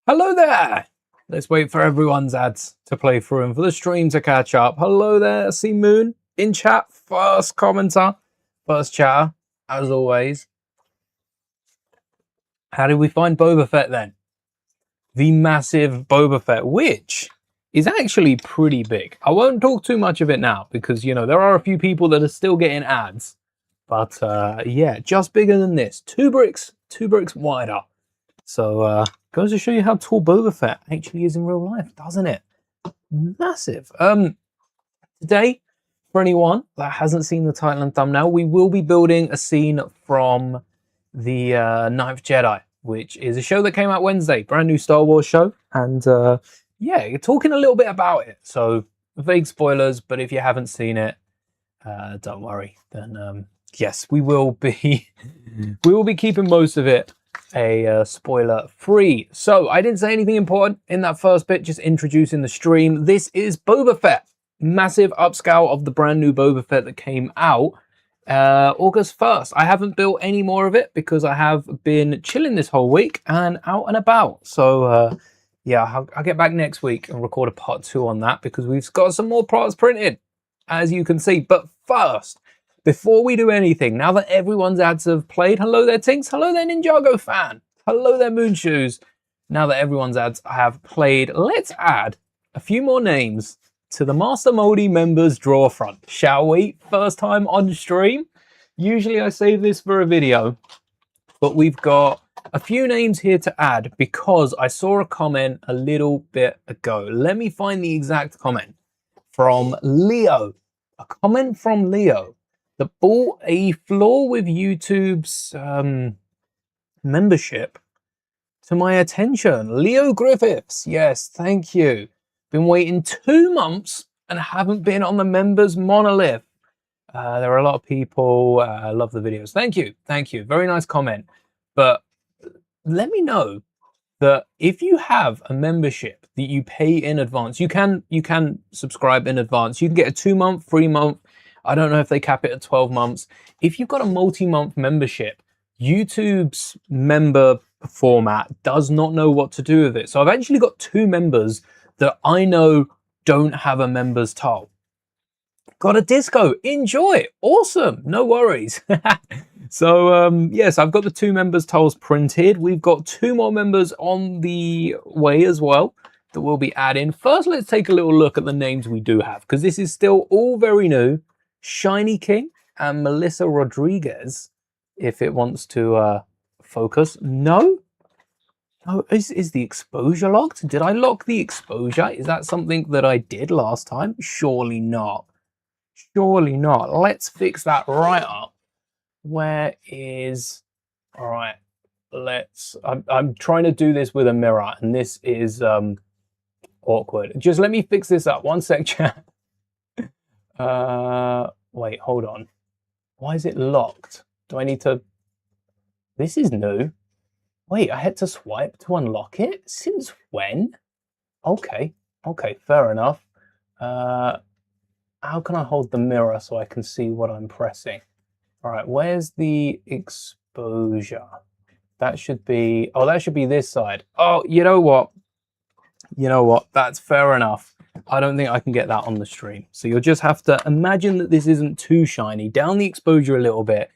Hello there! Let's wait for everyone's ads to play through and for the stream to catch up. Hello there, I see Moon in chat, first commenter, first chatter, as always. How did we find Boba Fett then? The massive Boba Fett, which is actually pretty big. I won't talk too much of it now because, you know, there are a few people that are still getting ads. But yeah, just bigger than this. Two bricks wider. So goes to show you how tall Boba Fett actually is in real life, doesn't it? Massive. Today, for anyone that hasn't seen the title and thumbnail, we will be building a scene from the Ninth Jedi, which is a show that came out Wednesday, brand new Star Wars show. And yeah, you're talking a little bit about it. So vague spoilers, but if you haven't seen it, don't worry. Then yes, we will be keeping most of it a spoiler free. So I didn't say anything important in that first bit, just introducing the stream. This is Boba Fett, massive upscale of the brand new Boba Fett that came out August 1st. I haven't built any more of it because I have been chilling this whole week and out and about. So yeah, I'll get back next week and record a part 2 on that because we've got some more parts printed, as you can see. But first, before we do anything, now that everyone's ads have played, hello there Tinks, hello there Ninjago fan, hello there Moonshoes. Now that everyone's ads have played, let's add a few more names to the Master Mouldie members draw front, shall we? First time on stream. Usually I save this for a video, but we've got a few names here to add because I saw a comment a little bit ago. Let me find the exact comment from Leo. A comment from Leo that brought a flaw with YouTube's membership to my attention. Leo Griffiths, yes, thank you. Been waiting 2 months and haven't been on the members Monolith. There are a lot of people, love the videos. Thank you, very nice comment. But let me know that if you have a membership that you pay in advance, you can subscribe in advance. You can get a 2-month, 3-month. I don't know if they cap it at 12 months. If you've got a multi-month membership, YouTube's member format does not know what to do with it. So I've actually got 2 members that I know don't have a members tile. Got a disco, enjoy, awesome, no worries. So yes, I've got the 2 members tiles printed. We've got 2 more members on the way as well that we'll be adding. First, let's take a little look at the names we do have, because this is still all very new. Shiny King and Melissa Rodriguez, if it wants to focus. No? Oh, is the exposure locked? Did I lock the exposure? Is that something that I did last time? Surely not. Surely not. Let's fix that right up. Where is... All right, let's... I'm trying to do this with a mirror, and this is awkward. Just let me fix this up. One sec, chat. Wait, hold on. Why is it locked? Do I need to... This is new. Wait, I had to swipe to unlock it? Since when? Okay, fair enough. How can I hold the mirror so I can see what I'm pressing? All right, where's the exposure? That should be... Oh, that should be this side. Oh, you know what? You know what? That's fair enough. I don't think I can get that on the stream. So you'll just have to imagine that this isn't too shiny. Down the exposure a little bit.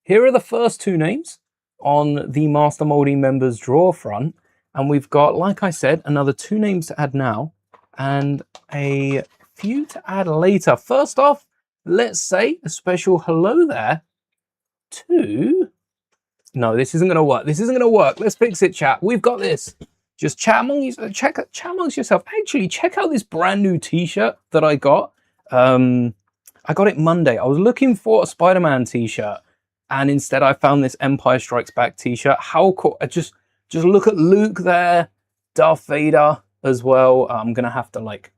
Here are the first 2 names on the Master Mouldie members draw front. And we've got, like I said, another 2 names to add now and a few to add later. First off, let's say a special hello there to... No, this isn't going to work. This isn't going to work. Let's fix it, chat. We've got this. Just chat amongst yourself. Actually, check out this brand new t-shirt that I got. I got it Monday. I was looking for a Spider-Man t-shirt, and instead I found this Empire Strikes Back t-shirt. How cool. Just look at Luke there, Darth Vader as well. I'm going to have to like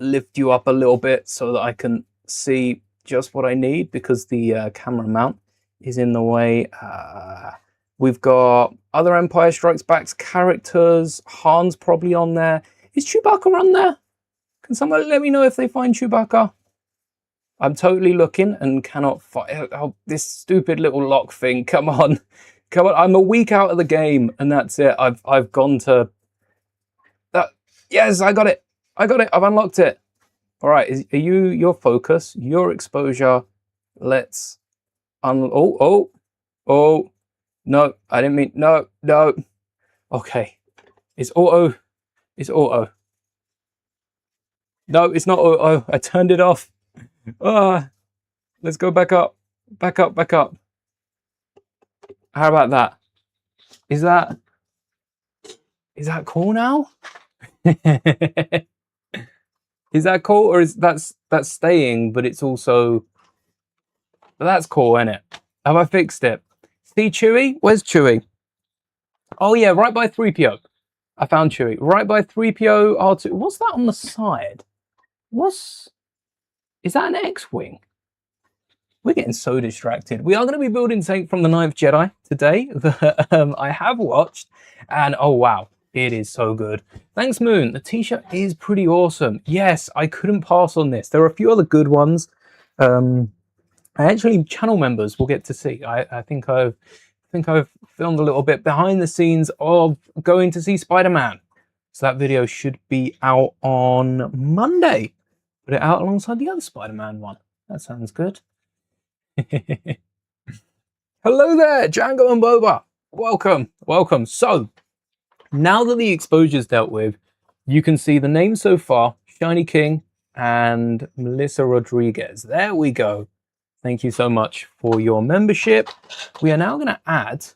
lift you up a little bit so that I can see just what I need because the camera mount is in the way. We've got other Empire Strikes Back's characters. Han's probably on there. Is Chewbacca on there? Can someone let me know if they find Chewbacca? I'm totally looking and cannot find... Oh, this stupid little lock thing. Come on. Come on. I'm a week out of the game and that's it. I've gone to Yes, I got it. I got it. I've unlocked it. All right. Are you your focus, your exposure? Let's oh. No, I didn't mean no. Okay. It's auto. It's auto. No, it's not auto. I turned it off. Ah, let's go back up. Back up. How about that? Is that cool now? Is that cool, or is that's staying, but it's also, but that's cool, isn't it? Have I fixed it? See Chewie? Where's Chewie? Oh yeah, right by 3PO. I found Chewie. Right by 3PO R2. What's that on the side? Is that an X-Wing? We're getting so distracted. We are going to be building something from the Ninth Jedi today that I have watched, and oh wow, it is so good. Thanks, Moon. The t-shirt is pretty awesome. Yes, I couldn't pass on this. There are a few other good ones. Actually, channel members will get to see. I think I've filmed a little bit behind the scenes of going to see Spider-Man. So that video should be out on Monday. Put it out alongside the other Spider-Man one. That sounds good. Hello there, Django and Boba. Welcome. So, now that the exposure's dealt with, you can see the names so far, Shiny King and Melissa Rodriguez. There we go. Thank you so much for your membership. We are now going to add,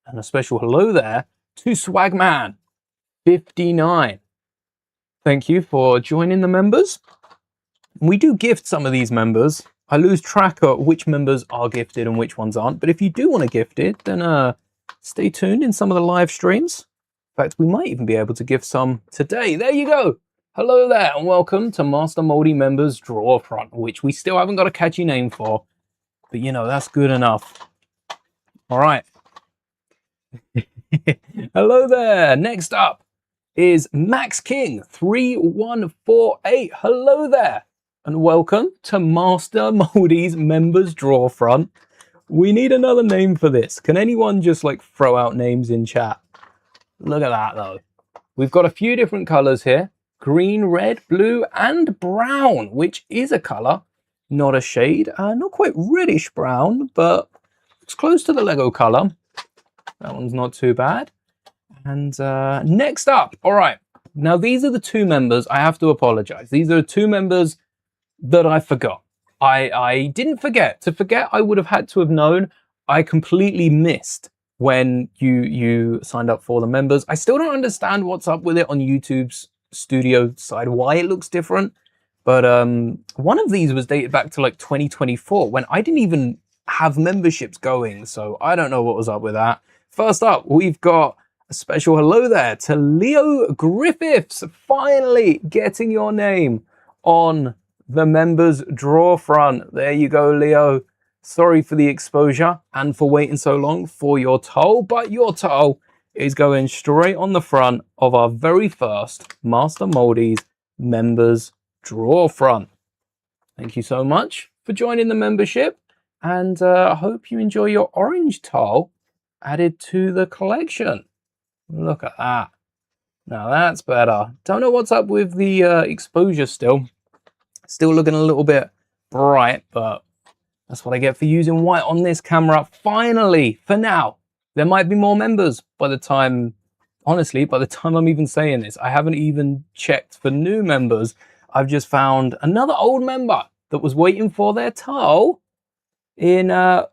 and a special hello there, to Swagman 59. Thank you for joining the members. We do gift some of these members. I lose track of which members are gifted and which ones aren't. But if you do want to gift it, then stay tuned in some of the live streams. In fact, we might even be able to gift some today. There you go. Hello there and welcome to Master Mouldie Members Draw Front, which we still haven't got a catchy name for. But, you know, that's good enough. All right. Hello there. Next up is Max King 3148. Hello there. And welcome to Master Mouldie's Members Draw Front. We need another name for this. Can anyone just like throw out names in chat? Look at that though. We've got a few different colors here. Green, red, blue, and brown, which is a color, not a shade. Not quite reddish brown, but it's close to the Lego color. That one's not too bad. And next up, all right. Now these are the two members. I have to apologize. These are the two members that I forgot. I didn't forget. To forget, I would have had to have known. I completely missed when you signed up for the members. I still don't understand what's up with it on YouTube's studio side, why it looks different. But one of these was dated back to like 2024 when I didn't even have memberships going. So I don't know what was up with that. First up, we've got a special hello there to Leo Griffiths. Finally getting your name on the members draw front. There you go, Leo. Sorry for the exposure and for waiting so long for your toll, but your toll is going straight on the front of our very first Master Mouldie's members draw front. Thank you so much for joining the membership, and I hope you enjoy your orange toll added to the collection. Look at that. Now that's better. Don't know what's up with the exposure still. Still looking a little bit bright, but that's what I get for using white on this camera. Finally, for now, there might be more members by the time, honestly, by the time I'm even saying this. I haven't even checked for new members. I've just found another old member that was waiting for their toll in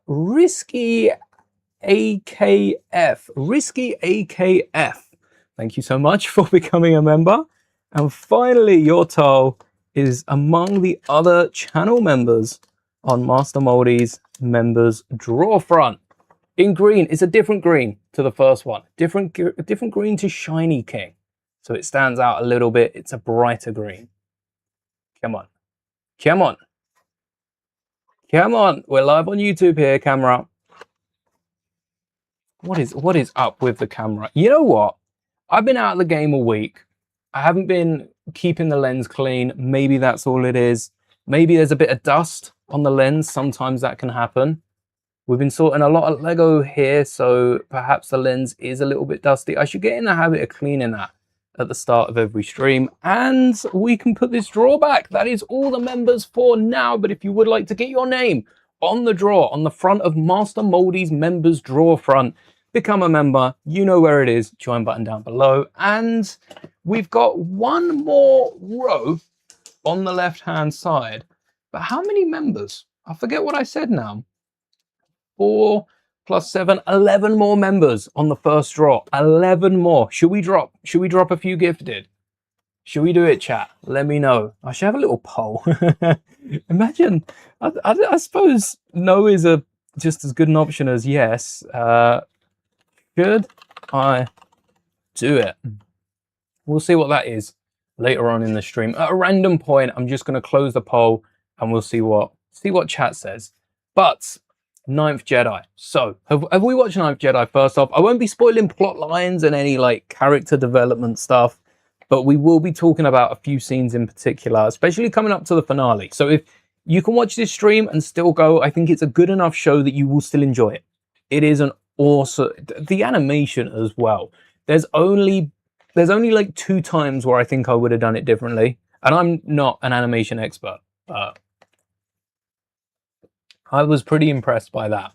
Risky AKF. Risky AKF. Thank you so much for becoming a member. And finally, your toll is among the other channel members on Master Mouldie's members draw front. In green, it's a different green to the first one. Different green to Shiny King. So it stands out a little bit. It's a brighter green. Come on. Come on. Come on. We're live on YouTube here, camera. What is up with the camera? You know what? I've been out of the game a week. I haven't been keeping the lens clean. Maybe that's all it is. Maybe there's a bit of dust on the lens. Sometimes that can happen. We've been sorting a lot of Lego here, so perhaps the lens is a little bit dusty. I should get in the habit of cleaning that at the start of every stream, and we can put this draw back. That is all the members for now, but if you would like to get your name on the draw, on the front of Master Mouldie's members draw front, become a member. You know where it is. Join button down below. And we've got one more row on the left-hand side. But how many members? I forget what I said now. 4 plus 7, 11 more members on the first draw. 11 more. Should we drop a few gifted? Should we do it, chat? Let me know. I should have a little poll. Imagine, I suppose no is just as good an option as yes. Should I do it? We'll see what that is later on in the stream. At a random point, I'm just going to close the poll and we'll see what chat says. But Ninth Jedi. So, have we watched Ninth Jedi first off? I won't be spoiling plot lines and any like character development stuff, but we will be talking about a few scenes in particular, especially coming up to the finale. So if you can watch this stream and still go, I think it's a good enough show that you will still enjoy it. It is an awesome, the animation as well. There's only like 2 times where I think I would have done it differently. And I'm not an animation expert, but I was pretty impressed by that.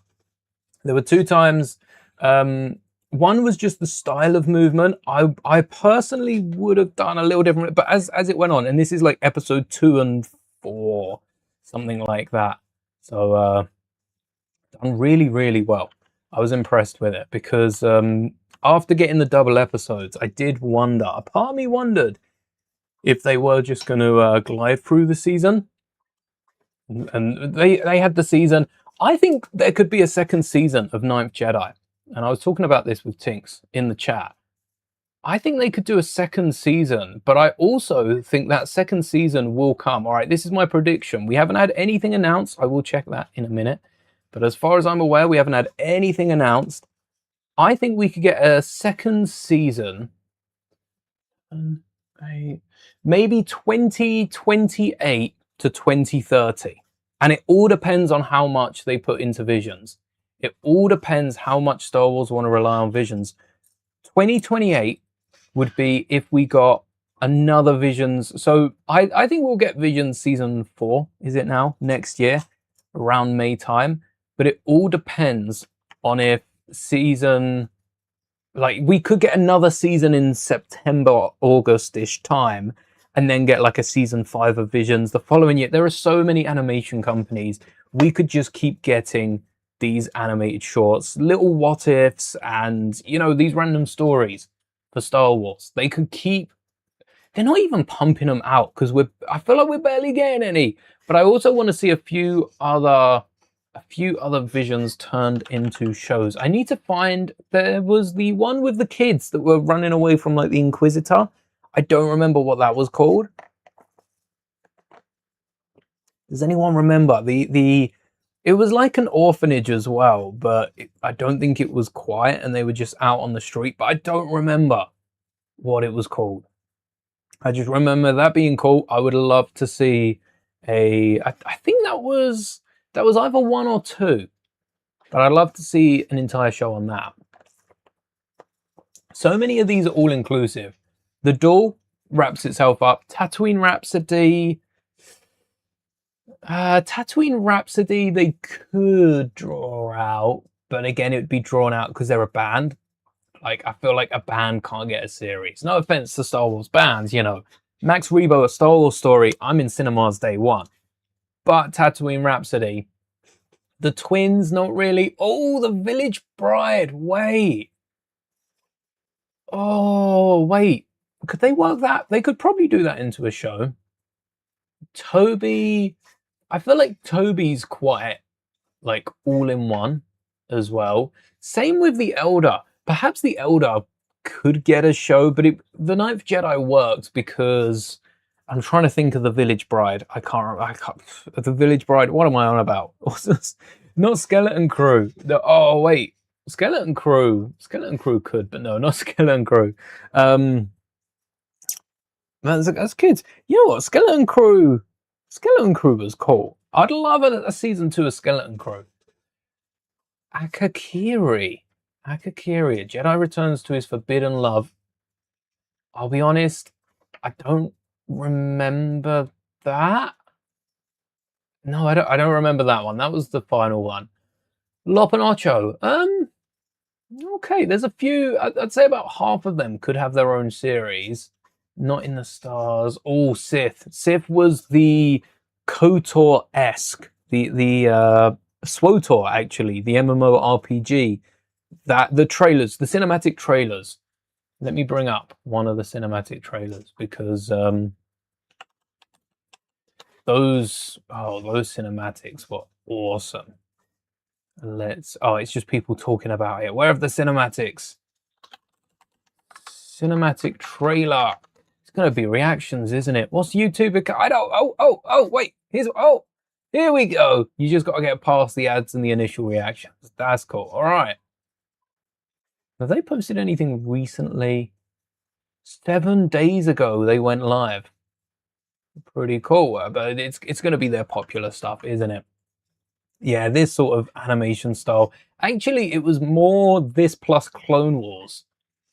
There were 2 times. One was just the style of movement. I personally would have done a little different, but as it went on, and this is like episode 2 and 4, something like that. So done really, really well. I was impressed with it because after getting the double episodes, I did wonder, a part of me wondered if they were just going to glide through the season. And they had the season. I think there could be a second season of Ninth Jedi. And I was talking about this with Tinks in the chat. I think they could do a second season, but I also think that second season will come. All right, this is my prediction. We haven't had anything announced. I will check that in a minute. But as far as I'm aware, we haven't had anything announced. I think we could get a second season. Maybe 2028 to 2030. And it all depends on how much they put into Visions. It all depends how much Star Wars want to rely on Visions. 2028 would be if we got another Visions. So I think we'll get Visions season 4, is it now? Next year, around May time. But it all depends on if season... Like, we could get another season in September, August-ish time, and then get like a season 5 of Visions the following year. There are so many animation companies. We could just keep getting these animated shorts, little what ifs, and, you know, these random stories for Star Wars. They could keep... They're not even pumping them out because I feel like we're barely getting any. But I also want to see a few other Visions turned into shows. I need to find... There was the one with the kids that were running away from like the Inquisitor. I don't remember what that was called. Does anyone remember? It was like an orphanage as well, but I don't think it was quiet and they were just out on the street, but I don't remember what it was called. I just remember that being cool. I would love to see I think that was either 1 or 2, but I'd love to see an entire show on that. So many of these are all inclusive. The Duel wraps itself up. Tatooine Rhapsody, they could draw out, but again, it would be drawn out because they're a band. Like, I feel like a band can't get a series. No offense to Star Wars bands, you know. Max Rebo, A Star Wars Story, I'm in cinemas day 1. But Tatooine Rhapsody, the twins, not really. Oh, the Village Bride, wait. Oh, wait. Could they work that? They could probably do that into a show. Toby, I feel like Toby's quite like all in one as well. Same with the Elder. Perhaps the Elder could get a show, but the Ninth Jedi works because I'm trying to think of the Village Bride. I can't. The Village Bride. What am I on about? Not Skeleton Crew. Oh wait, Skeleton Crew. Skeleton Crew could, but no, not Skeleton Crew. That's kids. You know what? Skeleton Crew was cool. I'd love a season 2 of Skeleton Crew. Akakiri. Jedi returns to his forbidden love. I'll be honest, I don't remember that. No, I don't remember that one. That was the final one. Lopanacho. Okay, there's a few. I'd say about half of them could have their own series. Not in the stars. Oh, Sith. Sith was the KOTOR-esque, the SWOTOR actually, the MMORPG. That the trailers, the cinematic trailers. Let me bring up one of the cinematic trailers because those cinematics were awesome. It's just people talking about it. Where are the cinematics? Cinematic trailer. It's gonna be reactions, isn't it? What's YouTube? I don't. Wait. Here we go. You just got to get past the ads and the initial reactions. That's cool. All right. Have they posted anything recently? 7 days ago they went live. Pretty cool, but it's going to be their popular stuff, isn't it? Yeah, this sort of animation style. Actually, it was more this plus Clone Wars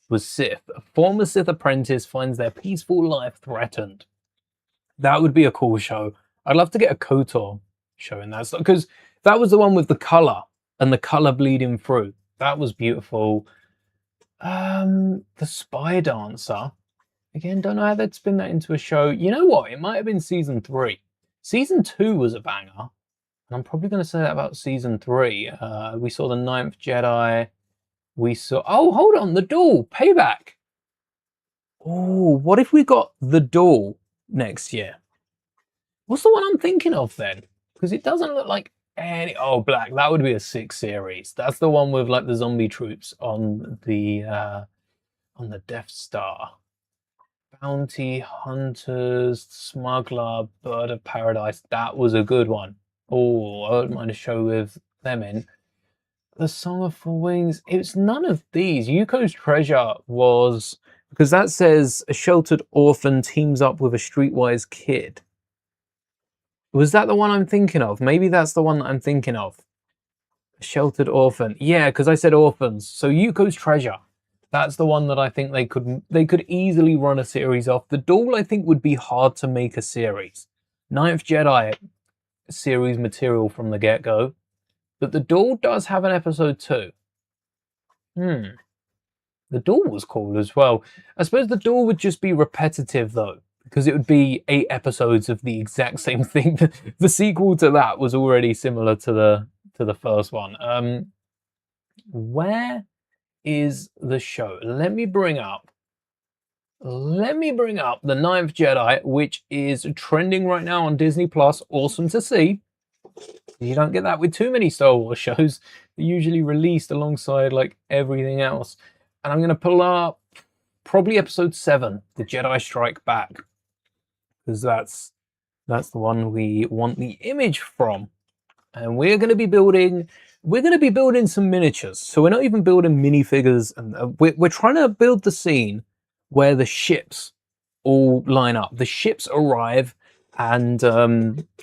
was Sith. A former Sith apprentice finds their peaceful life threatened. That would be a cool show. I'd love to get a KOTOR show in that, because that was the one with the color and the color bleeding through. That was beautiful. The Spy Dancer. Again, don't know how they'd spin that into a show. You know what? It might have been season 3. Season 2 was a banger. And I'm probably going to say that about season 3. We saw the Ninth Jedi. We saw... Oh, hold on. The Duel. Payback. Oh, what if we got the Duel next year? What's the one I'm thinking of then? Because it doesn't look like any... Oh, Black. That would be a 6 series. That's the one with like the zombie troops on the Death Star. Bounty Hunters, Smuggler, Bird of Paradise. That was a good one. Oh, I wouldn't mind a show with them in. The Song of Four Wings. It's none of these. Yuko's Treasure was... Because that says a sheltered orphan teams up with a streetwise kid. Was that the one I'm thinking of? Maybe that's the one that I'm thinking of. A sheltered orphan. Yeah, because I said orphans. So Yuko's Treasure. That's the one that I think they could easily run a series off. The Duel, I think, would be hard to make a series. Ninth Jedi series material from the get-go. But the Duel does have an episode 2. The Duel was cool as well. I suppose the Duel would just be repetitive, though, because it would be 8 episodes of the exact same thing. The sequel to that was already similar to the first one. Where is the show? Let me bring up the Ninth Jedi, which is trending right now on Disney Plus. Awesome to see. You don't get that with too many Star Wars shows. They're usually released alongside like everything else. And I'm going to pull up probably episode 7, The Jedi Strike Back, because that's the one we want the image from. And we're going to be building some miniatures. So we're not even building minifigures, and we're trying to build the scene where the ships all line up. The ships arrive, and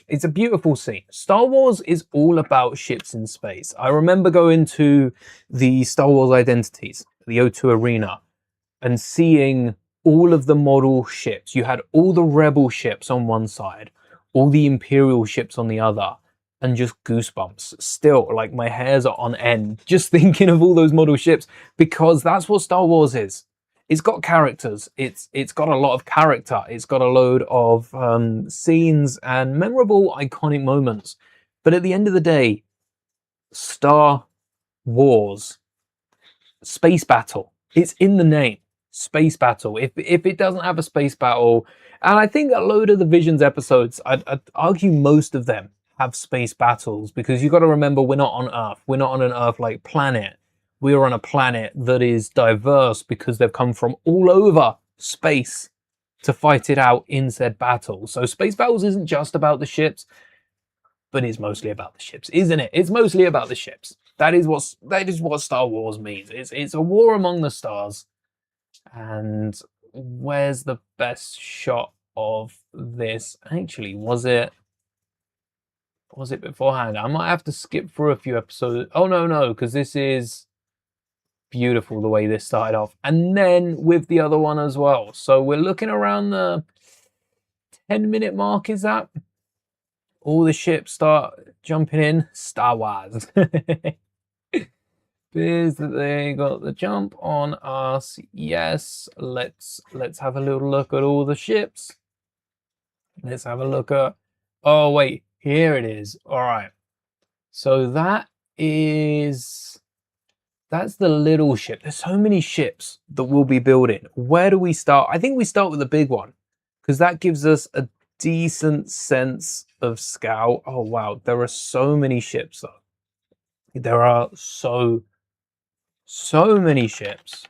it's a beautiful scene. Star Wars is all about ships in space. I remember going to the Star Wars Identities, the O2 Arena, and seeing all of the model ships. You had all the Rebel ships on one side, all the Imperial ships on the other. And just goosebumps. Still, like, my hairs are on end just thinking of all those model ships, because that's what Star Wars is. It's got characters. It's got a lot of character. It's got a load of scenes and memorable, iconic moments. But at the end of the day, Star Wars, space battle. It's in the name, space battle. If it doesn't have a space battle, and I think a load of the Visions episodes, I'd argue most of them have space battles, because you got to remember, we're not on Earth. We're not on an Earth-like planet. We are on a planet that is diverse because they've come from all over space to fight it out in said battle. So space battles isn't just about the ships, but it's mostly about the ships, isn't it? It's mostly about the ships. That is what Star Wars means. It's a war among the stars. And where's the best shot of this? Actually, was it beforehand? I might have to skip through a few episodes. Oh, no, because this is beautiful the way this started off. And then with the other one as well. So we're looking around the 10-minute mark, is that? All the ships start jumping in. Star Wars. Is that they got the jump on us? Yes. Let's have a little look at all the ships. Let's have a look at. Oh wait, here it is. All right. So that's the little ship. There's so many ships that we'll be building. Where do we start? I think we start with the big one because that gives us a decent sense of scale. Oh wow, there are so many ships though. There are so many ships.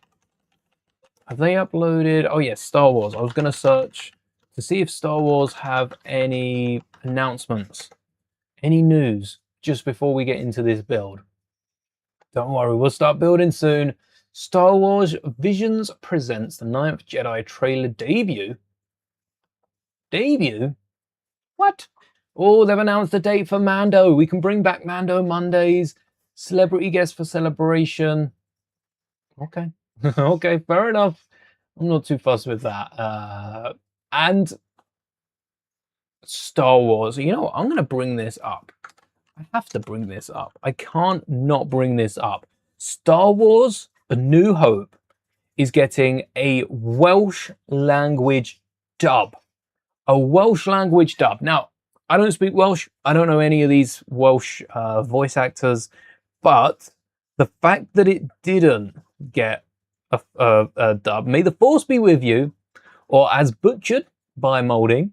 Have they uploaded? Oh yes, Star Wars. I was going to search to see if Star Wars have any announcements, any news just before we get into this build. Don't worry, we'll start building soon. Star Wars Visions presents the Ninth Jedi trailer debut. Debut? What? Oh, they've announced a date for Mando. We can bring back Mando Mondays. Celebrity guest for Celebration. Okay. Okay, fair enough. I'm not too fussed with that. And Star Wars. You know what? I'm going to bring this up. I have to bring this up. I can't not bring this up. Star Wars A New Hope is getting a Welsh language dub. A Welsh language dub. Now, I don't speak Welsh. I don't know any of these Welsh voice actors. But the fact that it didn't get a dub, may the force be with you, or as butchered by Mouldie,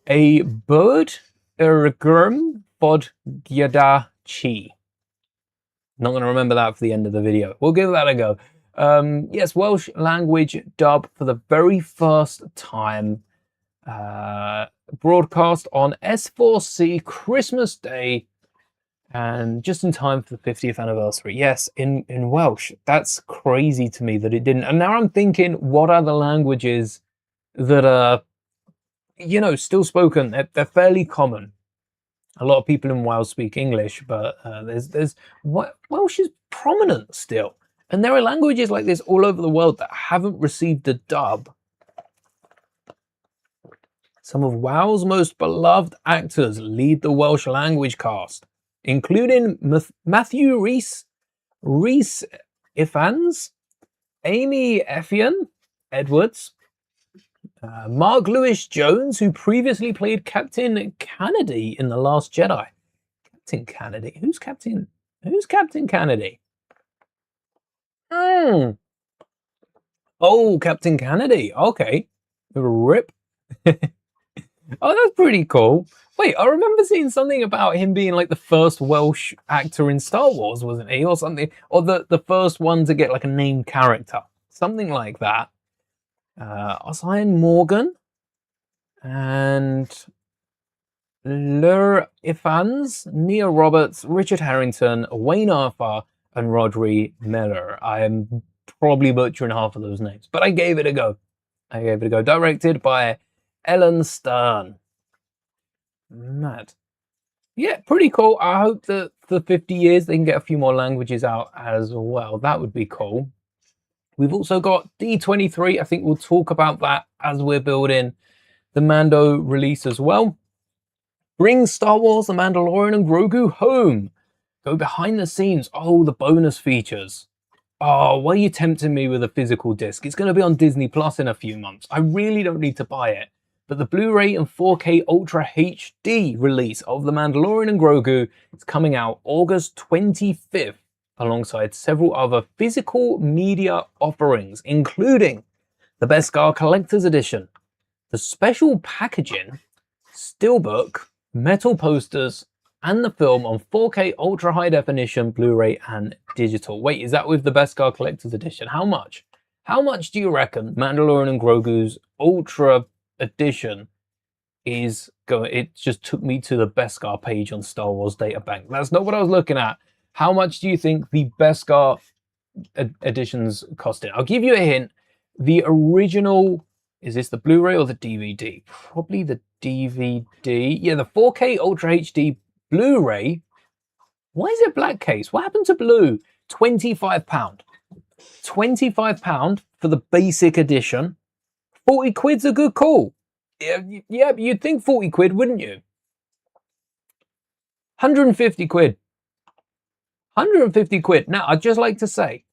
a bird ergurm bod gyada chi. Not going to remember that for the end of the video. We'll give that a go. Yes, Welsh language dub for the very first time. Broadcast on S4C Christmas Day. And just in time for the 50th anniversary. Yes, in Welsh. That's crazy to me that it didn't. And now I'm thinking, what other languages that are, you know, still spoken? They're fairly common. A lot of people in Wales speak English, but Welsh is prominent still. And there are languages like this all over the world that haven't received a dub. Some of WoW's most beloved actors lead the Welsh language cast, including Matthew Rhys Ifans, Amy Effian Edwards, Mark Lewis Jones, who previously played Captain Kennedy in The Last Jedi. Captain Kennedy? Who's Captain Kennedy? Oh, Captain Kennedy. Okay. Rip. Oh, that's pretty cool. Wait, I remember seeing something about him being like the first Welsh actor in Star Wars, wasn't he? Or something. Or the first one to get like a named character. Something like that. Ossian Morgan. And Lur Ifans, Nia Roberts, Richard Harrington, Wayne Arthur, and Rodri Miller. I am probably butchering half of those names. But I gave it a go. Directed by Ellen Stern. Mad. Yeah, pretty cool. I hope that for 50 years they can get a few more languages out as well. That would be cool. We've also got D23. I think we'll talk about that as we're building the Mando release as well. Bring Star Wars, The Mandalorian, and Grogu home. Go behind the scenes. Oh, the bonus features. Oh, why are you tempting me with a physical disc? It's going to be on Disney Plus in a few months. I really don't need to buy it. But the Blu-ray and 4K Ultra HD release of The Mandalorian and Grogu is coming out August 25th, alongside several other physical media offerings, including the Beskar Collector's Edition, the special packaging, steelbook, metal posters, and the film on 4K Ultra High Definition, Blu-ray, and digital. Wait, is that with the Beskar Collector's Edition? How much? How much do you reckon Mandalorian and Grogu's Ultra Edition is going? It just took me to the Beskar page on Star Wars Databank. That's not what I was looking at. How much do you think the Beskar editions costed? I'll give you a hint. The original, is this the Blu-ray or the DVD? Probably the DVD. Yeah, the 4K Ultra HD Blu-ray. Why is it black case? What happened to blue? £25. £25 for the basic edition. 40 quid's a good call. Yeah, you'd think 40 quid, wouldn't you? 150 quid. 150 quid. Now, I'd just like to say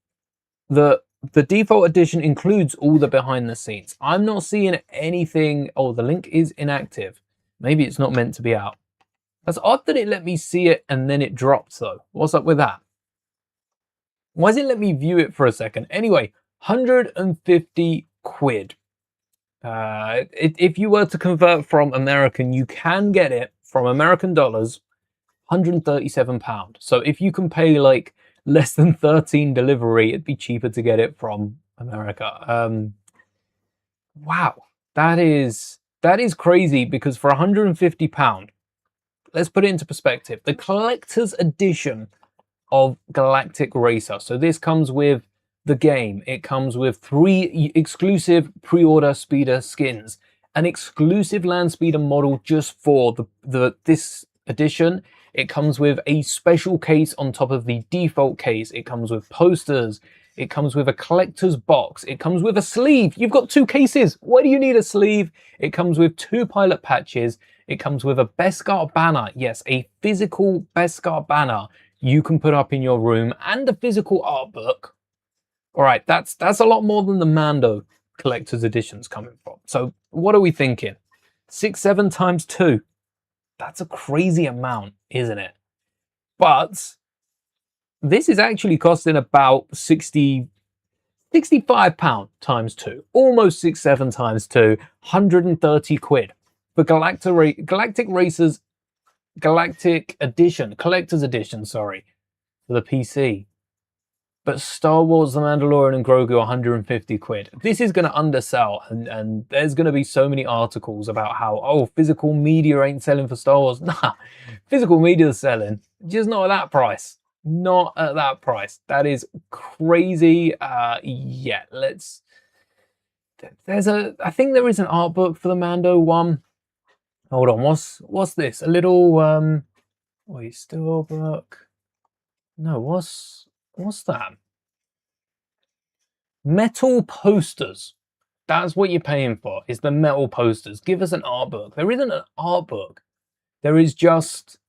that the default edition includes all the behind the scenes. I'm not seeing anything. Oh, the link is inactive. Maybe it's not meant to be out. That's odd that it let me see it and then it dropped though. What's up with that? Why does it let me view it for a second? Anyway, 150 quid. If you were to convert from American, you can get it from American dollars, £137. So if you can pay like less than 13 delivery, it'd be cheaper to get it from America. Wow, that is crazy, because for £150, let's put it into perspective. The collector's edition of Galactic Racer. So this comes with the game. It comes with 3 exclusive pre-order speeder skins, an exclusive land speeder model just for this edition. It comes with a special case on top of the default case. It comes with posters. It comes with a collector's box. It comes with a sleeve. You've got 2 cases. Why do you need a sleeve? It comes with 2 pilot patches. It comes with a Beskar banner. Yes, a physical Beskar banner you can put up in your room, and a physical art book. All right, that's a lot more than the Mando collector's edition's coming from. So what are we thinking? 6-7 times 2. That's a crazy amount, isn't it? But this is actually costing about £65 times 2, almost 6-7 times 2, 130 quid for Galactic Racers Galactic Edition, Collector's Edition, sorry, for the PC. But Star Wars, The Mandalorian and Grogu, 150 quid. This is going to undersell, and there's going to be so many articles about how, oh, physical media ain't selling for Star Wars. Nah, physical media's selling, just not at that price. Not at that price. That is crazy. Yeah, I think there is an art book for the Mando one. Hold on, what's this? A little, wait, still book? No, what's that? Metal posters. That's what you're paying for, is the metal posters. Give us an art book. There isn't an art book. There is just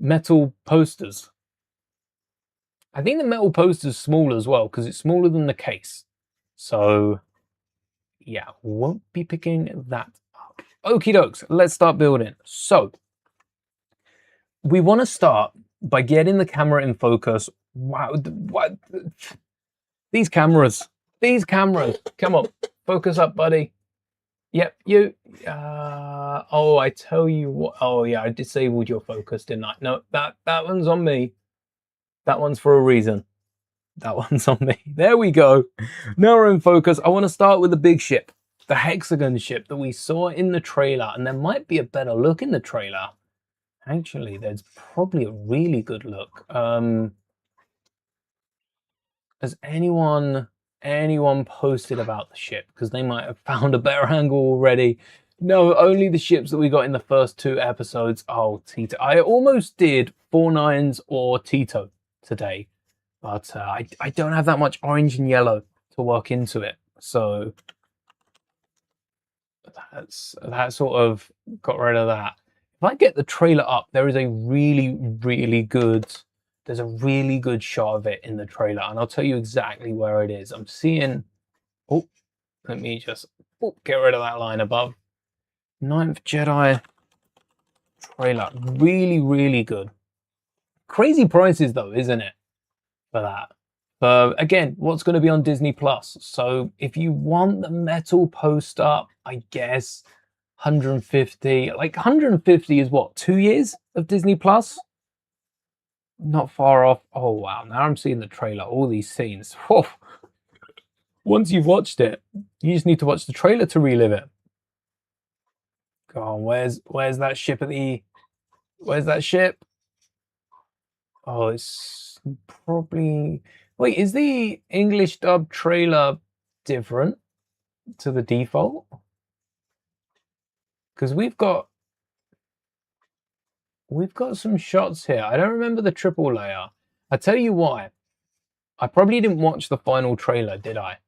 metal posters. I think the metal poster's small as well, because it's smaller than the case. So, yeah, won't be picking that up. Okie dokes, let's start building. So, we want to start by getting the camera in focus. Wow, what? These cameras, come on, focus up, buddy. Yep, you, oh, I tell you what, oh yeah, I disabled your focus, didn't I? No, that one's on me. That one's for a reason. That one's on me. There we go. Now we're in focus. I want to start with the big ship, the hexagon ship that we saw in the trailer, and there might be a better look in the trailer. Actually, there's probably a really good look. Has anyone posted about the ship? Because they might have found a better angle already. No, only the ships that we got in the first 2 episodes. Oh, Tito. I almost did 4-9s or Tito today, but I don't have that much orange and yellow to work into it. So that sort of got rid of that. If I get the trailer up, there is a really good, there's a really good shot of it in the trailer, and I'll tell you exactly where it is. I'm seeing, oh, let me just get rid of that line above. Ninth Jedi trailer, really good. Crazy prices though, isn't it, for that? Again, what's going to be on Disney Plus? So if you want the metal poster, I guess 150. Like 150 is what, 2 years of Disney Plus? Not far off. Oh wow! Now I'm seeing the trailer. All these scenes. Whoa. Once you've watched it, you just need to watch the trailer to relive it. Go on. Where's that ship at the? Where's that ship? Oh, it's probably. Wait, is the English dub trailer different to the default? Because we've got some shots here. I don't remember the triple layer. I tell you why. I probably didn't watch the final trailer, did I?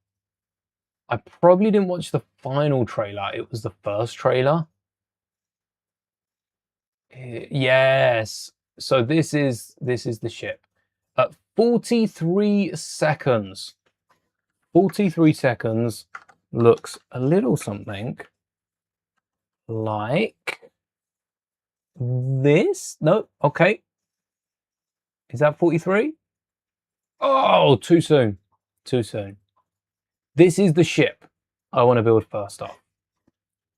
I probably didn't watch the final trailer. It was the first trailer. Yes. So this is the ship. At 43 seconds. 43 seconds looks a little something like this. No, okay. Is that 43? Oh, too soon. Too soon. This is the ship I want to build first off.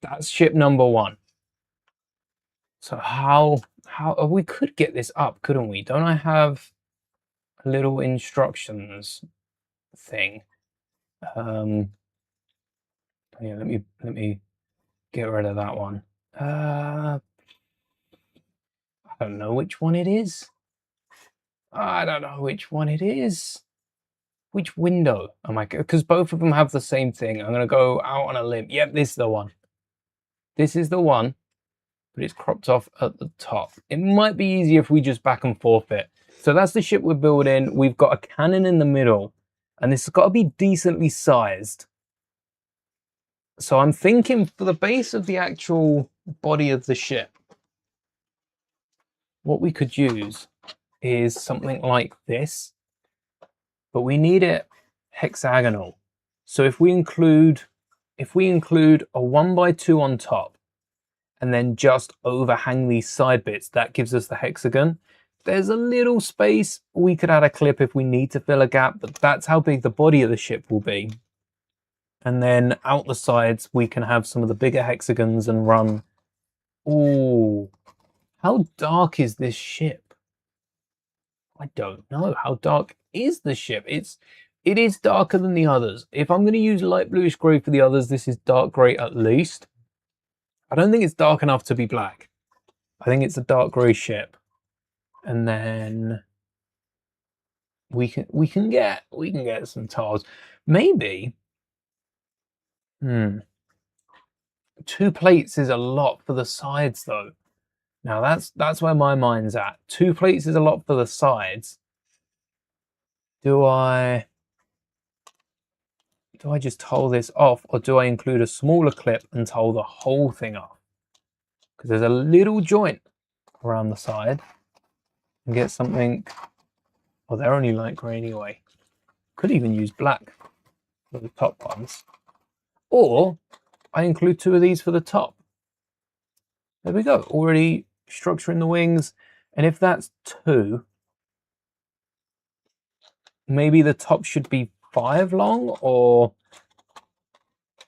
That's ship number 1. So how we could get this up, couldn't we? Don't I have a little instructions thing? Yeah, let me get rid of that one. I don't know which one it is. I don't know which one it is. Which window am I? Because both of them have the same thing. I'm gonna go out on a limb. Yep, this is the one. This is the one, but it's cropped off at the top. It might be easier if we just back and forth it. So that's the ship we're building. We've got a cannon in the middle, and this has got to be decently sized. So I'm thinking for the base of the actual body of the ship, what we could use is something like this, but we need it hexagonal. So if we include a 1x2 on top and then just overhang these side bits, that gives us the hexagon. There's a little space. We could add a clip if we need to fill a gap, but that's how big the body of the ship will be. And then out the sides, we can have some of the bigger hexagons and run. Ooh, how dark is this ship? I don't know. How dark is the ship? It is darker than the others. If I'm going to use light bluish grey for the others, this is dark grey at least. I don't think it's dark enough to be black. I think it's a dark grey ship. And then we can get some tiles. Maybe 2 plates is a lot for the sides though. Now that's where my mind's at. 2 plates is a lot for the sides. Do I just tile this off, or do I include a smaller clip and tile the whole thing off? Because there's a little joint around the side. And get something. Well, they're only light grey anyway. Could even use black for the top ones. Or I include 2 of these for the top. There we go. Already structuring the wings. And if that's 2, maybe the top should be 5 long, or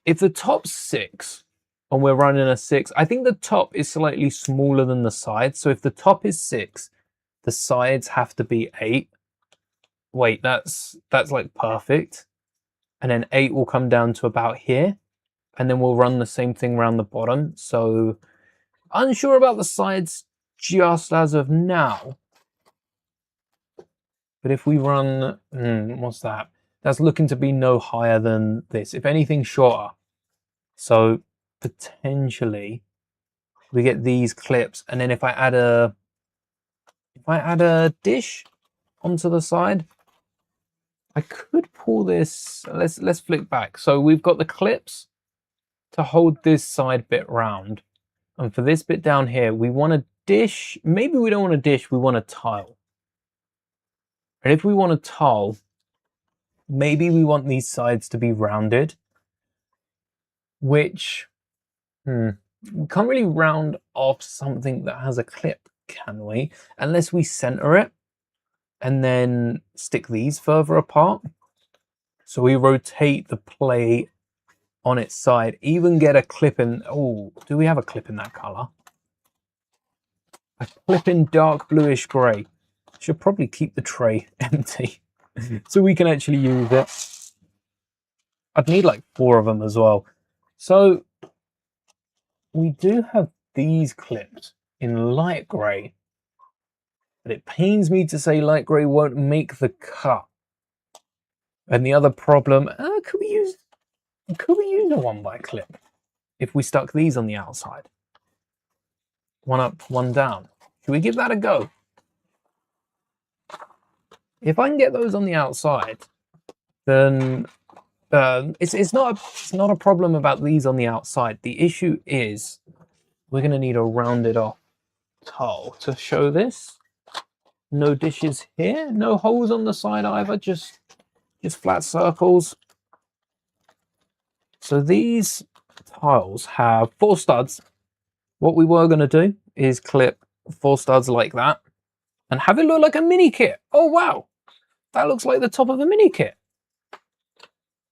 if the top's 6 and we're running a 6, I think the top is slightly smaller than the sides. So if the top is 6, the sides have to be 8. Wait, that's like perfect. And then 8 will come down to about here. And then we'll run the same thing around the bottom. So unsure about the sides just as of now. But if we run, what's that? That's looking to be no higher than this. If anything, shorter. So potentially we get these clips. And then if I add a dish onto the side, I could pull this. Let's flick back. So we've got the clips to hold this side bit round. And for this bit down here, we want a dish. Maybe we don't want a dish, we want a tile. And if we want a tile, maybe we want these sides to be rounded, which we can't really round off something that has a clip, can we? Unless we center it and then stick these further apart. So we rotate the plate on its side, even get a clip in. Oh, do we have a clip in that color? A clip in dark bluish gray. Should probably keep the tray empty so we can actually use it. I'd need like 4 of them as well. So we do have these clips in light gray, but it pains me to say light gray won't make the cut. And the other problem, could we use a 1x clip if we stuck these on the outside? 1 up, 1 down. Should we give that a go? If I can get those on the outside, then it's not a problem about these on the outside. The issue is we're going to need a rounded off tile to show this. No dishes here, no holes on the side either, just flat circles. So these tiles have 4 studs. What we were going to do is clip 4 studs like that and have it look like a mini kit. Oh wow, that looks like the top of a mini kit.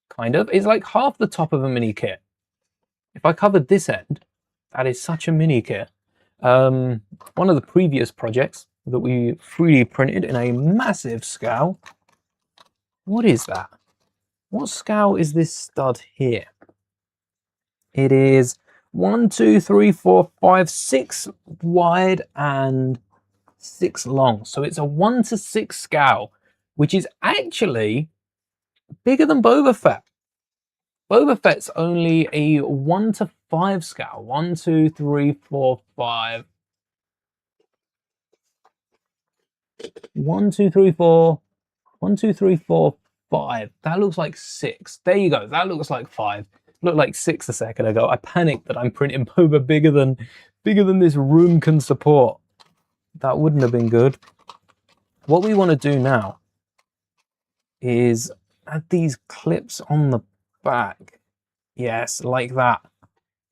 Kind of, it's like half the top of a mini kit. If I covered this end, that is such a mini kit. One of the previous projects that we 3D printed in a massive scale. What is that? What scale is this stud here? It is 1, 2, 3, 4, 5, 6 wide and 6 long. So it's a 1:6 scale, which is actually bigger than Boba Fett. Boba Fett's only a 1:5 scale. 1, 2, 3, 4, 5. 1, 2, 3, 4. 1, 2, 3, 4, 5. That looks like 6. There you go. That looks like 5. Looked like 6 a second ago. I panicked that I'm printing Boba bigger than this room can support. That wouldn't have been good. What we want to do now is add these clips on the back. Yes, like that.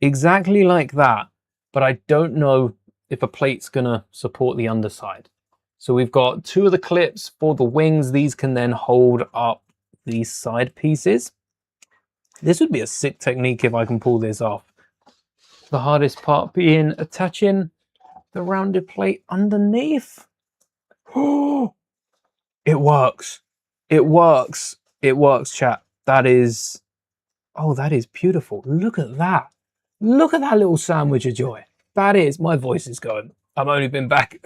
Exactly like that. But I don't know if a plate's gonna support the underside. So we've got 2 of the clips for the wings. These can then hold up these side pieces. This would be a sick technique if I can pull this off. The hardest part being attaching the rounded plate underneath. Oh, it works. It works. It works, chat. That is, oh, that is beautiful. Look at that. Look at that little sandwich of joy. That is, my voice is going. I've only been back,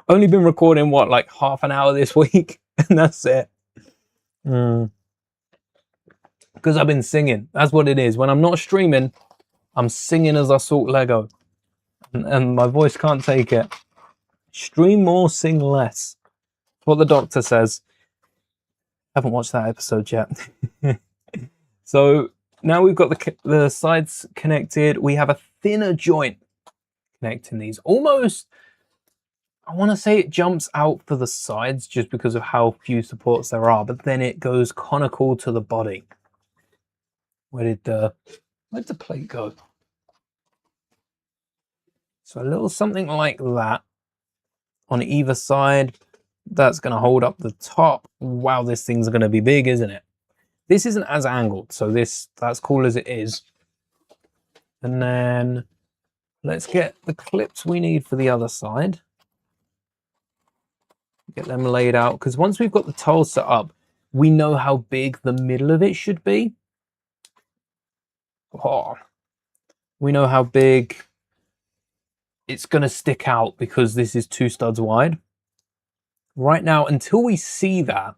only been recording, what, like half an hour this week? And that's it. Because I've been singing. That's what it is. When I'm not streaming, I'm singing as I sort Lego. And my voice can't take it. Stream more, sing less. What the doctor says. Haven't watched that episode yet. So now we've got the sides connected. We have a thinner joint connecting these. Almost, I want to say it jumps out for the sides just because of how few supports there are, but then it goes conical to the body. Where'd the plate go? So a little something like that on either side. That's going to hold up the top. Wow, this thing's going to be big, isn't it? This isn't as angled, so that's cool as it is. And then let's get the clips we need for the other side. Get them laid out, because once we've got the tile set up, we know how big the middle of it should be. Oh, we know how big it's going to stick out because this is 2 studs wide. Right now, until we see that,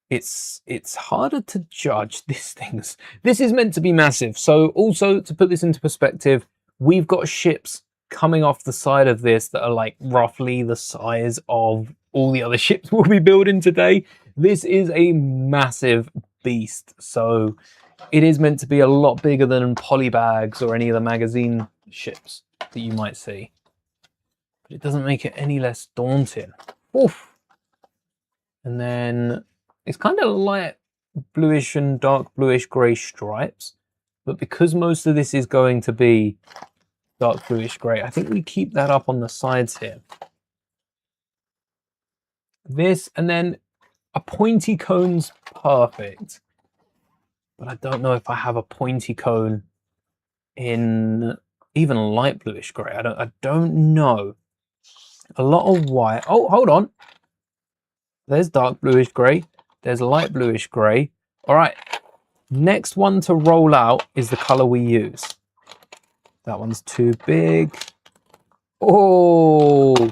it's harder to judge these things. This is meant to be massive. So also, to put this into perspective, we've got ships coming off the side of this that are like roughly the size of all the other ships we'll be building today. This is a massive beast. So it is meant to be a lot bigger than polybags or any of the magazine ships that you might see. But it doesn't make it any less daunting. Oof. And then it's kind of light bluish and dark bluish grey stripes. But because most of this is going to be dark bluish grey, I think we keep that up on the sides here. This, and then a pointy cone's perfect. But I don't know if I have a pointy cone in even light bluish grey. I don't know. A lot of white. Oh, hold on. There's dark bluish grey. There's light bluish grey. All right. Next one to roll out is the colour we use. That one's too big. Oh,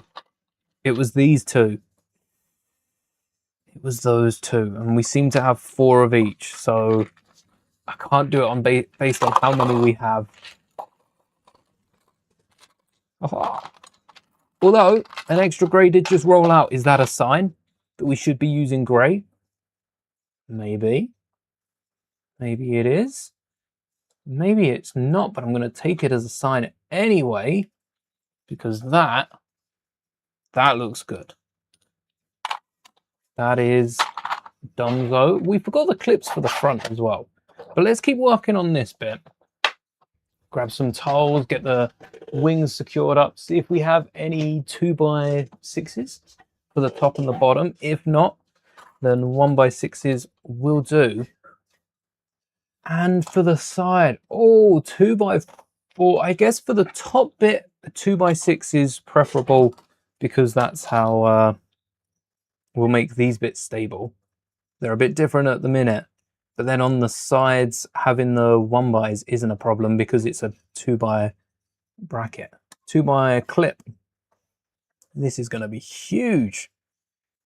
it was these 2. It was those 2. And we seem to have 4 of each. So I can't do it on based on how many we have. Oh. Although an extra grey did just roll out. Is that a sign? that we should be using grey? Maybe. Maybe it is. Maybe it's not, but I'm going to take it as a sign anyway, because that looks good. That is donezo. We forgot the clips for the front as well, but let's keep working on this bit. Grab some tiles, get the wings secured up, see if we have any 2x6s for the top and the bottom. If not, then 1x6s will do. And for the side, oh, 2x4. I guess for the top bit, 2x6 is preferable because that's how we'll make these bits stable. They're a bit different at the minute, but then on the sides, having the 1x's isn't a problem because it's a 2x bracket, 2x clip. This is going to be huge,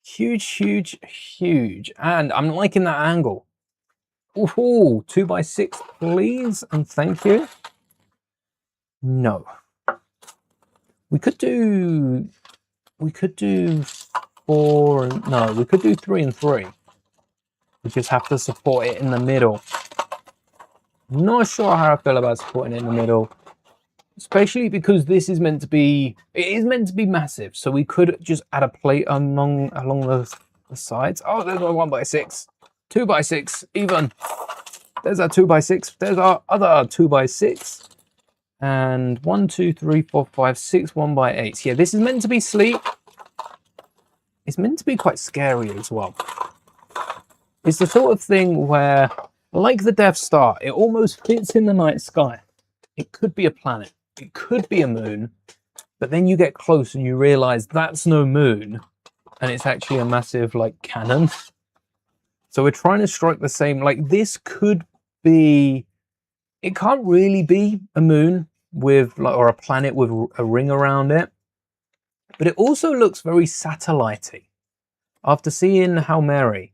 huge, huge, huge. And I'm liking that angle. Ooh, 2x6, please, and thank you. No. We could do 4 and no, we could do 3 and 3. We just have to support it in the middle. Not sure how I feel about supporting it in the middle, especially because this is meant to be, it is meant to be massive. So we could just add a plate along the sides. Oh, there's my 1x6, 2x6 even. There's our 2x6. There's our other 2x6. And 1, 2, 3, 4, 5, 6 1x8s. Yeah, this is meant to be sleek. It's meant to be quite scary as well. It's the sort of thing where, like the Death Star, it almost fits in the night sky. It could be a planet. It could be a moon. But then you get close and you realize that's no moon. And it's actually a massive, like, cannon. So we're trying to strike the same, like, this could be, it can't really be a moon with, like, or a planet with a ring around it. But it also looks very satellite-y. After seeing Hail Mary,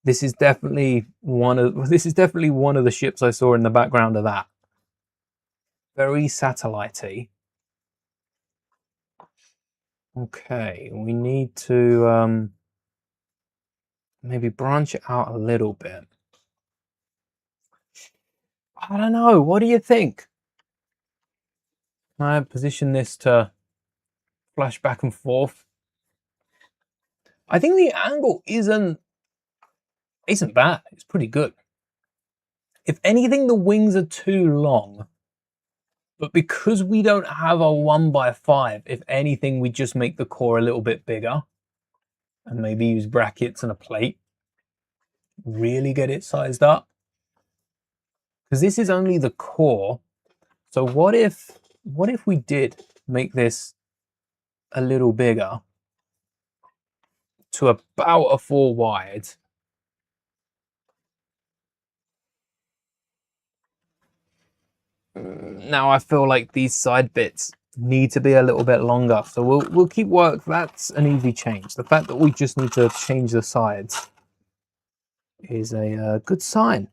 this is definitely one of the ships I saw in the background of that. Very satellite-y. Okay, we need to maybe branch it out a little bit. I don't know. What do you think? Can I position this to flash back and forth? I think the angle isn't bad. It's pretty good. If anything, the wings are too long. But because we don't have a 1x5, if anything, we just make the core a little bit bigger. And maybe use brackets and a plate. Really get it sized up. Because this is only the core. So what if we did make this a little bigger to about a 4 wide? Now I feel like these side bits need to be a little bit longer, so we'll keep work. That's an easy change. The fact that we just need to change the sides is a good sign,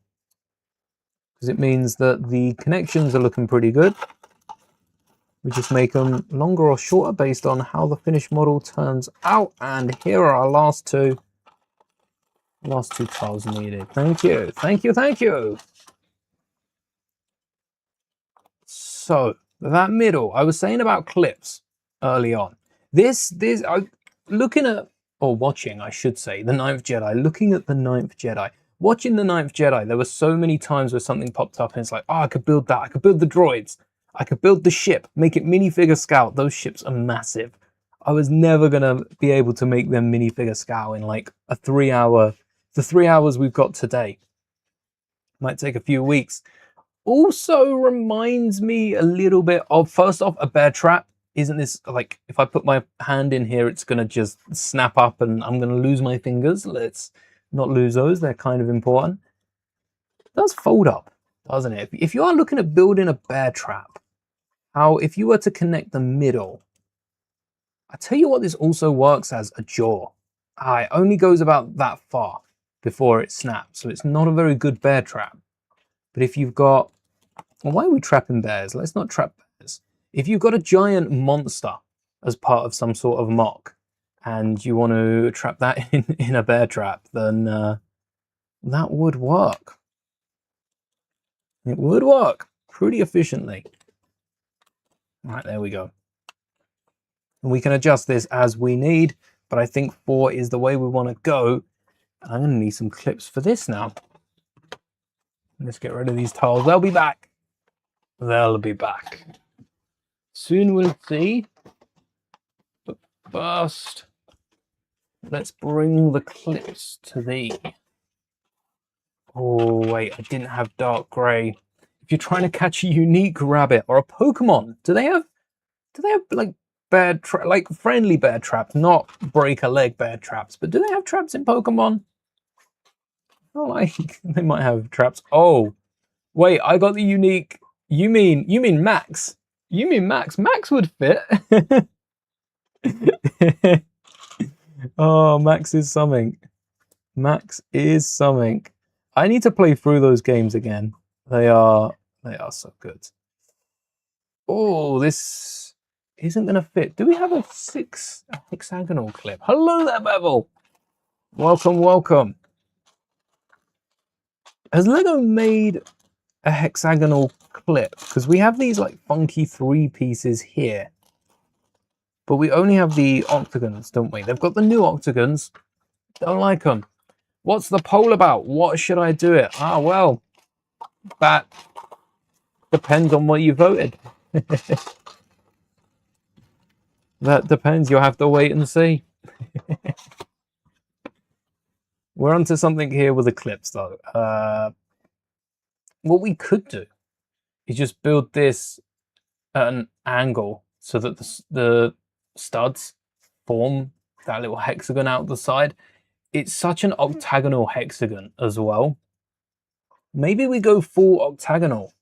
because it means that the connections are looking pretty good. We just make them longer or shorter based on how the finished model turns out. And here are our last two tiles needed. Thank you, thank you, thank you. So that middle, I was saying about clips early on. Looking at, or watching, I should say, the Ninth Jedi. Looking at the Ninth Jedi, watching the Ninth Jedi, there were so many times where something popped up and it's like, oh, I could build that. I could build the droids. I could build the ship, make it minifigure scale. Those ships are massive. I was never gonna be able to make them minifigure scale in like a 3 hour. The 3 hours we've got today might take a few weeks. Also reminds me a little bit of, first off, a bear trap. Isn't this like, if I put my hand in here, it's gonna just snap up and I'm gonna lose my fingers? Let's not lose those, they're kind of important. It does fold up, doesn't it? If you are looking at building a bear trap, if you were to connect the middle, I tell you what, this also works as a jaw. It only goes about that far before it snaps, so it's not a very good bear trap. But if you've got, well, why are we trapping bears? Let's not trap bears. If you've got a giant monster as part of some sort of mock, and you want to trap that in a bear trap, then that would work. It would work pretty efficiently. All right, there we go. And we can adjust this as we need, but I think 4 is the way we want to go. I'm going to need some clips for this now. Let's get rid of these tiles. They'll be back. They'll be back. Soon we'll see. But first, let's bring the clips to thee. Oh, wait, I didn't have dark grey. If you're trying to catch a unique rabbit or a Pokemon, do they have like like friendly bear traps, not break a leg bear traps, but do they have traps in Pokemon? I feel like they might have traps. Oh, wait, I got the unique. You mean Max? You mean Max? Max would fit. Oh, Max is something. Max is something. I need to play through those games again. They are so good. Oh, this isn't gonna fit. Do we have a hexagonal clip? Hello there, Bevel. Welcome, welcome. Has Lego made a hexagonal clip? Because we have these like funky 3 pieces here, but we only have the octagons, don't we? They've got the new octagons. Don't like them. What's the poll about? What should I do it? Ah, well, that depends on what you voted. That depends. You'll have to wait and see. We're onto something here with the clips, though. What we could do is just build this at an angle so that the studs form that little hexagon out the side. It's such an octagonal hexagon as well. Maybe we go full octagonal.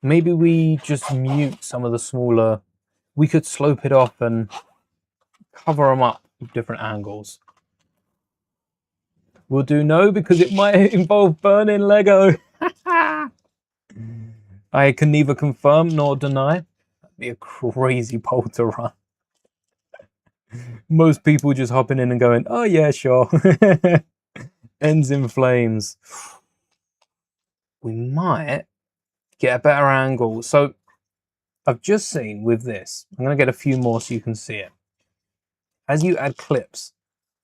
Maybe we just mute some of the smaller. We could slope it off and cover them up with different angles. We'll do no because it might involve burning Lego. I can neither confirm nor deny. That'd be a crazy poll to run. Most people just hopping in and going, oh yeah, sure. Ends in flames. We might get a better angle. So I've just seen with this, I'm going to get a few more so you can see it. As you add clips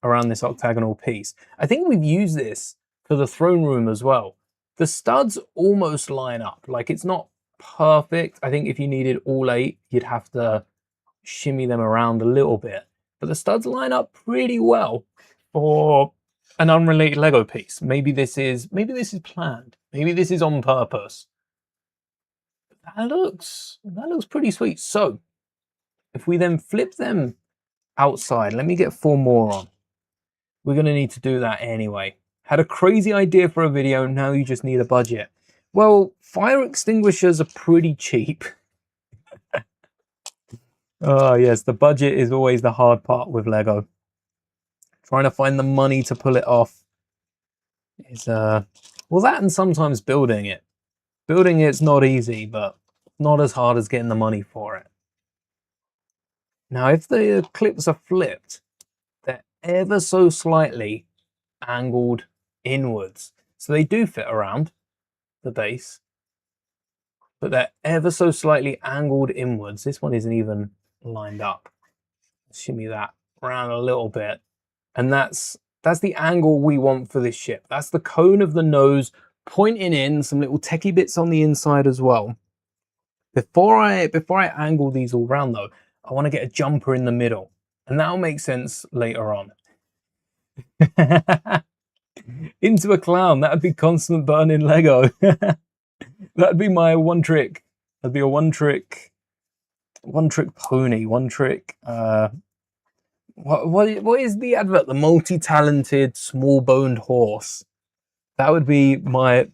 around this octagonal piece, I think we've used this for the throne room as well. The studs almost line up. Like, it's not perfect. I think if you needed all 8, you'd have to shimmy them around a little bit. But the studs line up pretty well for an unrelated Lego piece. Maybe this is planned. Maybe this is on purpose. That looks pretty sweet. So if we then flip them outside, let me get 4 more on. We're going to need to do that anyway. Had a crazy idea for a video, now you just need a budget. Well, fire extinguishers are pretty cheap. Oh yes, the budget is always the hard part with Lego. Trying to find the money to pull it off is well, that and sometimes building it. Building it's not easy, but not as hard as getting the money for it. Now, if the clips are flipped, they're ever so slightly angled inwards. So they do fit around the base, but they're ever so slightly angled inwards. This one isn't even lined up. Shimmy that around a little bit. And that's the angle we want for this ship. That's the cone of the nose pointing in, some little techie bits on the inside as well. Before I angle these all round though, I want to get a jumper in the middle. And that'll make sense later on. Into a clown, that would be constant burning Lego. That'd be my one trick. That'd be a one trick pony, one trick. What is the advert? The multi-talented, small-boned horse. That would be my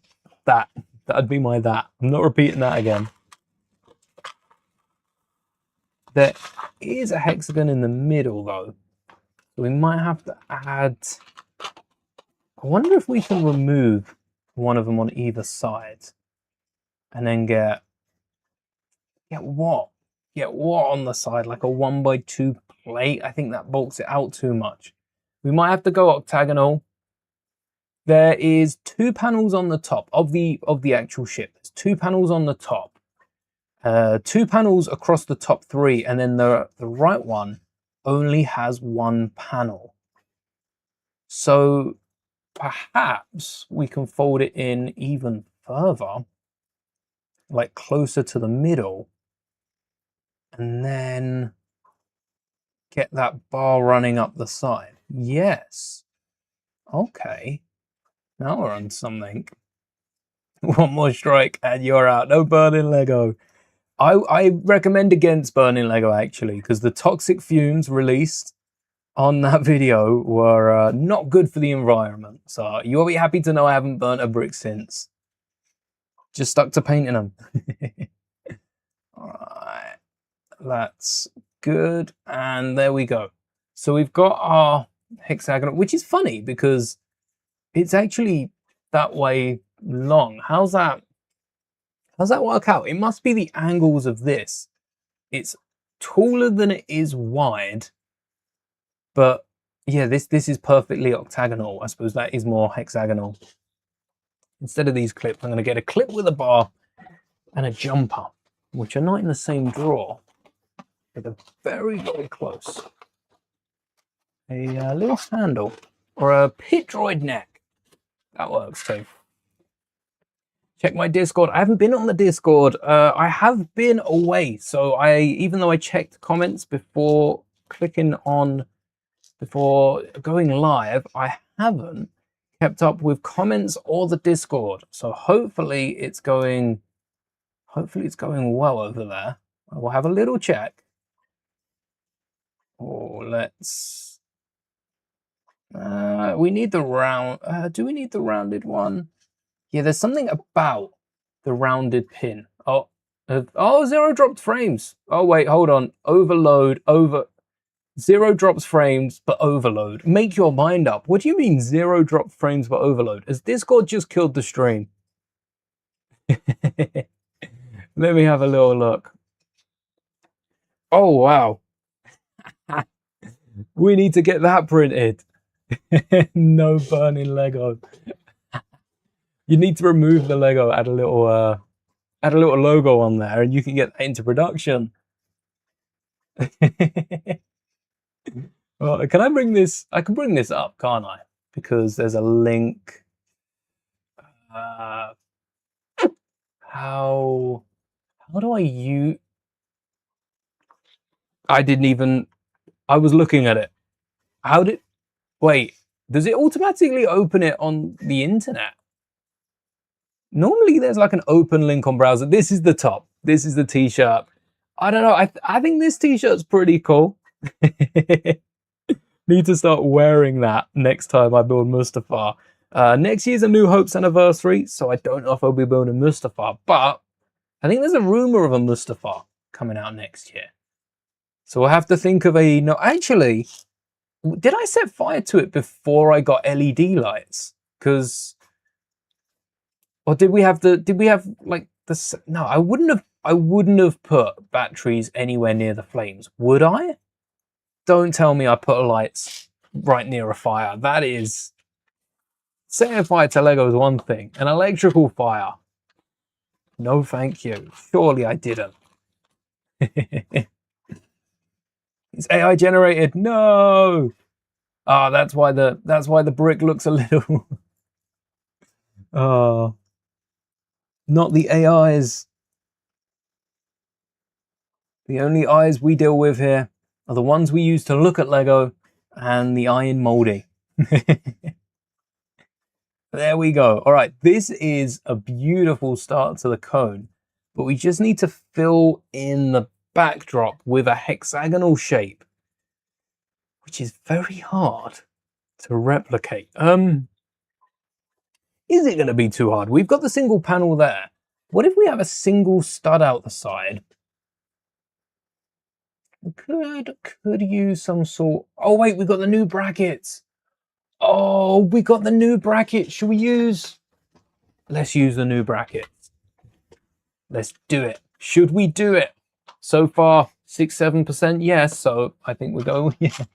that. That'd be my that. I'm not repeating that again. There is a hexagon in the middle though. So we might have to add. I wonder if we can remove one of them on either side, and then get what? get what on the side? Like a 1x2 plate? I think that bulks it out too much. We might have to go octagonal. There is 2 panels on the top of the actual ship. There's 2 panels on the top. 2 panels across the top 3, and then the right one only has 1 panel. So perhaps we can fold it in even further, like closer to the middle, and then get that bar running up the side. Yes. Okay. Now we're on something. One more strike and you're out. No burning Lego. I recommend against burning Lego, actually, because the toxic fumes released on that video were not good for the environment. So you'll be happy to know I haven't burnt a brick since. Just stuck to painting them. Alright, that's good. And there we go. So we've got our hexagonal, which is funny because it's actually that way long. How's that work out? It must be the angles of this. It's taller than it is wide, but yeah, this is perfectly octagonal. I suppose that is more hexagonal. Instead of these clips, I'm going to get a clip with a bar and a jumper, which are not in the same drawer, but they're very, very close. A little handle or a pit droid neck. That works too. Check my Discord. I haven't been on the Discord. I have been away. So even though I checked comments before going live, I haven't kept up with comments or the Discord. So hopefully it's going well over there. I will have a little check. Oh, let's, we need the round, do we need the rounded one? Yeah, there's something about the rounded pin. Oh, 0 dropped frames. Oh, wait, hold on. Overload, 0 drops frames, but overload. Make your mind up. What do you mean 0 dropped frames, but overload? Has Discord just killed the stream? Let me have a little look. Oh, wow. We need to get that printed. No burning Lego. You need to remove the Lego, add a little logo on there, and you can get that into production. Well, can I bring this? I can bring this up, can't I? Because there's a link. How do I use? I didn't even. I was looking at it. Wait, does it automatically open it on the internet? Normally there's like an open link on browser. This is the top. This is the t-shirt. I don't know. I think this t-shirt's pretty cool. Need to start wearing that next time I build Mustafar. Next year's A New Hope's anniversary, so I don't know if I'll be building Mustafar, but I think there's a rumor of a Mustafar coming out next year. So we'll have to think of no, actually, did I set fire to it before I got LED lights? Because, or did we have like this? No, I wouldn't have put batteries anywhere near the flames, would I? Don't tell me I put lights right near a fire. That is, setting fire to Lego is one thing. An electrical fire, no thank you. Surely I didn't. It's AI generated. No. Ah, that's why the brick looks a little. Oh, not the AIs. The only eyes we deal with here are the ones we use to look at Lego and the eye in Mouldie. There we go. All right, this is a beautiful start to the cone, but we just need to fill in the backdrop with a hexagonal shape, which is very hard to replicate. Is it going to be too hard? We've got the single panel there. What if we have a single stud out the side? We could use some sort. Oh wait, we got the new brackets. Oh, we got the new brackets. Should we use? Let's use the new brackets. Let's do it. Should we do it? So far, 6-7% yes. So I think we're going with yes.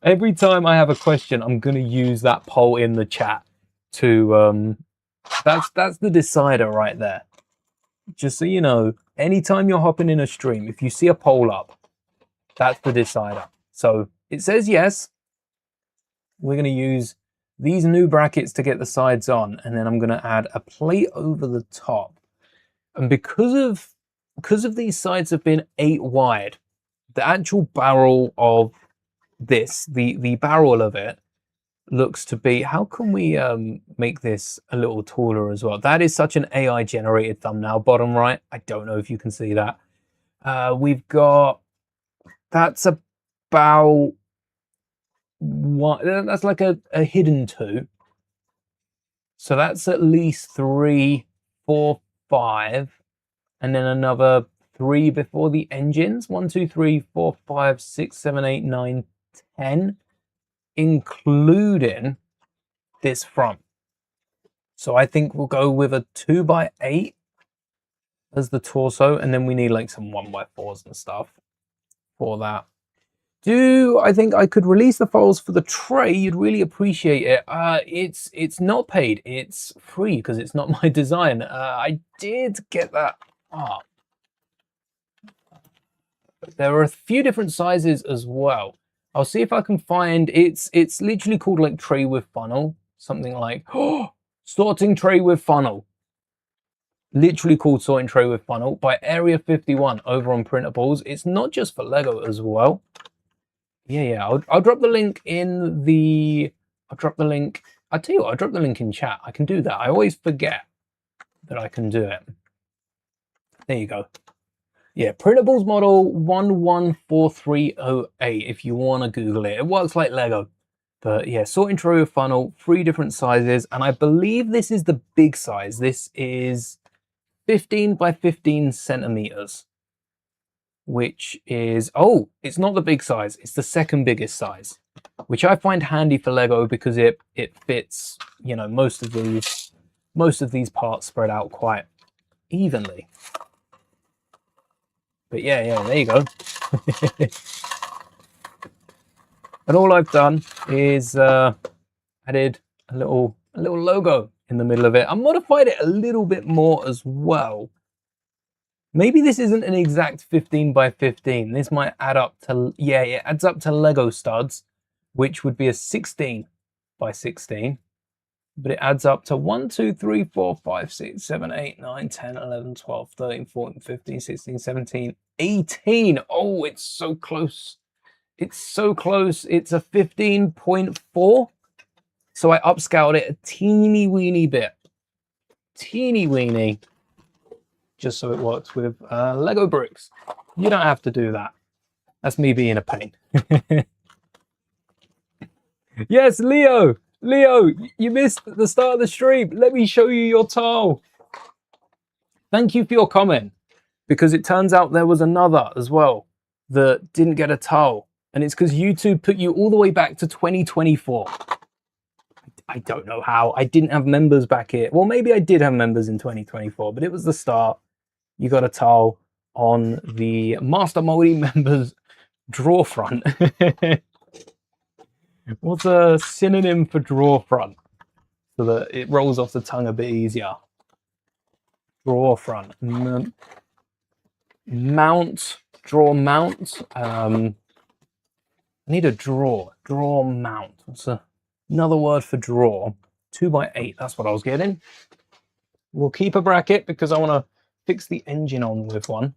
Every time I have a question, I'm going to use that poll in the chat to, that's the decider right there. Just so you know, anytime you're hopping in a stream, if you see a poll up, that's the decider. So it says yes. We're going to use these new brackets to get the sides on, and then I'm going to add a plate over the top. And because of these sides have been 8 wide, the actual barrel of this, the barrel of it, looks to be, how can we make this a little taller as well? That is such an AI generated thumbnail, bottom right. I don't know if you can see that. We've got, that's about one, that's like a hidden 2. So that's at least 3, 4, 5, and then another 3 before the engines. 1, 2, 3, 4, 5, 6, 7, 8, 9, 10, including this front. So I think we'll go with a 2x8 as the torso, and then we need like some 1x4s and stuff for that. I think I could release the files for the tray? You'd really appreciate it. It's not paid. It's free because it's not my design. I did get that up. There are a few different sizes as well. I'll see if I can find, it's literally called like tray with funnel, something like, oh, sorting tray with funnel. Literally called sorting tray with funnel by Area 51 over on Printables. It's not just for Lego as well. Yeah, I'll drop the link in the, I'll drop the link in chat. I can do that. I always forget that I can do it. There you go. Yeah, Printables model 114308 if you want to Google it. It works like Lego. But yeah, sorting tray with funnel, 3 different sizes. And I believe this is the big size. This is 15 by 15 centimeters, which is, oh, it's not the big size. It's the second biggest size, which I find handy for Lego because it fits, you know, most of these parts spread out quite evenly. But yeah, there you go. And all I've done is added a little logo in the middle of it. I modified it a little bit more as well. Maybe this isn't an exact 15 by 15. This might add up to, yeah, it adds up to Lego studs, which would be a 16 by 16. But it adds up to 1, 2, 3, 4, 5, 6, 7, 8, 9, 10, 11, 12, 13, 14, 15, 16, 17, 18. Oh, it's so close. It's so close. It's a 15.4. So I upscaled it a teeny weeny bit. Teeny weeny. Just so it works with Lego bricks. You don't have to do that. That's me being a pain. Yes, Leo! Leo, you missed the start of the stream. Let me show you your tile. Thank you for your comment, because it turns out there was another as well that didn't get a tile. And it's because YouTube put you all the way back to 2024. I don't know how. I didn't have members back here. Well, maybe I did have members in 2024, but it was the start. You got a tile on the Master Mouldie members draw front. What's a synonym for draw front so that it rolls off the tongue a bit easier? Draw front. Mount. Draw mount. I need a draw. Draw mount. What's another word for draw? 2x8. That's what I was getting. We'll keep a bracket because I want to fix the engine on with one.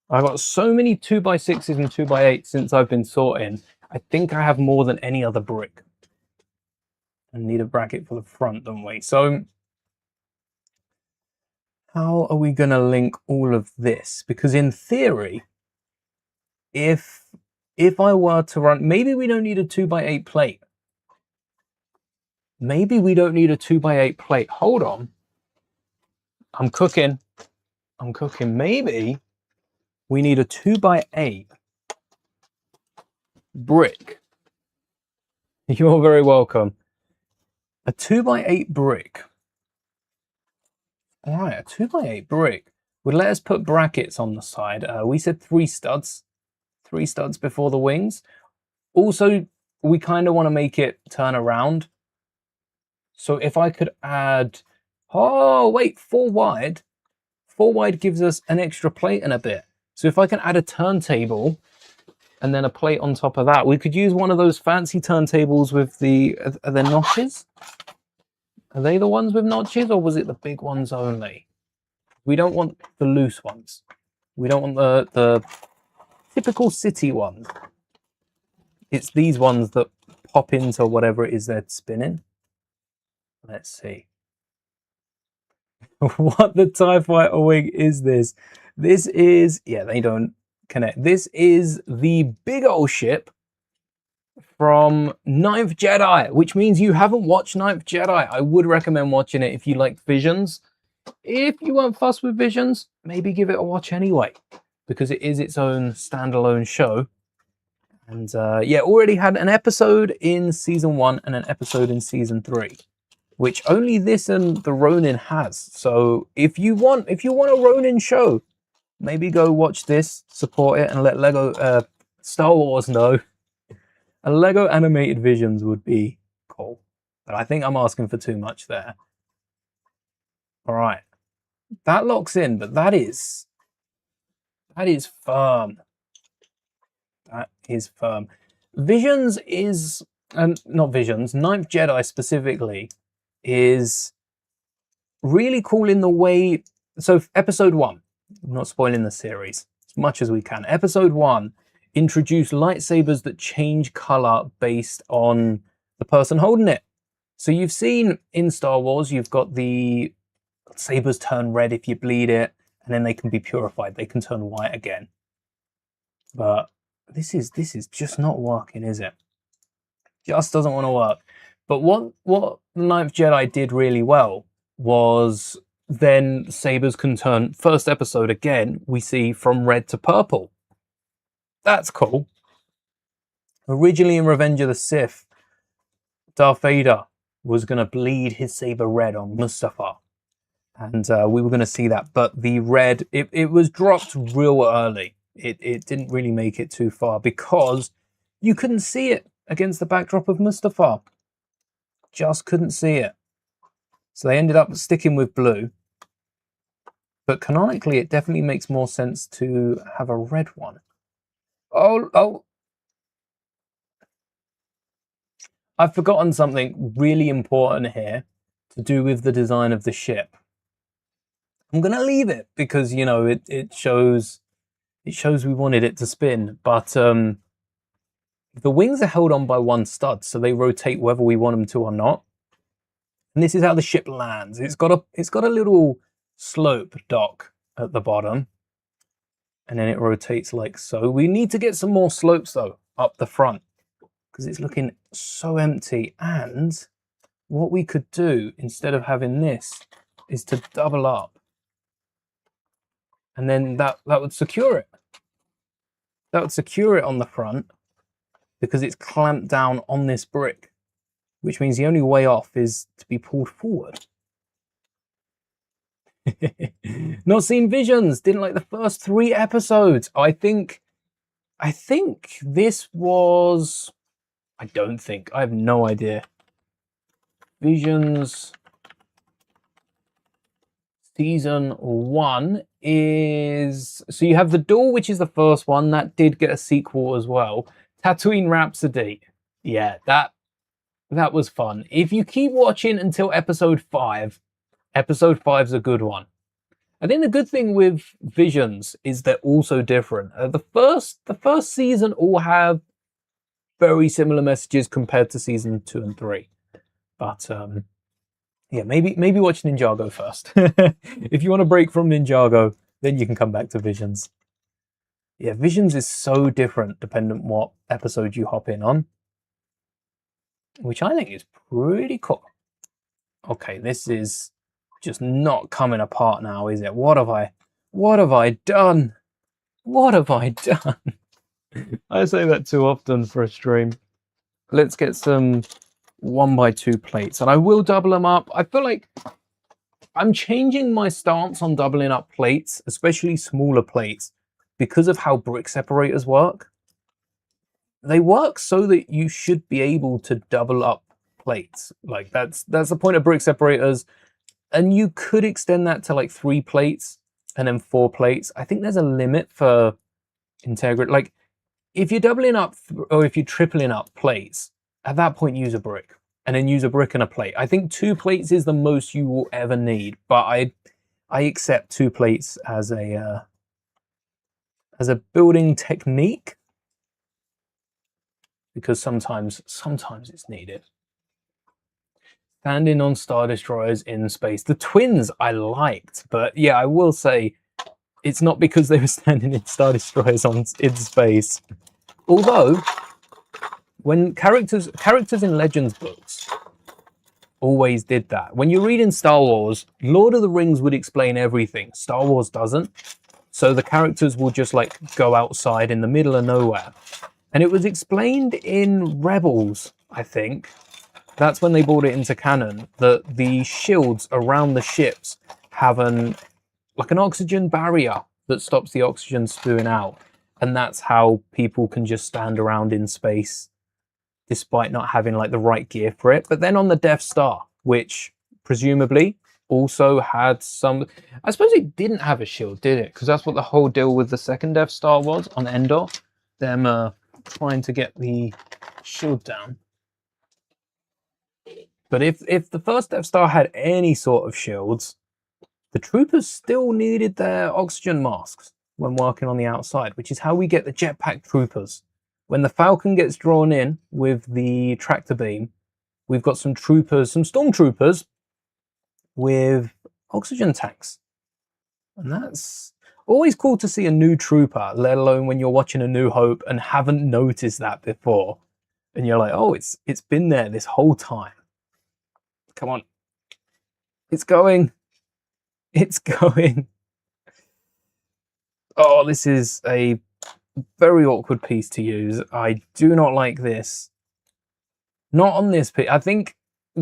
I've got so many 2x6s and 2x8s since I've been sorting. I think I have more than any other brick. I need a bracket for the front, don't we? So how are we going to link all of this? Because in theory, if I were to run, maybe we don't need a 2x8 plate. Maybe we don't need a 2x8 plate. Hold on. I'm cooking. Maybe we need a 2x8 brick. You're very welcome. A 2x8 brick. All right, a 2x8 brick would let us put brackets on the side. We said 3 studs. 3 studs before the wings. Also, we kind of want to make it turn around. So if I could add... Oh, wait, 4 wide. 4 wide gives us an extra plate and a bit. So if I can add a turntable and then a plate on top of that, we could use one of those fancy turntables with the... Are there notches? Are they the ones with notches, or was it the big ones only? We don't want the loose ones. We don't want the typical city ones. It's these ones that pop into whatever it is they're spinning. Let's see. What the TIE Fighter wing is this? This is... Yeah, they don't connect. This is the big old ship from Ninth Jedi, which means you haven't watched Ninth Jedi. I would recommend watching it if you like Visions. If you weren't fussed with Visions, maybe give it a watch anyway, because it is its own standalone show. And yeah, already had an episode in season 1 and an episode in season 3, which only this and the Ronin has. So if you want a Ronin show, maybe go watch this, support it, and let Lego Star Wars know. A Lego animated Visions would be cool, but I think I'm asking for too much there. All right, that locks in, but that is firm. That is firm. Visions is, not Visions, Ninth Jedi specifically is really cool in the way. So episode 1, I'm not spoiling the series as much as we can. Episode 1 introduced lightsabers that change color based on the person holding it. So you've seen in Star Wars, you've got the sabers turn red if you bleed it, and then they can be purified. They can turn white again. But this is just not working, is it? Just doesn't want to work. But what the Ninth Jedi did really well was then sabers can turn. First episode again, we see from red to purple. That's cool. Originally in Revenge of the Sith, Darth Vader was going to bleed his saber red on Mustafar. And we were going to see that. But the red, it was dropped real early. It didn't really make it too far because you couldn't see it against the backdrop of Mustafar. Just couldn't see it. So they ended up sticking with blue. But canonically, it definitely makes more sense to have a red one. Oh. I've forgotten something really important here to do with the design of the ship. I'm going to leave it because, you know, it shows we wanted it to spin. But the wings are held on by 1 stud, so they rotate whether we want them to or not. And this is how the ship lands. It's got a little slope dock at the bottom. And then it rotates like so. We need to get some more slopes, though, up the front, because it's looking so empty. And what we could do, instead of having this, is to double up. And then that would secure it. That would secure it on the front, because it's clamped down on this brick, which means the only way off is to be pulled forward. Not seen Visions, didn't like the first 3 episodes. I think this was, I have no idea. Visions season 1 is, so you have The Duel, which is the first one that did get a sequel as well. Tatooine Rhapsody, yeah, that was fun. If you keep watching until episode 5, episode 5's a good one. I think the good thing with Visions is they're also different. The first season all have very similar messages compared to season 2 and 3. But yeah, maybe watch Ninjago first. If you want to break from Ninjago, then you can come back to Visions. Yeah, Visions is so different depending on what episode you hop in on, which I think is pretty cool. Okay, this is just not coming apart now, is it? What have I done? What have I done? I say that too often for a stream. Let's get some 1x2 plates, and I will double them up. I feel like I'm changing my stance on doubling up plates, especially smaller plates, because of how brick separators work. They work so that you should be able to double up plates. Like that's the point of brick separators. And you could extend that to like 3 plates and then 4 plates. I think there's a limit for integrity. Like if you're doubling up or if you're tripling up plates, at that point use a brick and then use a brick and a plate. I think 2 plates is the most you will ever need, but I accept 2 plates as a building technique because sometimes it's needed. Standing on Star Destroyers in space. The twins I liked, but yeah, I will say it's not because they were standing in Star Destroyers in space. Although, when characters in Legends books always did that. When you read in Star Wars, Lord of the Rings would explain everything. Star Wars doesn't. So the characters will just like go outside in the middle of nowhere. And it was explained in Rebels, I think. That's when they brought it into canon, that the shields around the ships have an oxygen barrier that stops the oxygen spewing out. And that's how people can just stand around in space despite not having like the right gear for it. But then on the Death Star, which presumably also had some, I suppose it didn't have a shield, did it? Because that's what the whole deal with the second Death Star was on Endor. Them trying to get the shield down. But if the first Death Star had any sort of shields, the troopers still needed their oxygen masks when working on the outside, which is how we get the jetpack troopers. When the Falcon gets drawn in with the tractor beam, we've got some troopers, some stormtroopers with oxygen tanks. And that's always cool to see a new trooper, let alone when you're watching A New Hope and haven't noticed that before. And you're like, oh, it's been there this whole time. Come on. It's going. It's going. Oh, this is a very awkward piece to use. I do not like this. Not on this piece. I think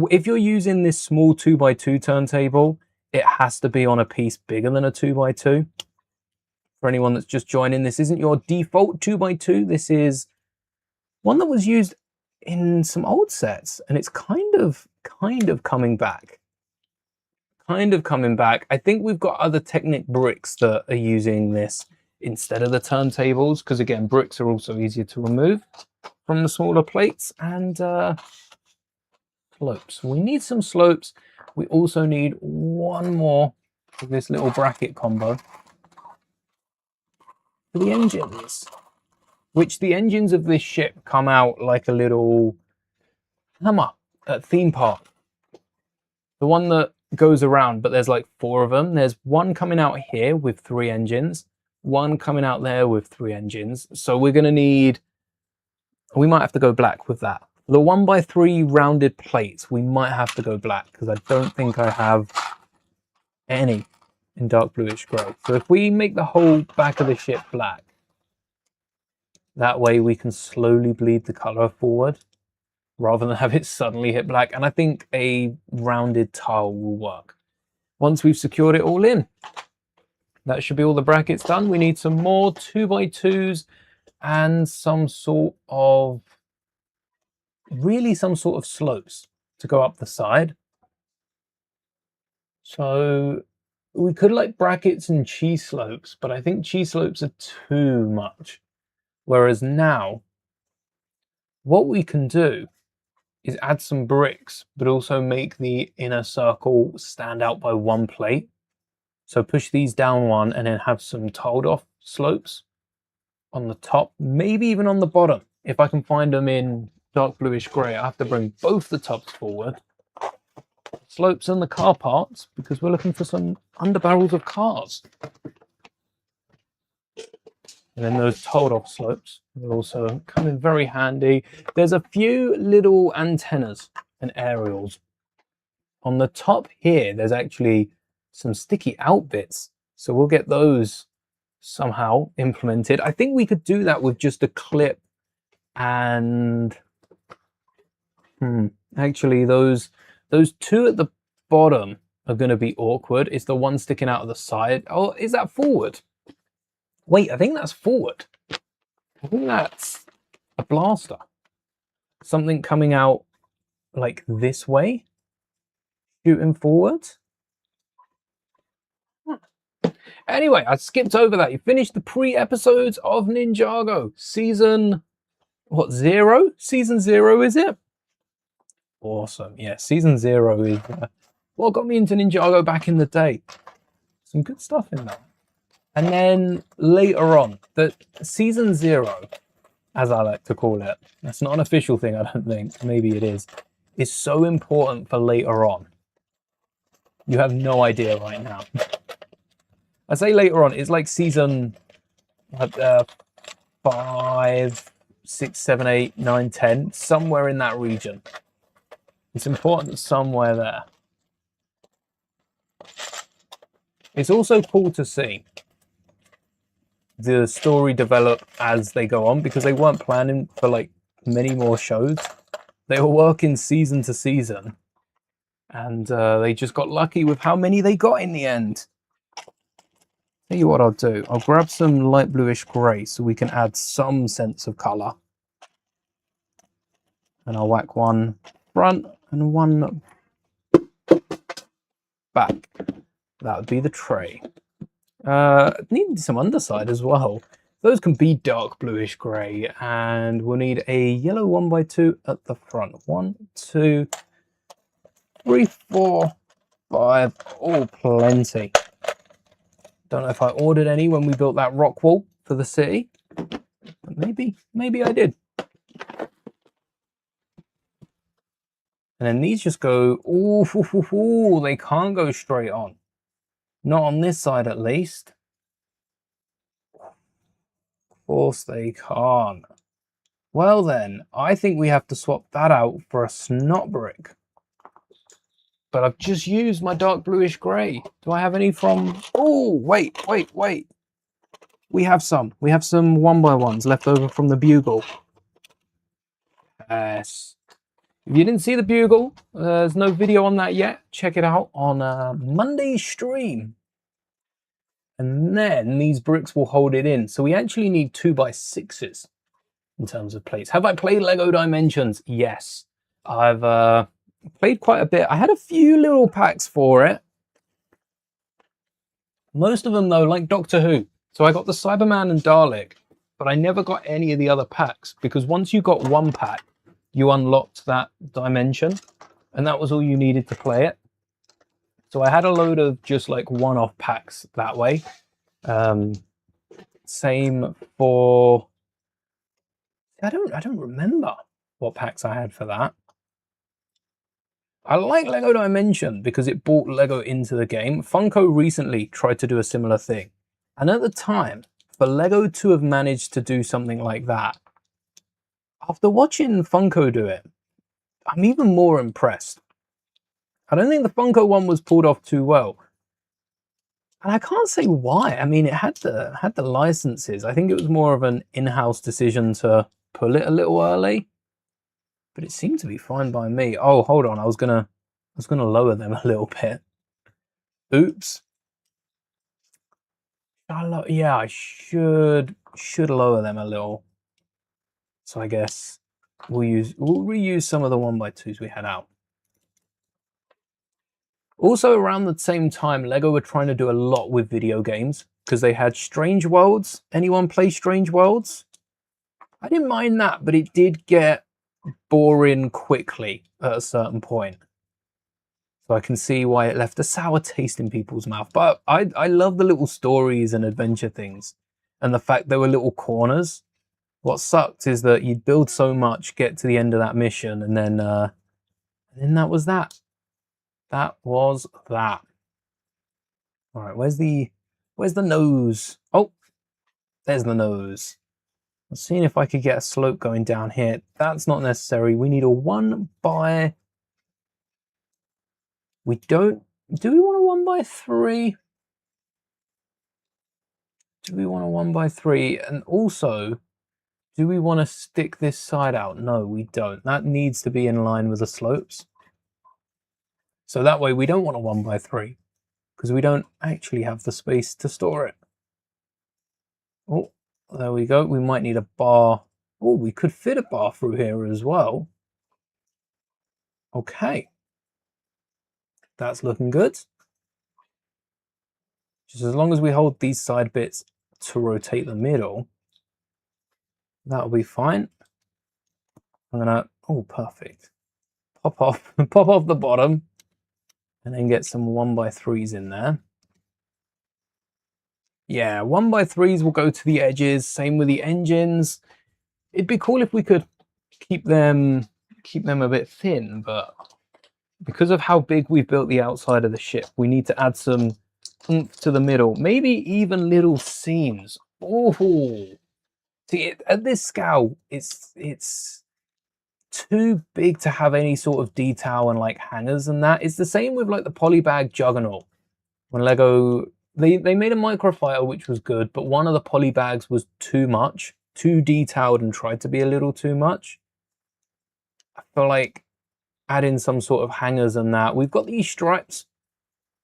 if you're using this small 2x2 turntable, it has to be on a piece bigger than a 2x2. For anyone that's just joining, this isn't your default 2x2. This is one that was used in some old sets, and it's kind of coming back. I think we've got other Technic bricks that are using this instead of the turntables, because again, bricks are also easier to remove from the smaller plates. And slopes. We need some slopes. We also need one more of this little bracket combo for the engines, which the engines of this ship come out like a little hammer at theme park. The one that goes around, but there's like 4 of them. There's one coming out here with 3 engines, one coming out there with 3 engines. So we're going to need, we might have to go black with that. The 1x3 rounded plates, we might have to go black because I don't think I have any in dark bluish grey. So if we make the whole back of the ship black, that way we can slowly bleed the colour forward rather than have it suddenly hit black. And I think a rounded tile will work. Once we've secured it all in, that should be all the brackets done. We need some more 2x2s and some sort of slopes to go up the side. So we could like brackets and cheese slopes, but I think cheese slopes are too much. Whereas now, what we can do is add some bricks, but also make the inner circle stand out by 1 plate. So push these down 1 and then have some tiled off slopes on the top, maybe even on the bottom. If I can find them in dark bluish grey, I have to bring both the tops forward. Slopes and the car parts, because we're looking for some underbarrels of cars. And then those tiled off slopes will also come in very handy. There's a few little antennas and aerials. On the top here, there's actually some sticky out bits. So we'll get those somehow implemented. I think we could do that with just a clip and actually those 2 at the bottom are going to be awkward. It's the one sticking out of the side. Oh, is that forward? Wait, I think that's forward. I think that's a blaster. Something coming out like this way, shooting forward. Anyway, I skipped over that. You finished the pre-episodes of Ninjago. Season, what, 0? Season 0, is it? Awesome. Yeah, season 0 is what got me into Ninjago back in the day. Some good stuff in there. And then later on, the season 0, as I like to call it, that's not an official thing, I don't think, maybe it is so important for later on. You have no idea right now. I say later on, it's like season 5, 6, 7, 8, 9, 10, somewhere in that region. It's important somewhere there. It's also cool to see the story develop as they go on, because they weren't planning for like many more shows. They were working season to season, and they just got lucky with how many they got in the end. Tell you what I'll do. I'll grab some light bluish grey so we can add some sense of colour. And I'll whack one front and one back. That would be the tray. Need some underside as well. Those can be dark bluish grey, and we'll need a yellow 1x2 at the front. 1, 2, 3, 4, 5. Oh, plenty. Don't know if I ordered any when we built that rock wall for the city, but maybe I did. And then these just go, ooh, they can't go straight on. Not on this side, at least. Of course they can't. Well then, I think we have to swap that out for a snot brick. But I've just used my dark bluish grey. Do I have any from... Oh, wait. We have some 1x1s left over from the bugle. Yes. If you didn't see the bugle, there's no video on that yet. Check it out on Monday's stream. And then these bricks will hold it in. So we actually need 2x6s in terms of plates. Have I played Lego Dimensions? Yes. I've played quite a bit. I had a few little packs for it. Most of them, though, like Doctor Who. So I got the Cyberman and Dalek, but I never got any of the other packs, because once you got one pack, you unlocked that dimension, and that was all you needed to play it. So I had a load of just like one-off packs that way. Same for... I don't remember what packs I had for that. I like Lego Dimension because it brought Lego into the game. Funko recently tried to do a similar thing. And at the time, for Lego to have managed to do something like that, after watching Funko do it, I'm even more impressed. I don't think the Funko one was pulled off too well. And I can't say why. I mean, it had the licenses. I think it was more of an in-house decision to pull it a little early. But it seemed to be fine by me. Oh, hold on. I was gonna lower them a little bit. Oops. Yeah, I should lower them a little. So I guess we'll reuse some of the 1x2s we had out. Also, around the same time, Lego were trying to do a lot with video games because they had Strange Worlds. Anyone play Strange Worlds? I didn't mind that, but it did get boring quickly at a certain point. So I can see why it left a sour taste in people's mouth. But I love the little stories and adventure things, and the fact there were little corners. What sucked is that you'd build so much, get to the end of that mission, and then that was that. That was that. All right, where's the nose? Oh, there's the nose. I'm seeing if I could get a slope going down here. That's not necessary. We need a 1x... We don't... Do we want a 1x3? Do we want a 1x3? And also, do we want to stick this side out? No, we don't. That needs to be in line with the slopes. So that way we don't want a 1x3 because we don't actually have the space to store it. Oh, there we go. We might need a bar. Oh, we could fit a bar through here as well. Okay. That's looking good. Just as long as we hold these side bits to rotate the middle, that'll be fine. I'm gonna, oh, perfect. Pop off the bottom and then get some 1x3s in there. Yeah, 1x3s will go to the edges. Same with the engines. It'd be cool if we could keep them a bit thin, but because of how big we've built the outside of the ship, we need to add some oomph to the middle. Maybe even little seams. Oh, see, at this scale, it's too big to have any sort of detail and like hangers and that. It's the same with like the polybag Juggernaut. When Lego, they made a microfighter which was good, but one of the polybags was too much, too detailed and tried to be a little too much. I feel like adding some sort of hangers and that. We've got these stripes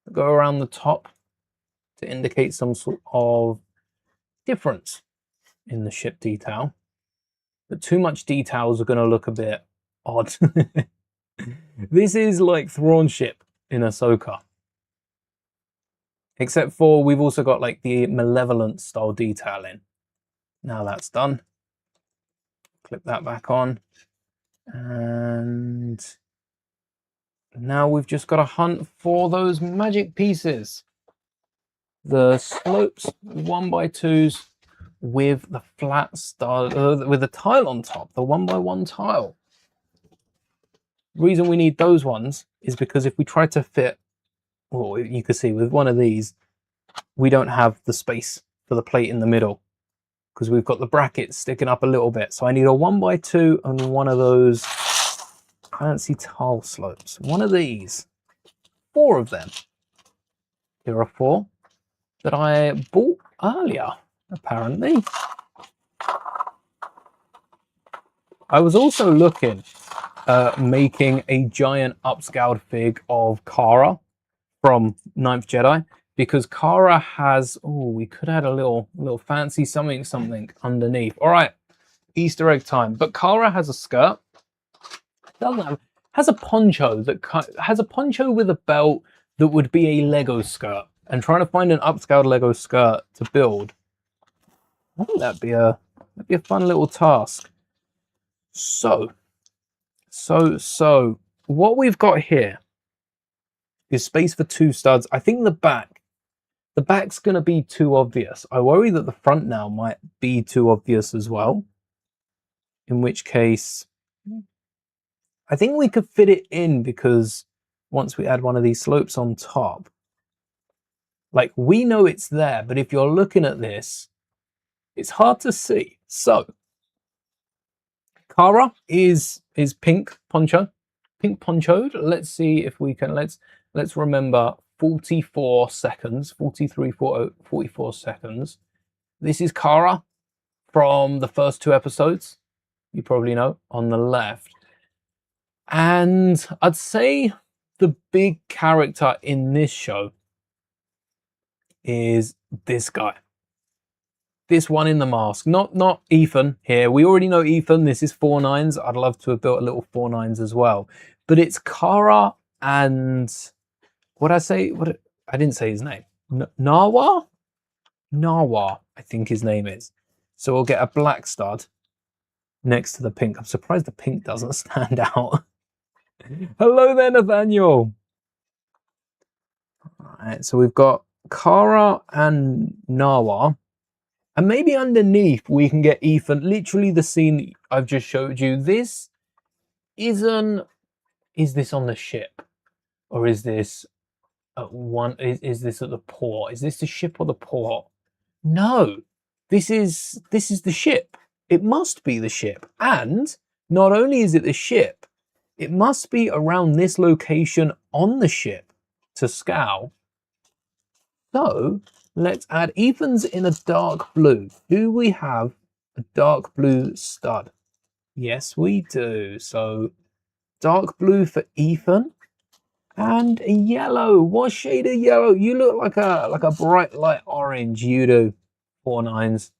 that go around the top to indicate some sort of difference in the ship detail. But too much details are going to look a bit odd. This is like Thrawn's ship in Ahsoka. Except for we've also got like the malevolent style detailing. Now that's done. Clip that back on. And now we've just got to hunt for those magic pieces. The slopes 1x2s with the flat style, with the tile on top, the 1x1 tile. Reason we need those ones is because if we try to fit, well, you can see with one of these, we don't have the space for the plate in the middle because we've got the brackets sticking up a little bit. So I need a 1x2 and one of those fancy tile slopes. One of these, 4 of them. Here are 4 that I bought earlier, apparently. I was also looking at making a giant upscaled fig of Cara from Ninth Jedi because Cara has, oh, we could add a little fancy something underneath. All right, Easter egg time. But Cara has a skirt. Doesn't have, has a poncho that has a poncho with a belt that would be a Lego skirt. And trying to find an upscaled Lego skirt to build, I think that'd be a fun little task. So what we've got here is space for 2 studs. I think the back's going to be too obvious. I worry that the front now might be too obvious as well. In which case, I think we could fit it in because once we add one of these slopes on top, like we know it's there, but if you're looking at this, it's hard to see. So Cara is pink ponchoed. Let's see if we can, let's remember 44 seconds, 44 seconds. This is Cara from the first 2 episodes. You probably know, on the left. And I'd say the big character in this show is this guy. This one in the mask, not Ethan here. We already know Ethan. This is 4-9s. I'd love to have built a little 4-9s as well. But it's Cara and what I say? What I didn't say his name. Nawa, I think his name is. So we'll get a black stud next to the pink. I'm surprised the pink doesn't stand out. Hello there, Nathaniel. All right, so we've got Cara and Nawa. And maybe underneath we can get Ethan. Literally the scene that I've just showed you. This isn't. Is this on the ship, or is this at one? Is this at the port? Is this the ship or the port? No, this is the ship. It must be the ship. And not only is it the ship, it must be around this location on the ship to scale. So let's add Ethan's in a dark blue. Do we have a dark blue stud? Yes, we do. So dark blue for Ethan. And yellow. What shade of yellow? You look like a bright light orange. You do. 4/9s.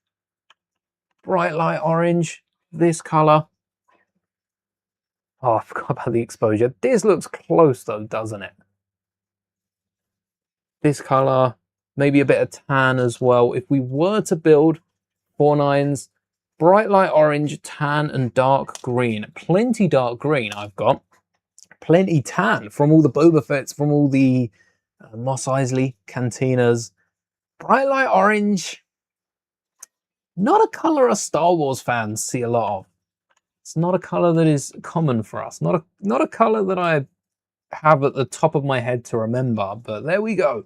Bright light orange. This color. Oh, I forgot about the exposure. This looks close though, doesn't it? This color, maybe a bit of tan as well. If we were to build 4/9s, bright light orange, tan, and dark green. Plenty dark green I've got. Plenty tan from all the Boba Fett's, from all the Mos Eisley cantinas. Bright light orange, not a color us Star Wars fans see a lot of. It's not a color that is common for us. Not a color that I have at the top of my head to remember, but there we go.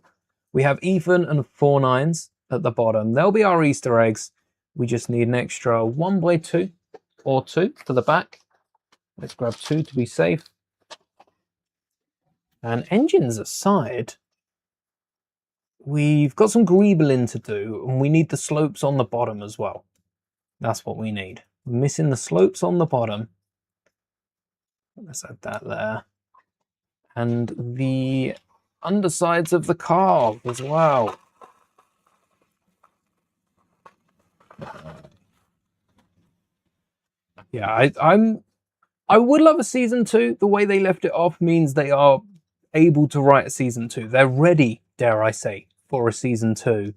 We have Ethan and 4/9s at the bottom. They'll be our Easter eggs. We just need an extra 1x2 or 2 for the back. Let's grab 2 to be safe. And engines aside, we've got some greebling to do, and we need the slopes on the bottom as well. That's what we need. We're missing the slopes on the bottom. Let's add that there. And the undersides of the car as well. Yeah, I would love a season 2. The way they left it off means they are able to write a season 2. They're ready, dare I say, for a season 2.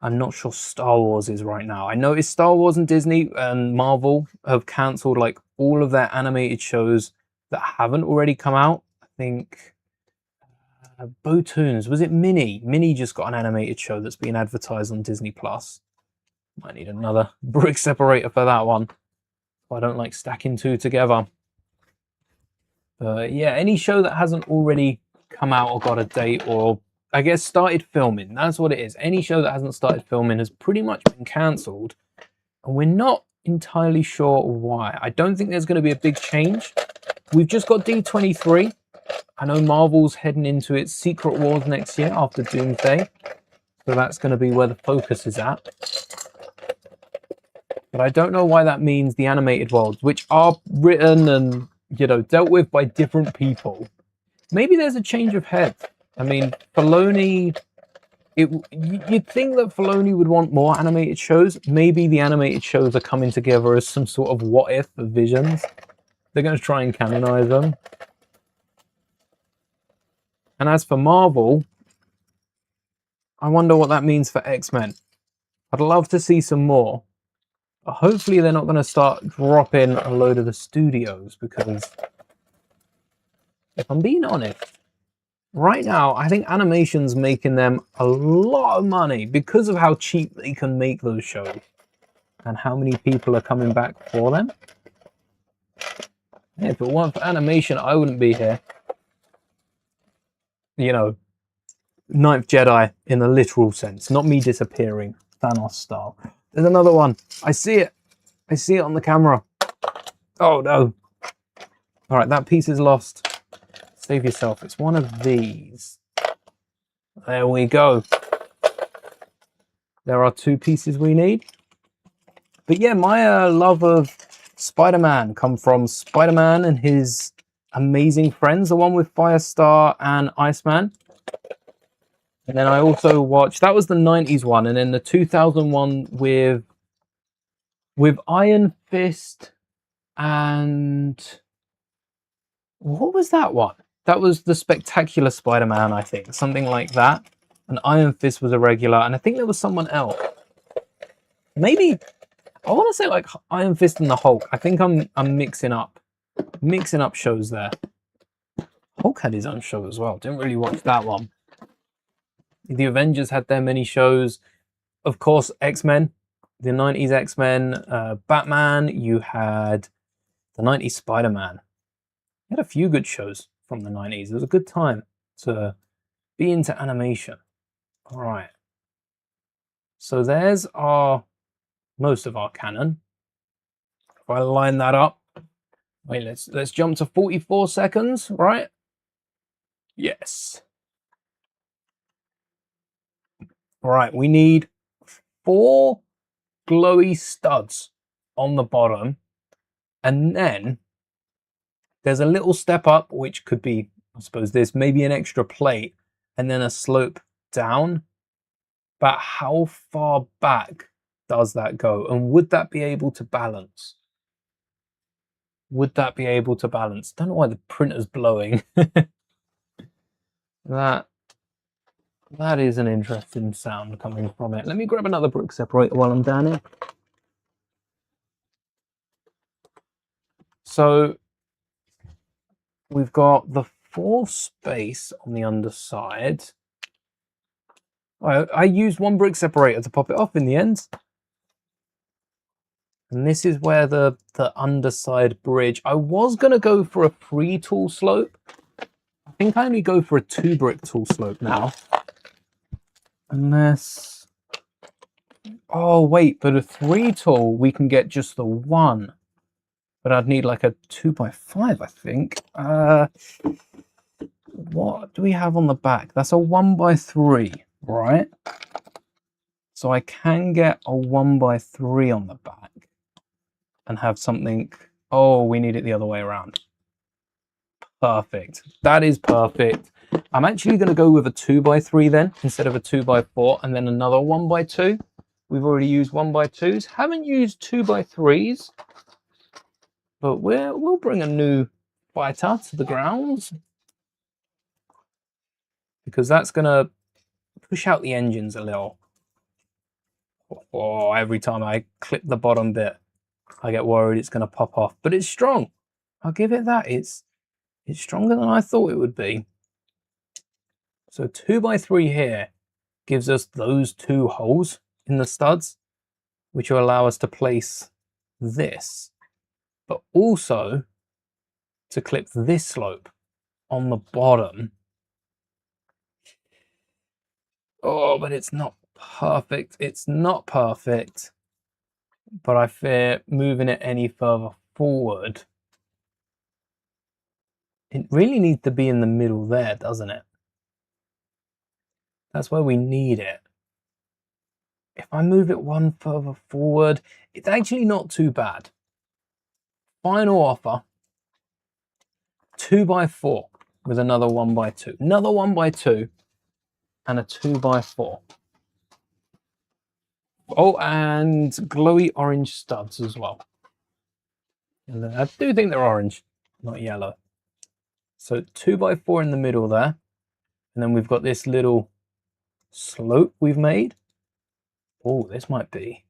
I'm not sure Star Wars is right now. I noticed Star Wars and Disney and Marvel have cancelled like all of their animated shows that haven't already come out. I think Botoons, was it Minnie? Minnie just got an animated show that's being advertised on Disney Plus. Might need another brick separator for that one. I don't like stacking 2 together. But yeah, any show that hasn't already come out or got a date, or I guess started filming, that's what it is. Any show that hasn't started filming has pretty much been cancelled, and we're not entirely sure why. I don't think there's going to be a big change. We've just got D23. I know Marvel's heading into its Secret Wars next year after Doomsday, so that's going to be where the focus is at. But I don't know why that means the animated worlds, which are written and, you know, dealt with by different people. Maybe there's a change of head. I mean, Filoni, you'd think that Filoni would want more animated shows. Maybe the animated shows are coming together as some sort of what if of Visions. They're going to try and canonize them. And as for Marvel, I wonder what that means for X-Men. I'd love to see some more. But hopefully they're not going to start dropping a load of the studios, because if I'm being honest, right now I think animation's making them a lot of money because of how cheap they can make those shows and how many people are coming back for them. Yeah, if it weren't for animation, I wouldn't be here. You know, Ninth Jedi in the literal sense, not me disappearing, Thanos style. There's another one. I see it. I see it on the camera. Oh no. All right, that piece is lost. Save yourself. It's one of these. There we go. There are 2 pieces we need. But yeah, my love of Spider-Man come from Spider-Man and his amazing friends, the one with Firestar and Iceman. And then I also watched, that was the 90s one, and then the 2001 with Iron Fist and what was that one? That was the Spectacular Spider-Man, I think, something like that. And Iron Fist was a regular, and I think there was someone else. Maybe I want to say like Iron Fist and the Hulk. I think I'm mixing up shows there. Hulk had his own show as well. Didn't really watch that one. The Avengers had their many shows. Of course, X-Men, the 90s X-Men, Batman. You had the 90s Spider-Man. You had a few good shows from the 90s. It was a good time to be into animation. All right. So there's most of our canon. If I line that up, wait, let's jump to 44 seconds, right? Yes. All right, we need 4 glowy studs on the bottom, and then there's a little step up, which could be I suppose this, maybe an extra plate and then a slope down. But how far back does that go? And would that be able to balance? Would that be able to balance? Don't know why the printer's blowing. That is an interesting sound coming from it. Let me grab another brick separator while I'm down here. So we've got the 4 space on the underside. I used 1 brick separator to pop it off in the end. And this is where the underside bridge. I was going to go for a 3 tool slope. I think I only go for a 2 brick tool slope now. Unless... Oh, wait, but a 3 tool, we can get just the 1. But I'd need like a 2x5, I think. What do we have on the back? That's a 1x3, right? So I can get a 1x3 on the back and have something... Oh, we need it the other way around. Perfect. That is perfect. I'm actually going to go with a 2x3 then, instead of a 2x4, and then another 1x2. We've already used 1x2s. Haven't used 2x3s, but we'll bring a new fighter to the grounds, because that's going to push out the engines a little. Oh, every time I clip the bottom bit, I get worried it's going to pop off. But it's strong. I'll give it that. It's stronger than I thought it would be. So 2x3 here gives us those 2 holes in the studs, which will allow us to place this, but also to clip this slope on the bottom. Oh, but it's not perfect. It's not perfect. But I fear moving it any further forward. It really needs to be in the middle there, doesn't it? That's where we need it. If I move it 1 further forward, it's actually not too bad. Final offer, 2x4 with another 1x2. Another 1x2 and a 2x4. Oh, and glowy orange studs as well. And I do think they're orange, not yellow. So 2x4 in the middle there. And then we've got this little slope we've made. Oh, this might be...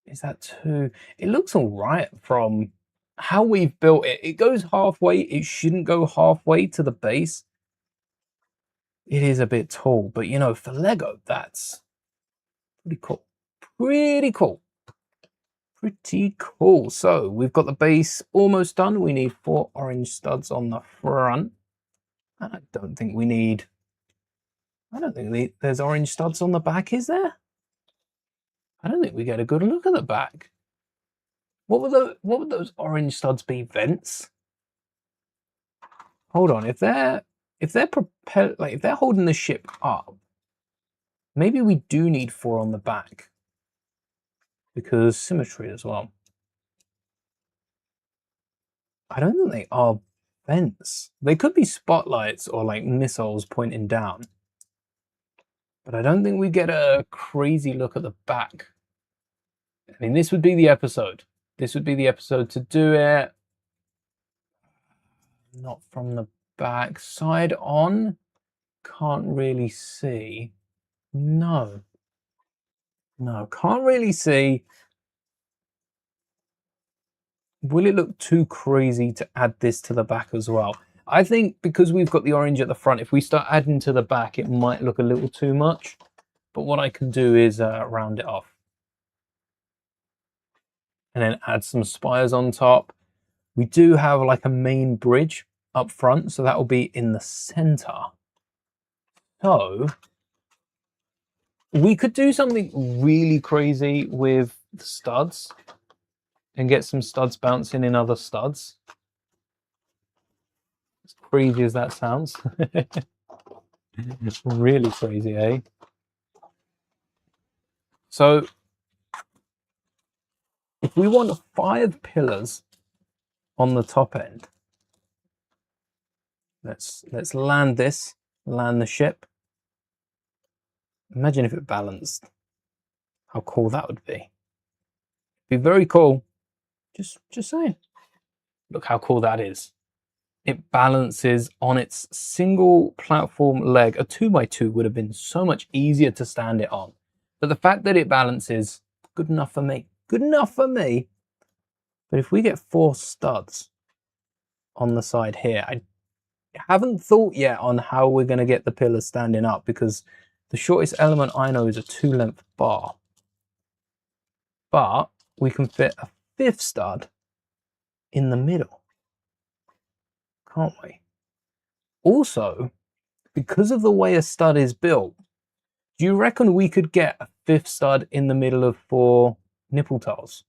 Is that 2? It looks all right from how we've built it. It goes halfway. It shouldn't go halfway to the base. It is a bit tall, but you know, for Lego, that's pretty cool. Pretty cool. Pretty cool. So we've got the base almost done. We need 4 orange studs on the front. And I don't think we need... I don't think there's orange studs on the back, is there? I don't think we get a good look at the back. What would those orange studs be? Vents? Hold on, if they're like if they're holding the ship up, maybe we do need 4 on the back, because symmetry as well. I don't think they are vents. They could be spotlights or like missiles pointing down, but I don't think we get a crazy look at the back. I mean, this would be the episode. This would be the episode to do it. Not from the back. Side on. Can't really see. No. No, can't really see. Will it look too crazy to add this to the back as well? I think because we've got the orange at the front, if we start adding to the back, it might look a little too much. But what I can do is round it off. And then add some spires on top. We do have like a main bridge up front, so that will be in the center. So we could do something really crazy with the studs and get some studs bouncing in other studs. As crazy as that sounds. It's really crazy, eh? So if we want 5 pillars on the top end, Let's land this. Land the ship. Imagine if it balanced. How cool that would be. Be very cool. Just saying. Look how cool that is. It balances on its single platform leg. A 2x2 would have been so much easier to stand it on. But the fact that it balances, good enough for me. Good enough for me. But if we get 4 studs on the side here, I haven't thought yet on how we're going to get the pillars standing up, because the shortest element I know is a 2-length bar. But we can fit a 5th stud in the middle, can't we? Also, because of the way a stud is built, do you reckon we could get a 5th stud in the middle of 4 nipple tiles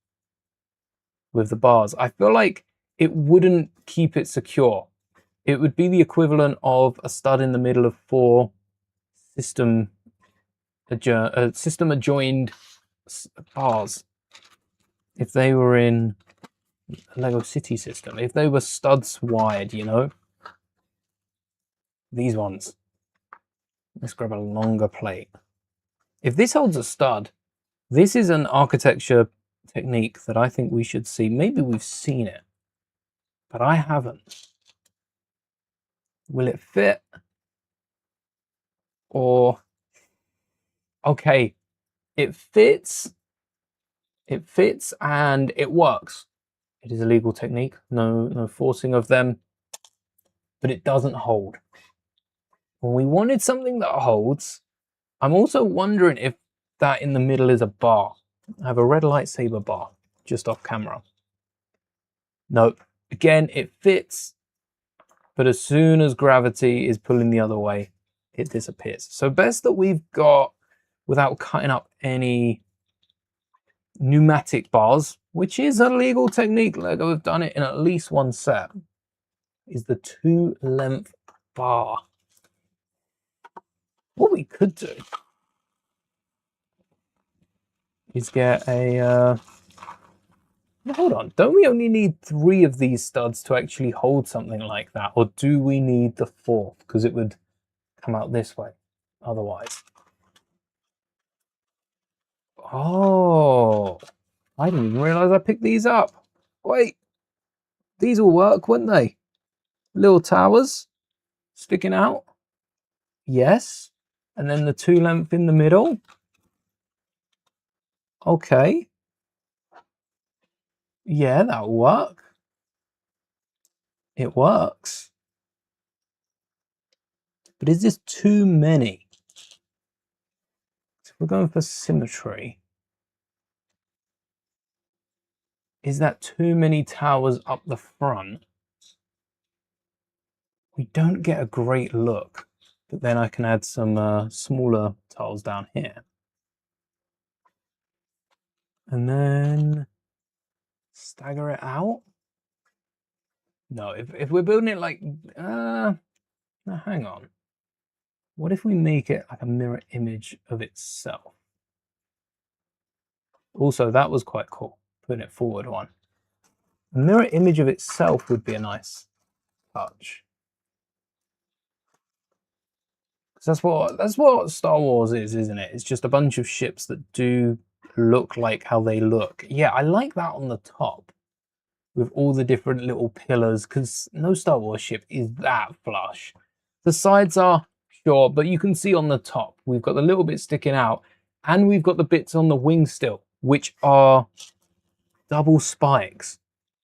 with the bars? I feel like it wouldn't keep it secure. It would be the equivalent of a stud in the middle of 4 system adjoined bars. If they were in a Lego City system, if they were studs wide, you know, these ones. Let's grab a longer plate. If this holds a stud, this is an architecture technique that I think we should see. Maybe we've seen it, but I haven't. Will it fit? Or, okay, it fits. It fits and it works. It is a legal technique. No forcing of them, but it doesn't hold. When we wanted something that holds, I'm also wondering if that in the middle is a bar. I have a red lightsaber bar just off camera. Nope. Again, it fits, but as soon as gravity is pulling the other way, it disappears. So best that we've got, without cutting up any pneumatic bars, which is a legal technique, Lego have done it in at least one set, is the 2-length bar. What we could do is get a hold on, don't we only need 3 of these studs to actually hold something like that, or do we need the 4th because it would come out this way otherwise? Oh, I didn't even realize I picked these up. Wait, these will work, wouldn't they? Little towers sticking out. Yes. And then the 2-length in the middle. Okay. Yeah, that'll work. It works. But is this too many? So we're going for symmetry. Is that too many towers up the front? We don't get a great look, but then I can add some smaller tiles down here. And then stagger it out. No, if we're building it like, now hang on. What if we make it like a mirror image of itself? Also, that was quite cool, putting it forward one. A mirror image of itself would be a nice touch. Because that's what Star Wars is, isn't it? It's just a bunch of ships that do look like how they look. Yeah, I like that on the top with all the different little pillars, because no Star Wars ship is that flush. The sides are short, but you can see on the top, we've got the little bit sticking out, and we've got the bits on the wing still, which are double spikes.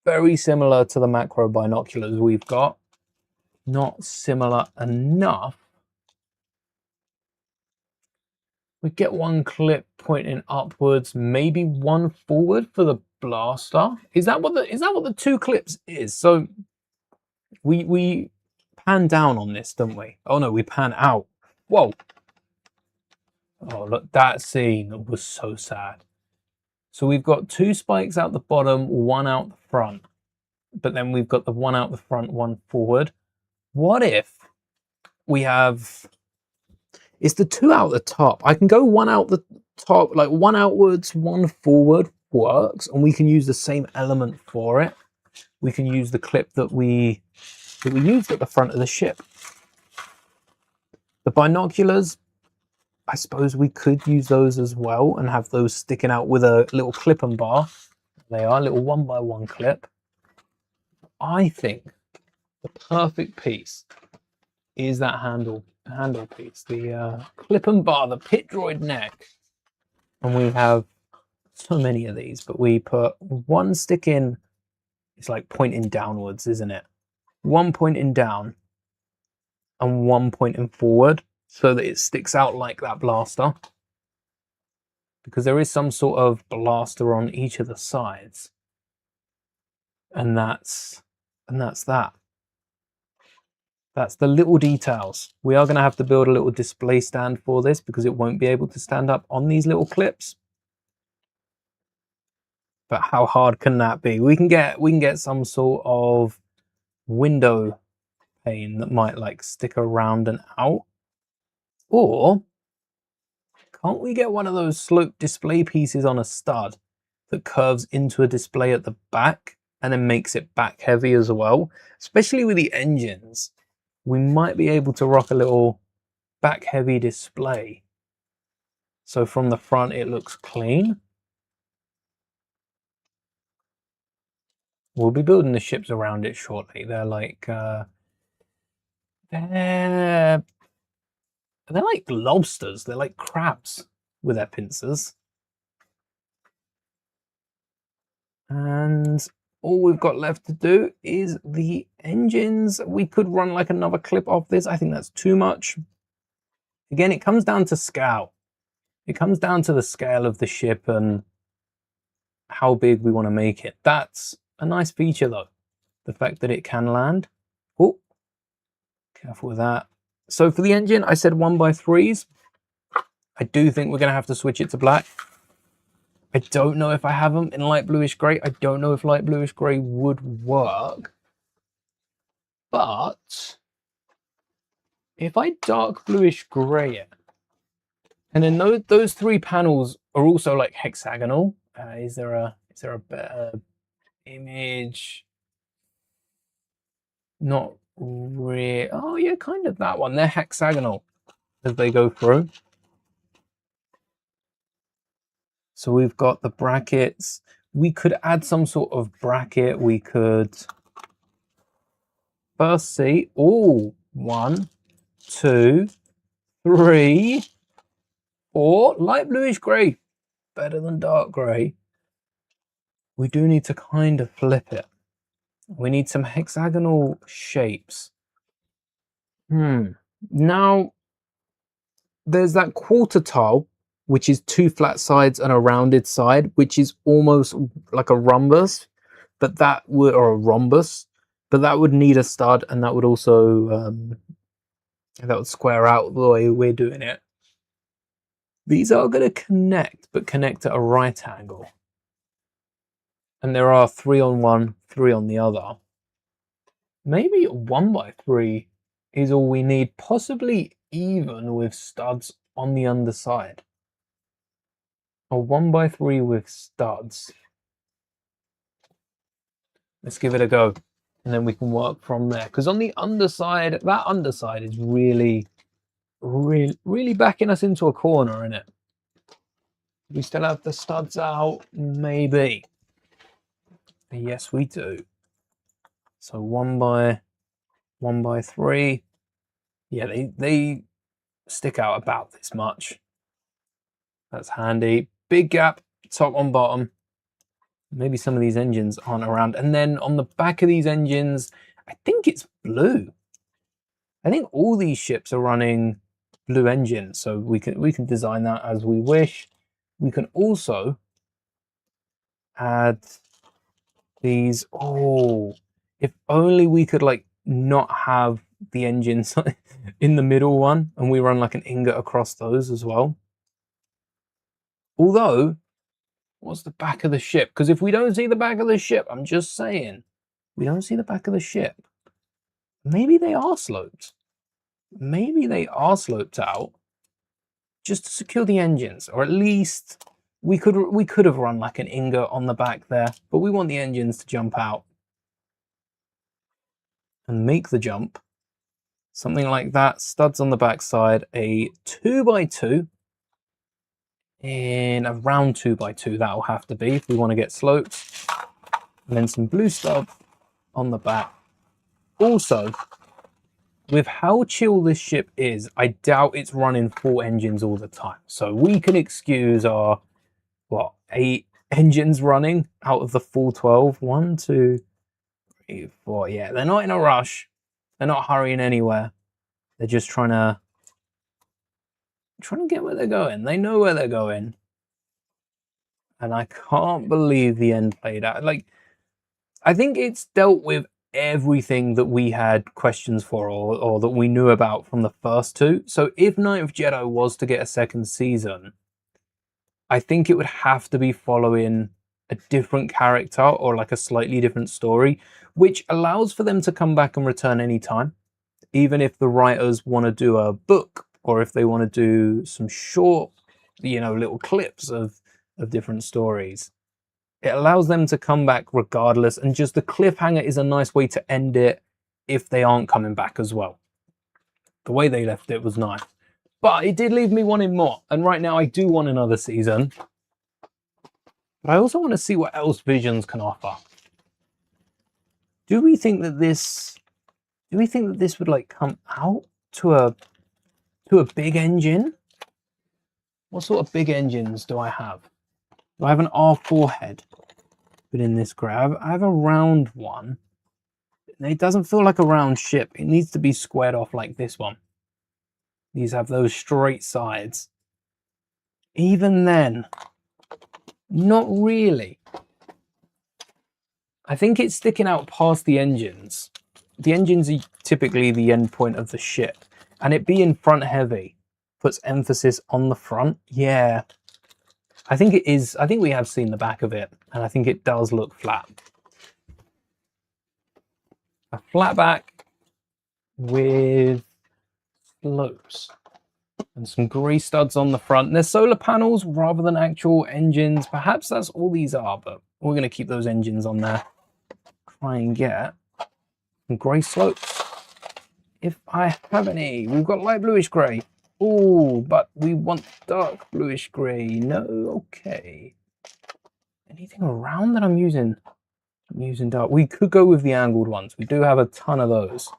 Very similar to the macro binoculars we've got. Not similar enough. We get one clip pointing upwards, maybe one forward for the blaster. Is that what the 2 clips is? So we pan down on this, don't we? Oh no, we pan out. Whoa. Oh look, that scene was so sad. So we've got 2 spikes out the bottom, 1 out the front. But then we've got the 1 out the front, 1 forward. What if we have... It's the 2 out the top. I can go 1 out the top, like 1 outwards, 1 forward works, and we can use the same element for it. We can use the clip that we that we used at the front of the ship. The binoculars, I suppose we could use those as well and have those sticking out with a little clip and bar. They are a little 1x1 clip. I think the perfect piece is that handle piece, the clip and bar, the pit droid neck. And we have so many of these, but we put one stick in, it's like pointing downwards, isn't it? One pointing down and one pointing forward so that it sticks out like that blaster. Because there is some sort of blaster on each of the sides. And that's that. That's the little details. We are going to have to build a little display stand for this because it won't be able to stand up on these little clips. But how hard can that be? We can get some sort of window pane that might like stick around and out. Or can't we get one of those sloped display pieces on a stud that curves into a display at the back and then makes it back heavy as well? Especially with the engines, we might be able to rock a little back heavy display. So from the front it looks clean. We'll be building the ships around it shortly. They're like they're like lobsters. They're like crabs with their pincers. And all we've got left to do is the engines. We could run like another clip off this. I think that's too much. Again, it comes down to scale. It comes down to the scale of the ship and how big we want to make it. That's a nice feature though. The fact that it can land. Oh, careful with that. So for the engine, I said 1x3s. I do think we're going to have to switch it to black. I don't know if I have them in light bluish grey. I don't know if light bluish grey would work. But if I dark bluish grey it, and then those three panels are also like hexagonal. Is there a better image? Not really. Oh yeah, kind of that one. They're hexagonal as they go through. So we've got the brackets. We could add some sort of bracket. We could first see, oh, 1, 2, 3, 4, light bluish grey, better than dark grey. We do need to kind of flip it. We need some hexagonal shapes. Now, there's that quarter tile, which is 2 flat sides and a rounded side, which is almost like a rhombus, but that would, or a rhombus, but that would need a stud, and that would also that would square out the way we're doing it. These are going to connect, but connect at a right angle. And there are 3 on one, 3 on the other. Maybe 1x3 is all we need, possibly even with studs on the underside. A 1x3 with studs. Let's give it a go, and then we can work from there. Because on the underside, that underside is really backing us into a corner, isn't it? We still have the studs out, maybe. Yes, we do. So 1x3. Yeah, they stick out about this much. That's handy. Big gap, top on bottom. Maybe some of these engines aren't around. And then on the back of these engines, I think it's blue. I think all these ships are running blue engines, so we can design that as we wish. We can also add these. Oh, if only we could like not have the engines in the middle one, and we run like an ingot across those as well. Although, what's the back of the ship? Because if we don't see the back of the ship, I'm just saying, we don't see the back of the ship. Maybe they are sloped. Maybe they are sloped out just to secure the engines, or at least we could have run like an ingot on the back there, but we want the engines to jump out. and make the jump. Something like that, studs on the backside, a 2x2, in around 2x2 that'll have to be if we want to get slopes. And then some blue studs on the back. Also, with how chill this ship is, I doubt it's running 4 engines all the time. So we can excuse our, 8 engines running out of the full 12. 1, 2, 3, 4. Yeah, they're not in a rush. They're not hurrying anywhere. They're just trying to get where they're going. They know where they're going. And I can't believe the end played out. Like, I think it's dealt with everything that we had questions for or that we knew about from the first 2. So if Ninth Jedi was to get a second season, I think it would have to be following a different character or like a slightly different story, which allows for them to come back and return anytime, even if the writers want to do a book or if they want to do some short, little clips of different stories. It allows them to come back regardless, and just the cliffhanger is a nice way to end it if they aren't coming back as well. The way they left it was nice. But it did leave me wanting more, and right now I do want another season. But I also want to see what else Visions can offer. Do we think that this would like come out to a big engine? What sort of big engines do I have? Do I have an R4 head? But in this grey, I have a round one. It doesn't feel like a round ship. It needs to be squared off like this one. These have those straight sides. Even then, not really. I think it's sticking out past the engines. The engines are typically the end point of the ship. And it being front heavy puts emphasis on the front. Yeah. I think it is. I think we have seen the back of it, and I think it does look flat. A flat back with slopes and some grey studs on the front. There's solar panels rather than actual engines. Perhaps that's all these are, but we're going to keep those engines on there. Try and get some grey slopes. If I have any. We've got light bluish grey. Oh, but we want dark bluish grey. No, okay. Anything around that I'm using? I'm using dark. We could go with the angled ones. We do have a ton of those.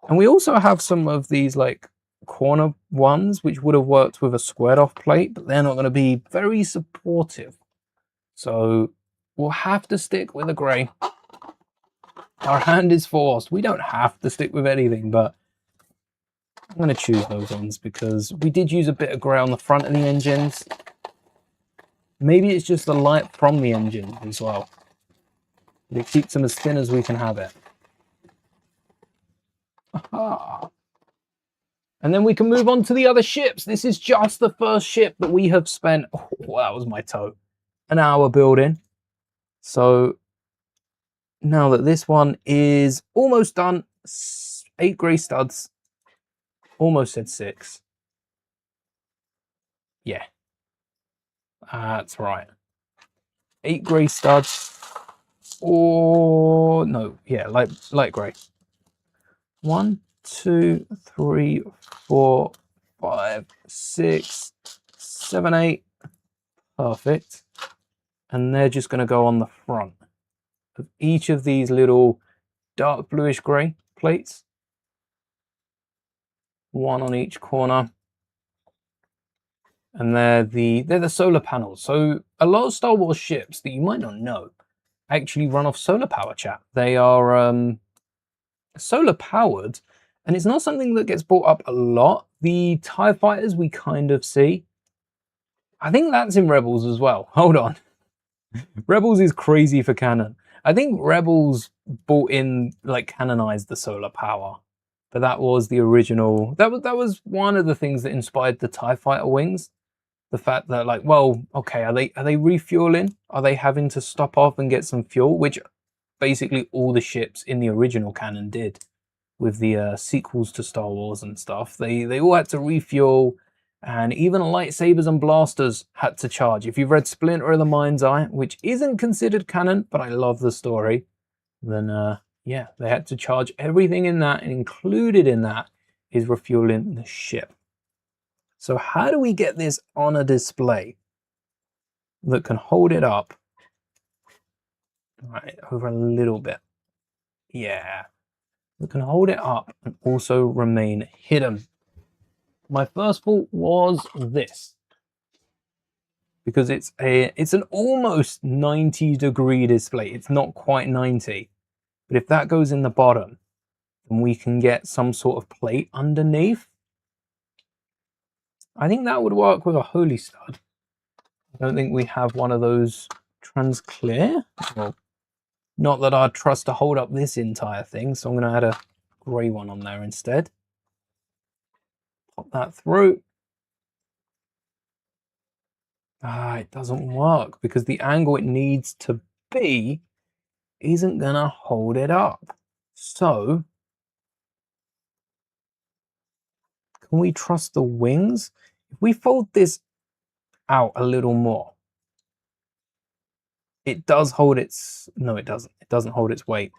And we also have some of these like corner ones, which would have worked with a squared off plate, but they're not going to be very supportive. So we'll have to stick with a grey. Our hand is forced. We don't have to stick with anything, but I'm going to choose those ones because we did use a bit of grey on the front of the engines. Maybe it's just the light from the engine as well. But it keeps them as thin as we can have it. Aha. And then we can move on to the other ships. This is just the first ship that we have spent, oh, that was my toe, an hour building. So now that this one is almost done, 8 grey studs. Almost said 6. Yeah. That's right. 8 grey studs. Or no, yeah, light grey. 1, 2, 3, 4, 5, 6, 7, 8. Perfect. And they're just going to go on the front of each of these little dark bluish grey plates. 1 on each corner. And they're the solar panels. So a lot of Star Wars ships that you might not know actually run off solar power, chat. They are solar powered, and it's not something that gets brought up a lot. The TIE fighters we kind of see. I think that's in Rebels as well. Hold on. Rebels is crazy for canon. I think Rebels brought in, like, canonized the solar power. But that was the original. That was one of the things that inspired the TIE fighter wings. The fact that, like, well, okay, are they refueling? Are they having to stop off and get some fuel? Which basically all the ships in the original canon did with the sequels to Star Wars and stuff. They all had to refuel, and even lightsabers and blasters had to charge. If you've read Splinter of the Mind's Eye, which isn't considered canon, but I love the story, then Yeah, they had to charge everything in that, and included in that is refueling the ship. So how do we get this on a display that can hold it up? Right, over a little bit. Yeah, that can hold it up and also remain hidden. My first thought was this, because it's an almost 90-degree display. It's not quite 90, but if that goes in the bottom, then we can get some sort of plate underneath. I think that would work with a holy stud. I don't think we have one of those trans clear. Well, not that I'd trust to hold up this entire thing, so I'm going to add a grey one on there instead. Pop that through. It doesn't work because the angle it needs to be isn't going to hold it up. So, can we trust the wings? If we fold this out a little more, it does hold its... No, it doesn't. It doesn't hold its weight.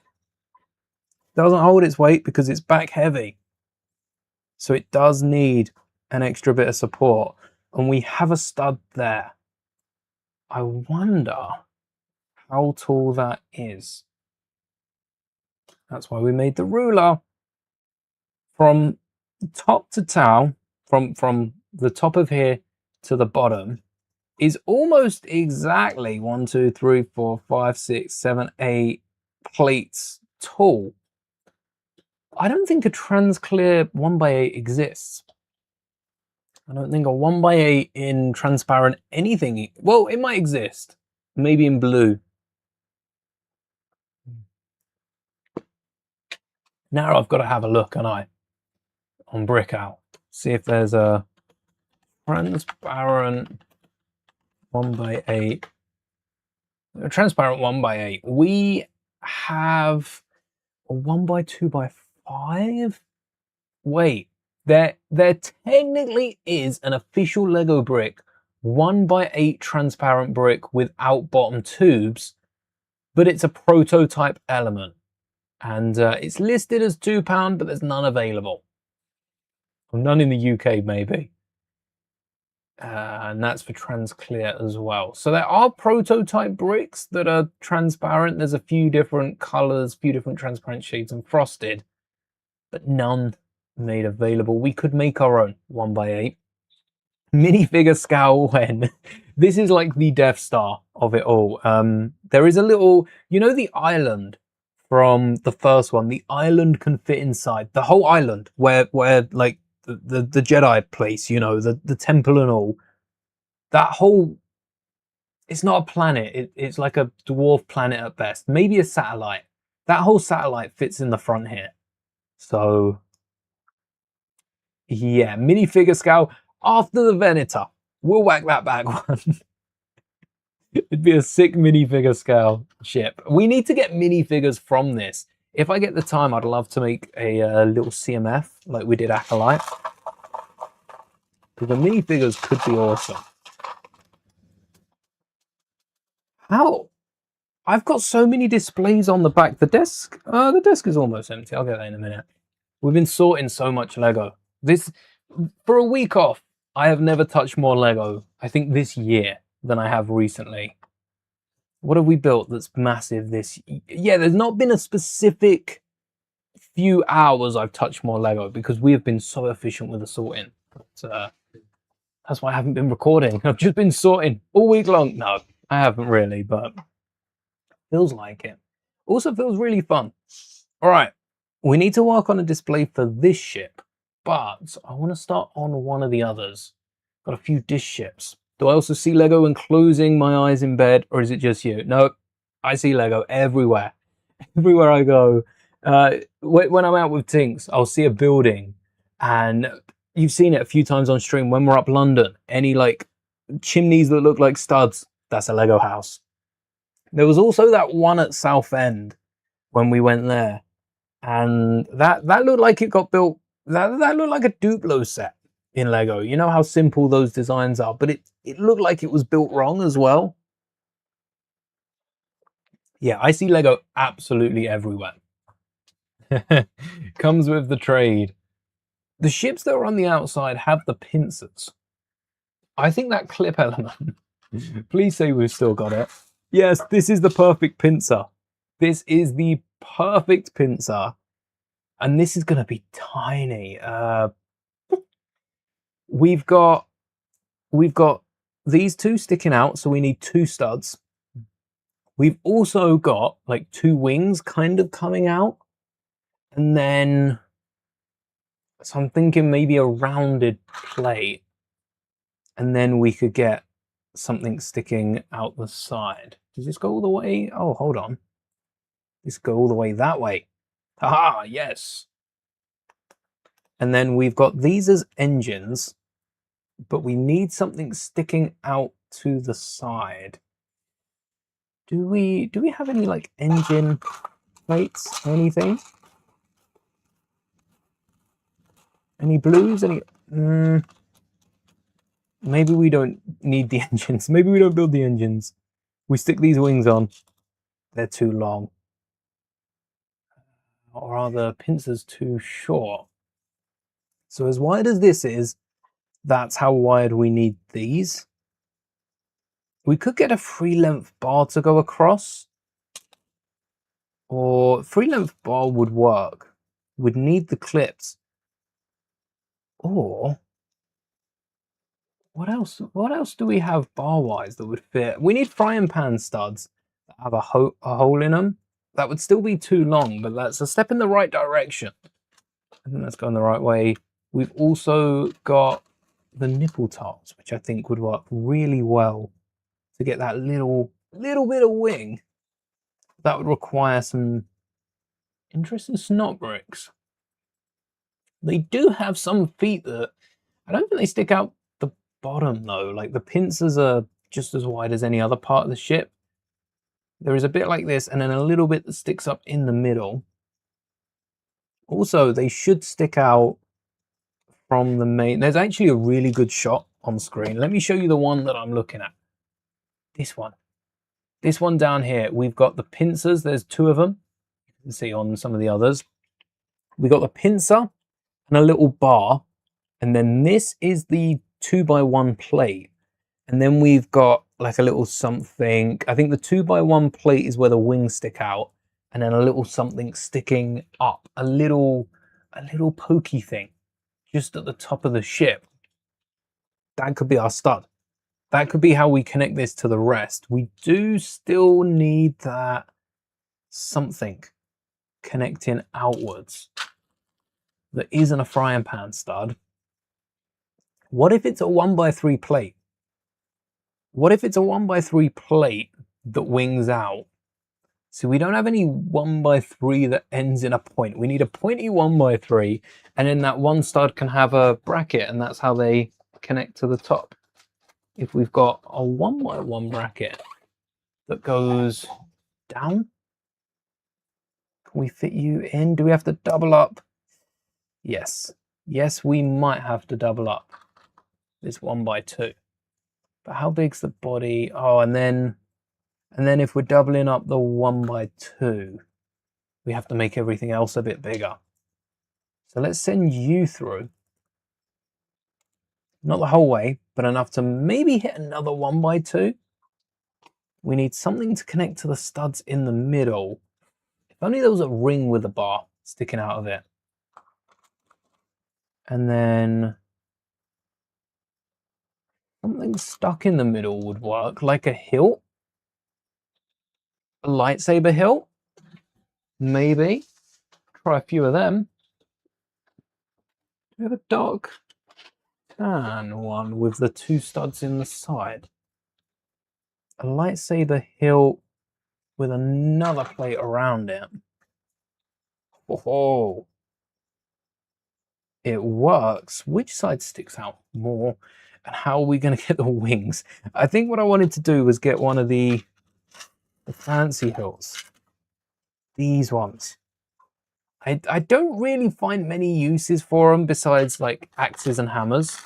It doesn't hold its weight because it's back heavy. So it does need an extra bit of support. And we have a stud there. I wonder how tall that is. That's why we made the ruler. From top to tail, from the top of here to the bottom, is almost exactly 1, 2, 3, 4, 5, 6, 7, 8 plates tall. I don't think a trans clear 1x8 exists. I don't think a 1x8 in transparent anything. Well, it might exist. Maybe in blue. Now I've got to have a look, and on Brickout. See if there's a transparent 1x8. A transparent 1x8. We have a 1x2x5. Wait, there technically is an official Lego brick 1x8 transparent brick without bottom tubes, but it's a prototype element, and it's listed as £2, but there's none available. Well, none in the UK, maybe. And that's for trans clear as well. So there are prototype bricks that are transparent. There's a few different colors, few different transparent shades and frosted, but none made available. We could make our own 1x8 minifigure scale when this is like the Death Star of it all. There is a little, you know, the island from the first one. The island can fit inside the whole island where like the Jedi place, you know, the temple and all. That whole, it's not a planet. It's like a dwarf planet at best. Maybe a satellite. That whole satellite fits in the front here. So yeah, minifigure scale after the Venator. We'll whack that back one. It'd be a sick minifigure scale ship. We need to get minifigures from this. If I get the time, I'd love to make a little CMF like we did Acolyte. Because the minifigures could be awesome. How? I've got so many displays on the back. The desk is almost empty. I'll get that in a minute. We've been sorting so much Lego. For a week off, I have never touched more Lego, I think, this year than I have recently. What have we built that's massive this year? Yeah, there's not been a specific few hours I've touched more Lego because we have been so efficient with the sorting. But, that's why I haven't been recording. I've just been sorting all week long. No, I haven't really, but feels like it. Also feels really fun. All right, we need to work on a display for this ship, but I want to start on one of the others. Got a few dish ships. Do I also see Lego enclosing my eyes in bed, or is it just you? No, I see Lego everywhere. Everywhere I go. When I'm out with Tinks, I'll see a building, and you've seen it a few times on stream when we're up London. Any like chimneys that look like studs, that's a Lego house. There was also that one at Southend when we went there, and that looked like it got built. That looked like a Duplo set in Lego. You know how simple those designs are, but it looked like it was built wrong as well. Yeah, I see Lego absolutely everywhere. Comes with the trade. The ships that are on the outside have the pincers. I think that clip element, please say we've still got it. Yes, this is the perfect pincer. This is the perfect pincer. And this is going to be tiny. We've got these two sticking out, so we need two studs. We've also got like two wings kind of coming out. And then, so I'm thinking maybe a rounded plate. And then we could get something sticking out the side. Does this go all the way? Oh, hold on. This go all the way that way. Haha, yes. And then we've got these as engines, but we need something sticking out to the side. Do we have any like engine plates or anything? Any blues? Any maybe we don't need the engines. Maybe we don't build the engines. We stick these wings on. They're too long. Or are the pincers too short? So as wide as this is, that's how wide we need these. We could get a 3-length bar to go across. Or 3-length bar would work. We'd need the clips. Or what else? What else do we have bar-wise that would fit? We need frying pan studs that have a hole in them. That would still be too long, but that's a step in the right direction. I think that's going the right way. We've also got the nipple tops, which I think would work really well to get that little bit of wing. That would require some interesting snot bricks. They do have some feet that I don't think they stick out the bottom though. Like the pincers are just as wide as any other part of the ship. There is a bit like this and then a little bit that sticks up in the middle. Also, they should stick out from the main. There's actually a really good shot on screen. Let me show you the one that I'm looking at. This one. This one down here. We've got the pincers. There's two of them. You can see on some of the others. We got the pincer and a little bar. And then this is the 2x1 plate. And then we've got like a little something. I think the 2x1 plate is where the wings stick out. And then a little something sticking up. A little pokey thing. Just at the top of the ship. That could be our stud. That could be how we connect this to the rest. We do still need that something connecting outwards that isn't a frying pan stud. What if it's a 1x3 plate? What if it's a 1x3 plate that wings out? So we don't have any 1x3 that ends in a point. We need a pointy 1x3, and then that one stud can have a bracket, and that's how they connect to the top. If we've got a 1x1 bracket that goes down, can we fit you in? Do we have to double up? Yes. Yes, we might have to double up this 1x2. But how big's the body? Oh, and then if we're doubling up the 1x2, we have to make everything else a bit bigger. So let's send you through. Not the whole way, but enough to maybe hit another 1x2. We need something to connect to the studs in the middle. If only there was a ring with a bar sticking out of it. And then something stuck in the middle would work, like a hilt. A lightsaber hilt. Maybe. Try a few of them. Do we have a dark tan one with the two studs in the side? A lightsaber hilt with another plate around it. Oh, it works. Which side sticks out more? And how are we going to get the wings? I think what I wanted to do was get one of the fancy hilts. These ones. I don't really find many uses for them besides like axes and hammers.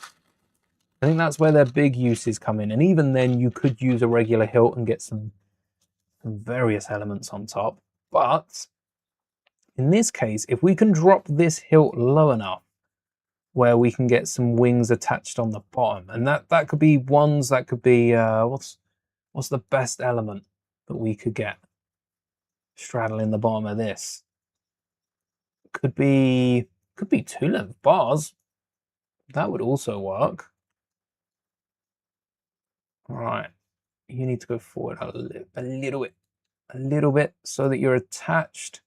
I think that's where their big uses come in. And even then you could use a regular hilt and get some various elements on top. But In this case, if we can drop this hilt low enough where we can get some wings attached on the bottom, and that could be ones, that could be, what's the best element that we could get straddling the bottom of this? Could be 2-length bars. That would also work. All right, you need to go forward a little bit so that you're attached.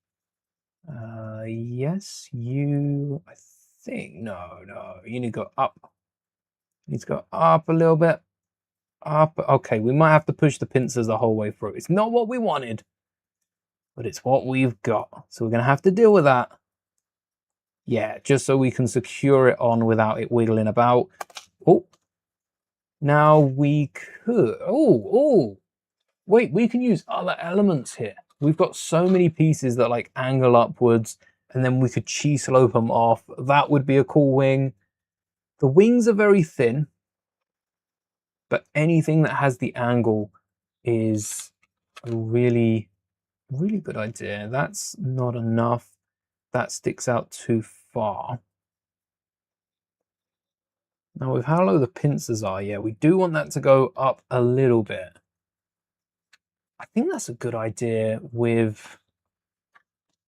Yes, I think, no, you need to go up. You need to go up a little bit. Up. Okay, we might have to push the pincers the whole way through. It's not what we wanted, but it's what we've got. So we're going to have to deal with that. Yeah, just so we can secure it on without it wiggling about. Oh, now we could. Oh, wait, we can use other elements here. We've got so many pieces that like angle upwards, and then we could chi slope them off. That would be a cool wing. The wings are very thin, but anything that has the angle is a really, really good idea. That's not enough. That sticks out too far. Now with how low the pincers are, yeah, we do want that to go up a little bit. I think that's a good idea with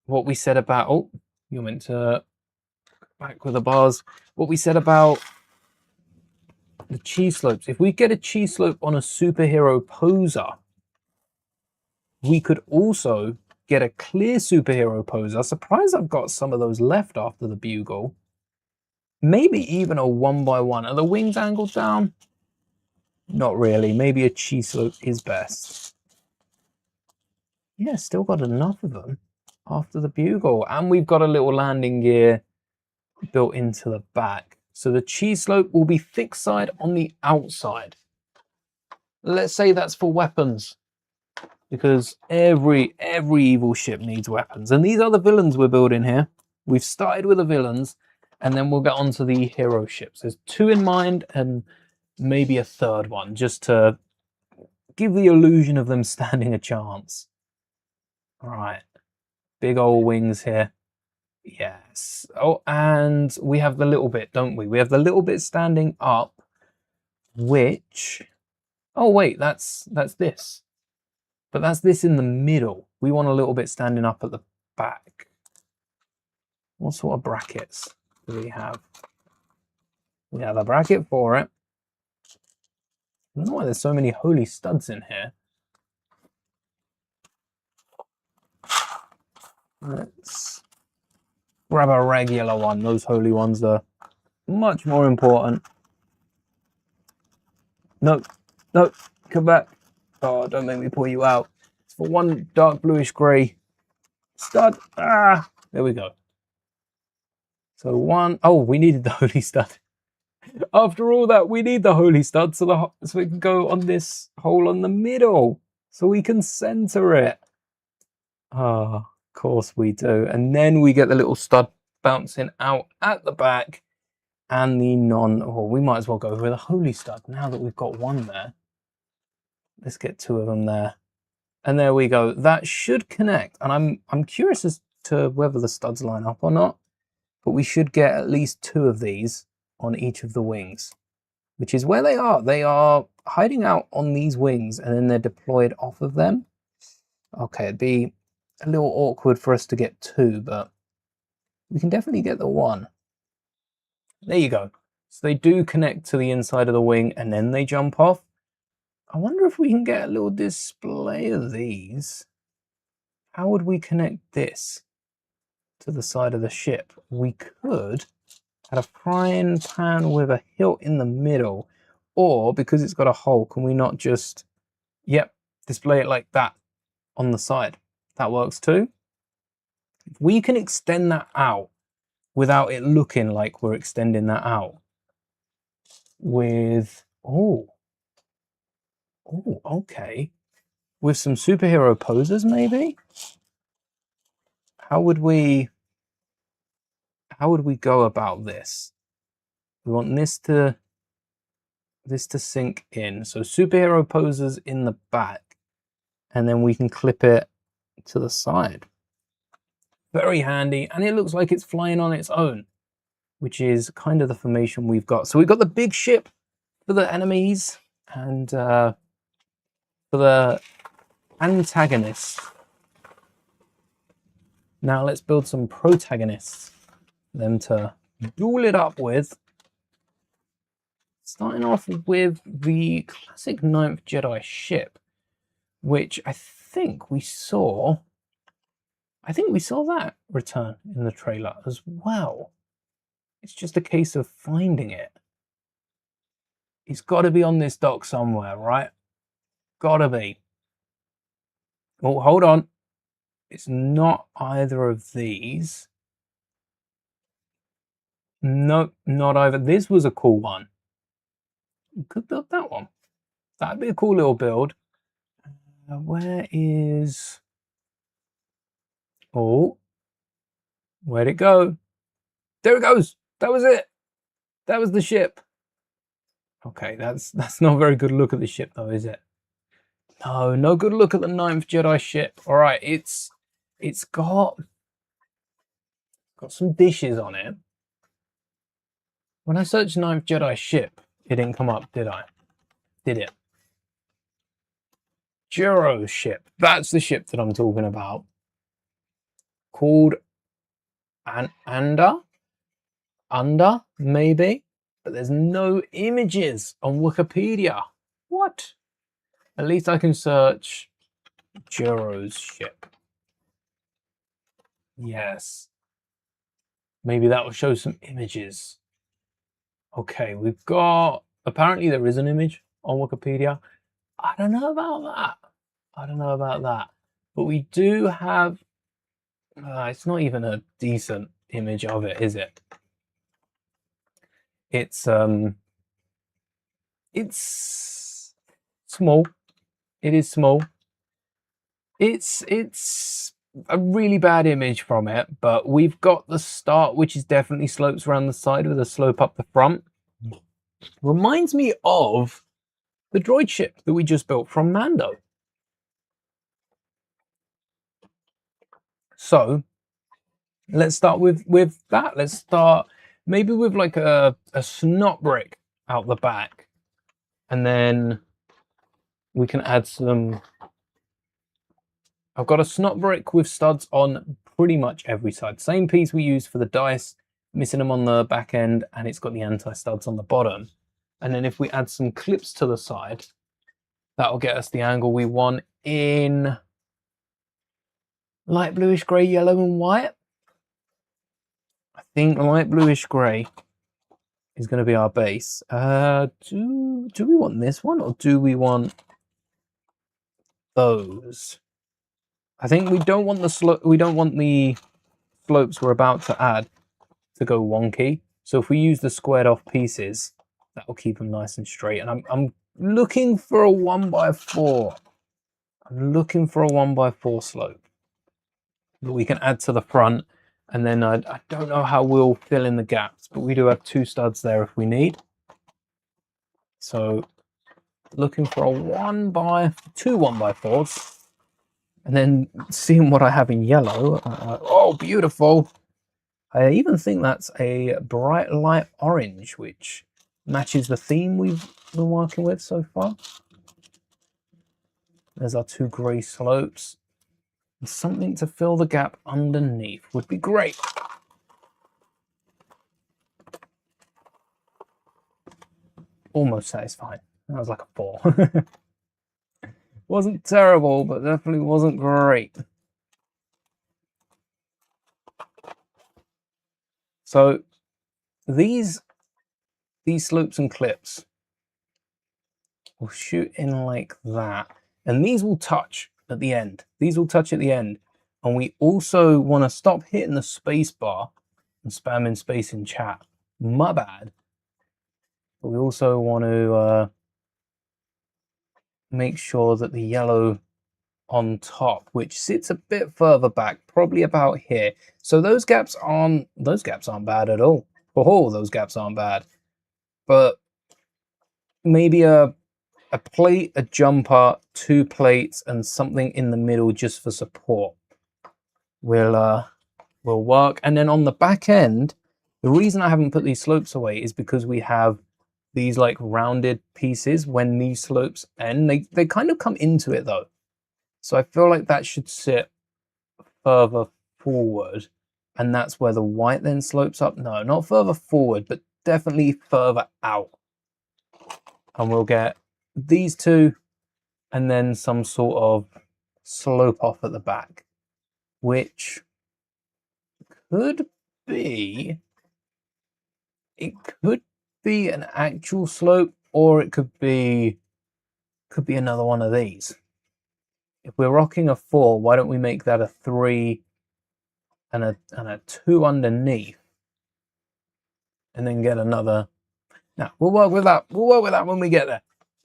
what we said about, oh, you're meant to back with the bars. What we said about the chi slopes. If we get a chi slope on a superhero poser, we could also get a clear superhero poser. Surprised I've got some of those left after the bugle. Maybe even a 1x1. Are the wings angled down? Not really. Maybe a chi slope is best. Yeah, still got enough of them after the bugle. And we've got a little landing gear built into the back. So the chi slope will be thick side on the outside. Let's say that's for weapons, because every evil ship needs weapons. And these are the villains we're building here. We've started with the villains, and then we'll get on to the hero ships. There's 2 in mind, and maybe a 3rd one, just to give the illusion of them standing a chance. All right, big old wings here. Yes. Oh, and we have the little bit, don't we? We have the little bit standing up, which, oh wait, that's this. But that's this in the middle. We want a little bit standing up at the back. What sort of brackets do we have? We have a bracket for it. I don't know why there's so many holy studs in here. Let's grab a regular one. Those holy ones are much more important. No, come back. Oh, don't make me pull you out. It's for one dark bluish grey stud. Ah, there we go. So one, oh, we needed the holy stud. After all that, we need the holy stud so we can go on this hole on the middle, so we can center it. Ah, of course we do. And then we get the little stud bouncing out at the back, and the we might as well go with a holy stud now that we've got one there. Let's get 2 of them there. And there we go. That should connect. And I'm curious as to whether the studs line up or not, but we should get at least 2 of these on each of the wings, which is where they are. They are hiding out on these wings, and then they're deployed off of them. Okay, it'd be a little awkward for us to get 2, but we can definitely get the 1. There you go. So they do connect to the inside of the wing, and then they jump off. I wonder if we can get a little display of these. How would we connect this to the side of the ship? We could have a frying pan with a hilt in the middle, or because it's got a hole, can we not just, yep, display it like that on the side? That works too. If we can extend that out without it looking like we're extending that out with, okay, with some superhero posers maybe. How would we go about this? We want this to sink in. So superhero posers in the back, and then we can clip it to the side. Very handy, and it looks like it's flying on its own, which is kind of the formation we've got. So we've got the big ship for the enemies, and for the antagonists. Now let's build some protagonists for them to duel it up with. Starting off with the classic Ninth Jedi ship, which I think we saw that return in the trailer as well. It's just a case of finding it. It's got to be on this dock somewhere, right? Gotta be. Oh, hold on. It's not either of these. Nope, not either. This was a cool one. We could build that one. That'd be a cool little build. Where is... Oh, where'd it go? There it goes. That was it. That was the ship. Okay, that's not a very good look at the ship though, is it? No good look at the Ninth Jedi ship. All right, it's got some dishes on it. When I searched Ninth Jedi ship, it didn't come up, did I? Did it? Juro's ship. That's the ship that I'm talking about. Called Under, maybe? But there's no images on Wikipedia. What? At least I can search Juro's ship. Yes. Maybe that will show some images. Okay, we've got... Apparently there is an image on Wikipedia. I don't know about that. But we do have... it's not even a decent image of it, is it? It's small. It is small. It's a really bad image from it, but we've got the start, which is definitely slopes around the side with a slope up the front. Reminds me of the droid ship that we just built from Mando. So let's start with that. Let's start maybe with like a snot brick out the back, and then we can add some... I've got a snot brick with studs on pretty much every side. Same piece we used for the dice, missing them on the back end, and it's got the anti-studs on the bottom. And then if we add some clips to the side, that'll get us the angle we want in light bluish grey, yellow and white. I think light bluish grey is going to be our base. Do we want this one, or do we want those? I think we don't want the slopes we're about to add to go wonky. So if we use the squared off pieces, that will keep them nice and straight. And I'm looking for a 1x4. I'm looking for a 1x4 slope that we can add to the front. And then I don't know how we'll fill in the gaps, but we do have 2 studs there if we need. So looking for a 2 1x4s. And then seeing what I have in yellow. Oh, beautiful. I even think that's a bright light orange, which matches the theme we've been working with so far. There's our 2 grey slopes. And something to fill the gap underneath would be great. Almost satisfied. That was like a 4. Wasn't terrible, but definitely wasn't great. So these slopes and clips will shoot in like that, and these will touch at the end. These will touch at the end, and we also want to stop hitting the space bar and spamming space in chat. My bad. But we also want to make sure that the yellow on top, which sits a bit further back, probably about here. So those gaps aren't bad at all. Oh, those gaps aren't bad. But maybe a plate, a jumper, 2 plates, and something in the middle just for support will will work. And then on the back end, the reason I haven't put these slopes away is because we have these like rounded pieces when these slopes end. They kind of come into it though. So I feel like that should sit further forward, and that's where the white then slopes up. No, not further forward, but definitely further out. And we'll get these two and then some sort of slope off at the back, which could be, it could be an actual slope, or it could be another one of these. If we're rocking a 4, why don't we make that a 3 and a 2 underneath, and then get another. Now we'll work with that. We'll work with that when we get there.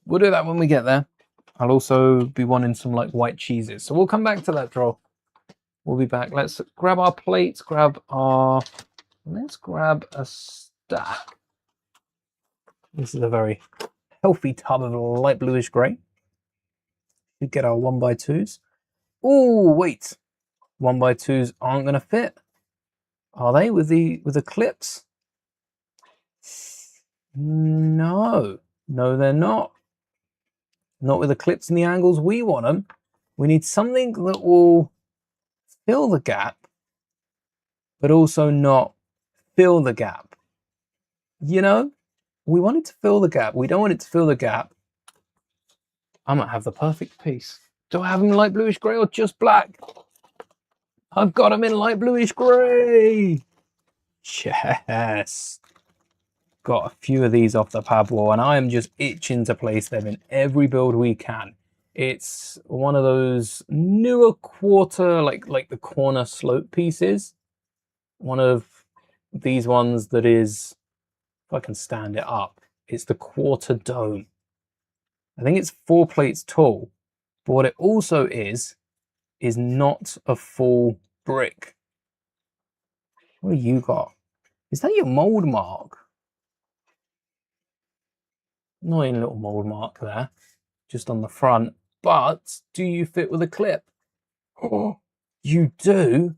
We'll do that when we get there. I'll also be wanting some like white cheeses, so we'll come back to that, Troll. We'll be back. Let's grab our plates. Let's grab a stack. This is a very healthy tub of light bluish grey. We get our 1x2s. Oh wait, 1x2s aren't going to fit, are they? With the clips? No, they're not. Not with the clips and the angles we want them. We need something that will fill the gap, but also not fill the gap. You know, we want it to fill the gap. We don't want it to fill the gap. I might have the perfect piece. Do I have them in light bluish grey or just black? I've got them in light bluish grey. Yes. Got a few of these off the pad wall, and I am just itching to place them in every build we can. It's one of those newer quarter, like the corner slope pieces. One of these ones that is, if I can stand it up, it's the quarter dome. I think it's 4 plates tall, but what it also is not a full brick. What do you got? Is that your mold mark? Annoying little mold mark there, just on the front. But do you fit with a clip? Oh, you do,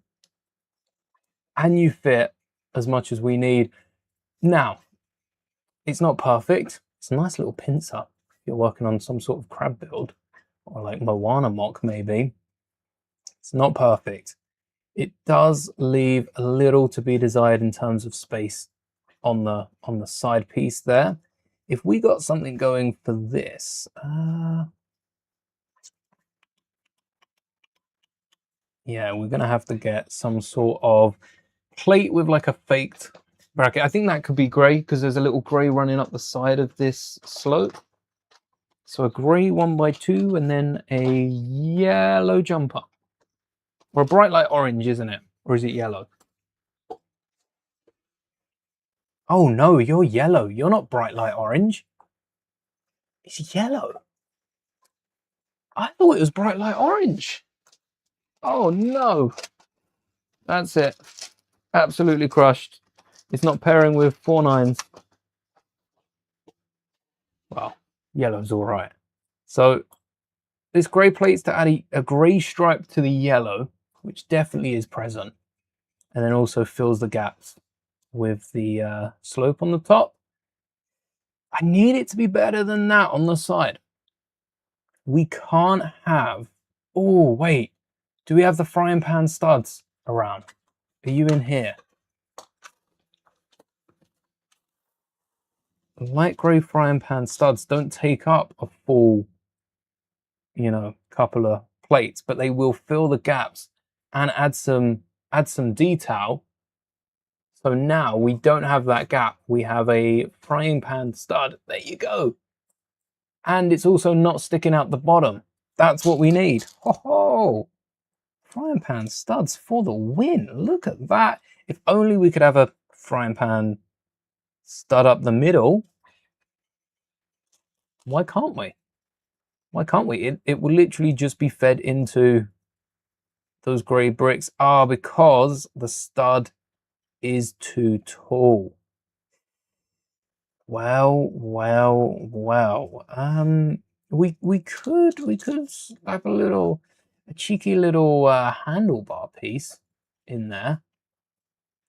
and you fit as much as we need. Now, it's not perfect. It's a nice little pincer if you're working on some sort of crab build, or like Moana mock maybe. It's not perfect. It does leave a little to be desired in terms of space on the side piece there. If we got something going for this, yeah, we're gonna have to get some sort of plate with like a faked bracket. I think that could be grey because there's a little grey running up the side of this slope. So a grey 1x2 and then a yellow jumper. Or a bright light orange, isn't it? Or is it yellow? Oh no, you're yellow. You're not bright light orange. It's yellow. I thought it was bright light orange. Oh no. That's it. Absolutely crushed. It's not pairing with 4 9s. Well, yellow's all right. So this grey plate's to add a grey stripe to the yellow, which definitely is present, and then also fills the gaps with the slope on the top. I need it to be better than that on the side. We can't have... Oh, wait. Do we have the frying pan studs around? Are you in here? Light grey frying pan studs don't take up a full, you know, couple of plates, but they will fill the gaps and add some detail. So now we don't have that gap. We have a frying pan stud. There you go. And it's also not sticking out the bottom. That's what we need. Ho ho! Frying pan studs for the win. Look at that. If only we could have a frying pan stud up the middle. Why can't we? Why can't we? It will literally just be fed into those grey bricks. Because the stud is too tall. Well. We could have a cheeky little handlebar piece in there.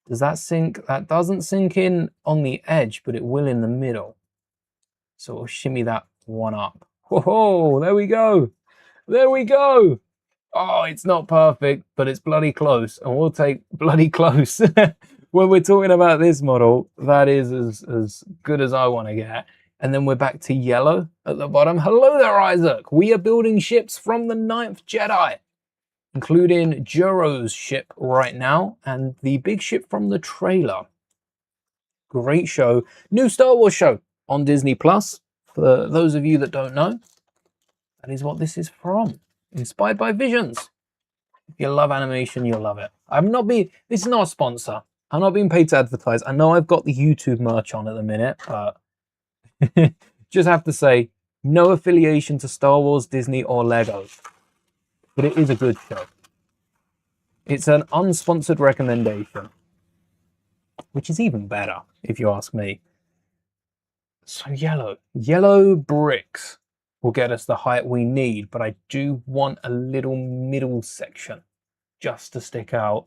Does that sink? That doesn't sink in on the edge, but it will in the middle. So we'll shimmy that one up. Whoa, there we go. There we go. Oh, it's not perfect, but it's bloody close. And we'll take bloody close. When we're talking about this model, that is as good as I want to get. And then we're back to yellow at the bottom. Hello there, Isaac. We are building ships from the Ninth Jedi, including Juro's ship right now and the big ship from the trailer. Great show. New Star Wars show on Disney Plus. For those of you that don't know, that is what this is from. Inspired by Visions. If you love animation, you'll love it. This is not a sponsor. I'm not being paid to advertise. I know I've got the YouTube merch on at the minute, but just have to say, no affiliation to Star Wars, Disney, or Lego. But it is a good show. It's an unsponsored recommendation, which is even better, if you ask me. So yellow bricks will get us the height we need, but I do want a little middle section just to stick out.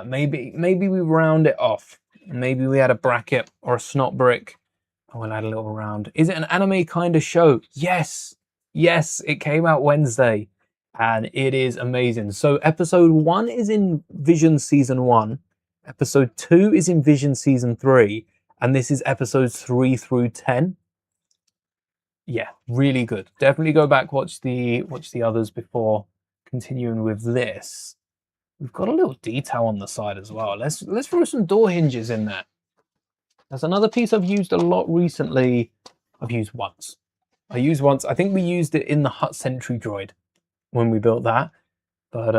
Maybe we round it off. Maybe we add a bracket or a snot brick. And we'll add a little round. Is it an anime kind of show? Yes, it came out Wednesday and it is amazing. So episode 1 is in Vision Season 1. Episode 2 is in Vision Season 3. And this is episodes 3 through 10. Yeah, really good. Definitely go back, watch the others before continuing with this. We've got a little detail on the side as well. Let's throw some door hinges in there. That's another piece I've used a lot recently. I used once. I think we used it in the Hut Sentry droid when we built that. But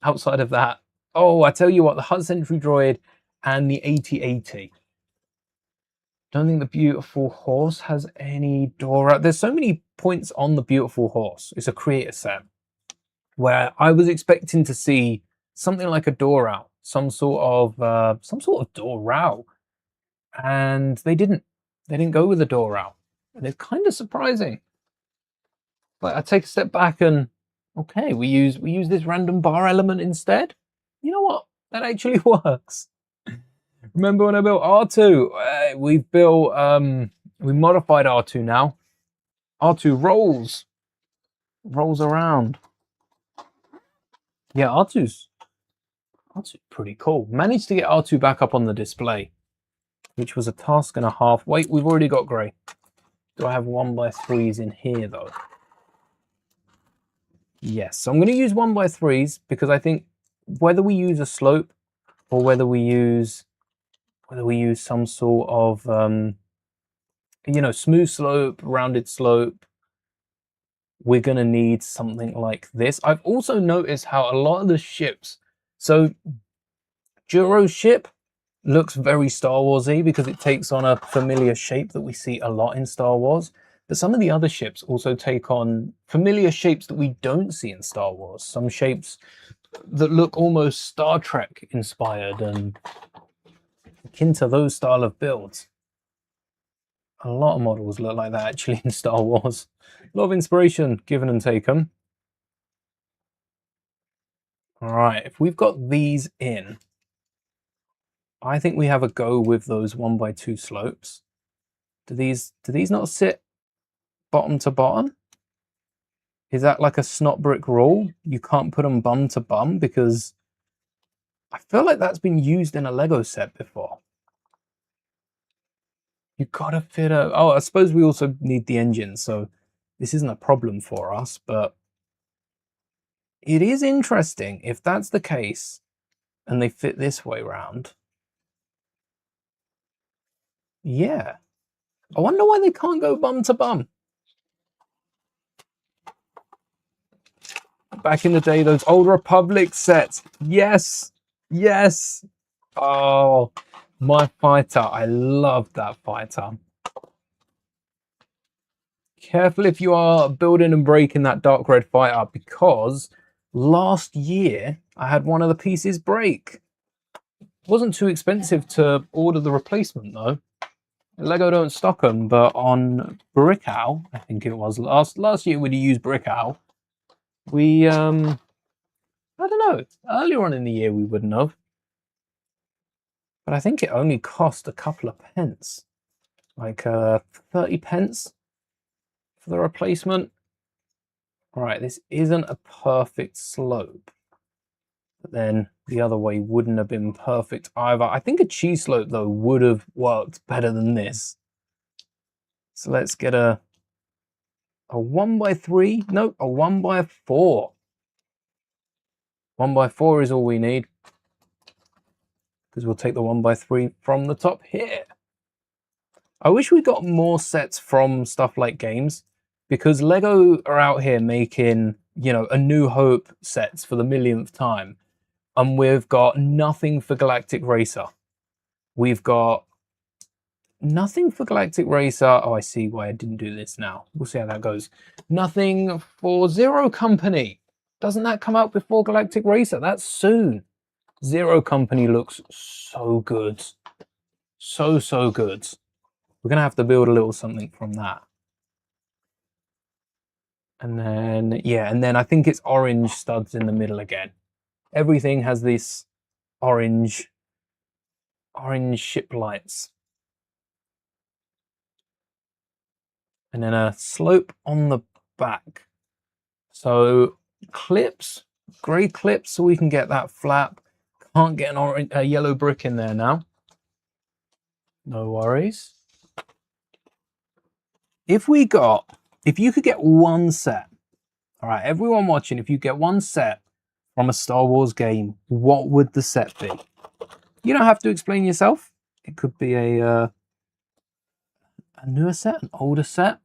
outside of that, oh, I tell you what, the Hut Sentry droid and the AT-AT. Don't think the Beautiful Horse has any door out. There's so many points on the Beautiful Horse. It's a creator set where I was expecting to see something like a door out, some sort of door row, and they didn't. They didn't go with a door out, and it's kind of surprising. But I take a step back and okay, we use this random bar element instead. You know what? That actually works. Remember when I built R2? We modified R2 now. R2 rolls around. Yeah, R2's pretty cool. Managed to get R2 back up on the display, which was a task and a half. Wait, we've already got grey. Do I have 1x3s in here though? Yes, so I'm going to use 1x3s because I think whether we use a slope or whether we use some sort of smooth slope, rounded slope, we're going to need something like this. I've also noticed how a lot of the ships, so Juro's ship looks very Star Wars-y because it takes on a familiar shape that we see a lot in Star Wars. But some of the other ships also take on familiar shapes that we don't see in Star Wars. Some shapes that look almost Star Trek inspired and akin to those style of builds. A lot of models look like that actually in Star Wars. A lot of inspiration given and taken. All right, if we've got these in, I think we have a go with those 1x2 slopes. Do these not sit bottom to bottom? Is that like a snot brick rule? You can't put them bum to bum because I feel like that's been used in a Lego set before. You've got to fit a... Oh, I suppose we also need the engine, so this isn't a problem for us, but it is interesting if that's the case and they fit this way round. Yeah. I wonder why they can't go bum to bum. Back in the day, those old Republic sets. Yes. Yes. Oh, my fighter. I loved that fighter. Careful if you are building and breaking that dark red fighter, because last year I had one of the pieces break. It wasn't too expensive to order the replacement though. Lego don't stock them, but on Brickow, I think it was last year we'd used Brickow. We I don't know, earlier on in the year we wouldn't have. But I think it only cost a couple of pence. Like 30 pence for the replacement. All right, this isn't a perfect slope. But then the other way wouldn't have been perfect either. I think a cheese slope, though, would have worked better than this. So let's get a 1x3. No, a 1x4. 1x4 is all we need. Because we'll take the 1x3 from the top here. I wish we got more sets from stuff like games. Because Lego are out here making, you know, A New Hope sets for the millionth time. And we've got nothing for Galactic Racer. We've got nothing for Galactic Racer. Oh, I see why I didn't do this now. We'll see how that goes. Nothing for Zero Company. Doesn't that come out before Galactic Racer? That's soon. Zero Company looks so good. So good. We're going to have to build a little something from that. And then, yeah, and then I think it's orange studs in the middle again. Everything has this orange ship lights. And then a slope on the back. So clips, grey clips, so we can get that flap. Can't get a yellow brick in there now. No worries. If you could get one set, all right, everyone watching, if you get one set from a Star Wars game, what would the set be? You don't have to explain yourself. It could be a newer set, an older set.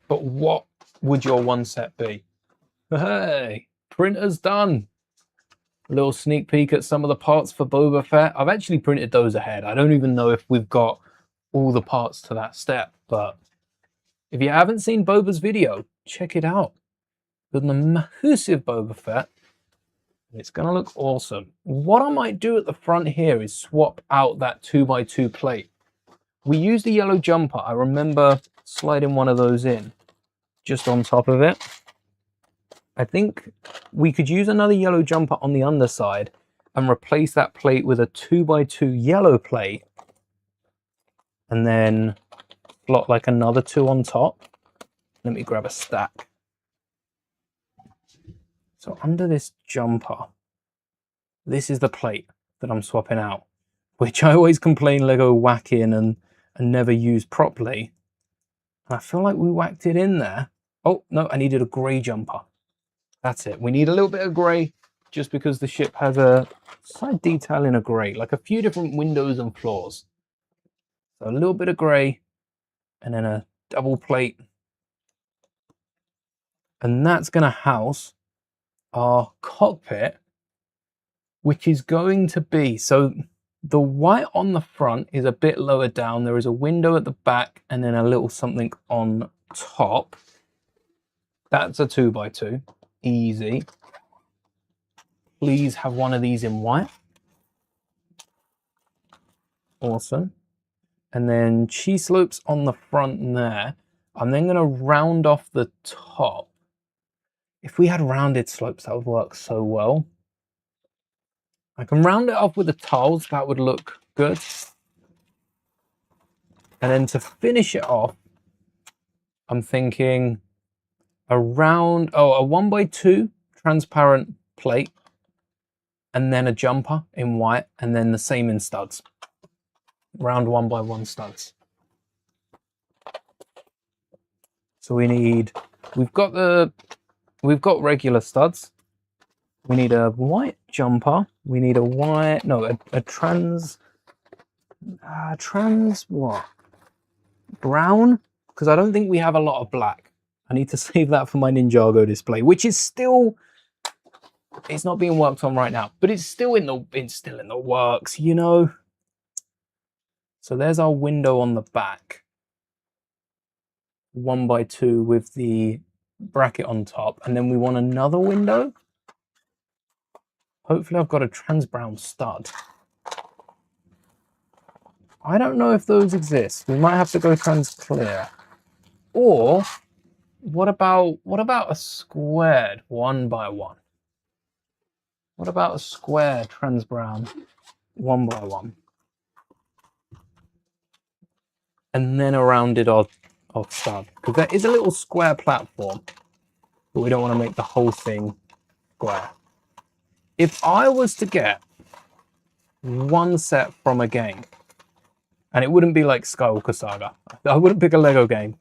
But what would your one set be? Hey, printer's done. A little sneak peek at some of the parts for Boba Fett. I've actually printed those ahead. I don't even know if we've got all the parts to that step, but if you haven't seen Boba's video, check it out. With the massive Boba Fett, it's gonna look awesome. What I might do at the front here is swap out that 2x2 plate. We used a yellow jumper. I remember sliding one of those in just on top of it. I think we could use another yellow jumper on the underside and replace that plate with a 2x2 yellow plate and then slot like another 2 on top. Let me grab a stack. So under this jumper, this is the plate that I'm swapping out, which I always complain Lego whack in and never use properly. And I feel like we whacked it in there. Oh, no, I needed a grey jumper. That's it. We need a little bit of grey just because the ship has a side detail in a grey, like a few different windows and floors. So a little bit of grey and then a double plate. And that's going to house our cockpit, which is going to be, so the white on the front is a bit lower down. There is a window at the back and then a little something on top. That's a 2x2. Easy. Please have one of these in white. Awesome. And then cheese slopes on the front there. I'm then going to round off the top. If we had rounded slopes, that would work so well. I can round it off with the tiles. That would look good. And then to finish it off, I'm thinking a 1x2 transparent plate and then a jumper in white and then the same in studs. Round 1x1 studs. So we've got regular studs. We need a white jumper. We need a trans what? Brown? Because I don't think we have a lot of black. I need to save that for my Ninjago display, which is still, it's not being worked on right now, but it's still in the works, you know. So there's our window on the back. 1x2 with the bracket on top, and then we want another window. Hopefully I've got a trans brown stud. I don't know if those exist. We might have to go trans clear. Or what about a squared 1x1? What about a square trans brown? one by one. And then a rounded off stud. Because there is a little square platform, but we don't want to make the whole thing square. If I was to get one set from a game, and it wouldn't be like Skywalker Saga, I wouldn't pick a Lego game.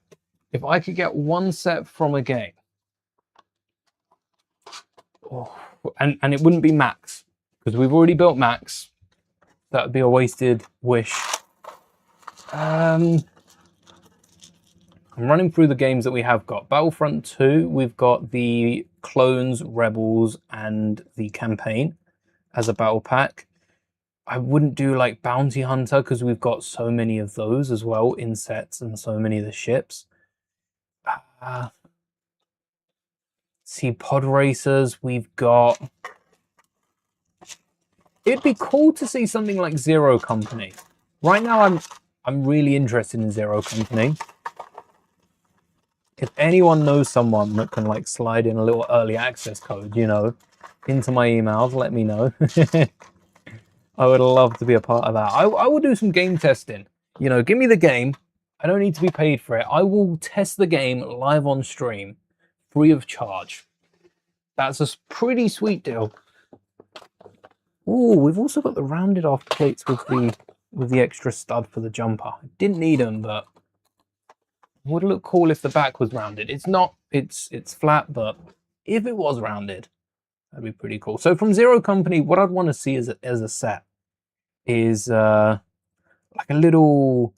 If I could get one set from a game, and it wouldn't be Max, because we've already built Max, that would be a wasted wish. I'm running through the games that we have got. Battlefront 2, we've got the Clones, Rebels, and the Campaign as a battle pack. I wouldn't do like Bounty Hunter because we've got so many of those as well in sets and so many of the ships. See, Pod Racers, we've got... It'd be cool to see something like Zero Company. Right now, I'm really interested in Zero Company. If anyone knows someone that can like slide in a little early access code, you know, into my emails, let me know. I would love to be a part of that. I will do some game testing. You know, give me the game. I don't need to be paid for it. I will test the game live on stream, free of charge. That's a pretty sweet deal. Ooh, we've also got the rounded off plates with the extra stud for the jumper. I didn't need them, but it would look cool if the back was rounded. It's not. It's flat, but if it was rounded, that'd be pretty cool. So from Zero Company, what I'd want to see as a set is like a little,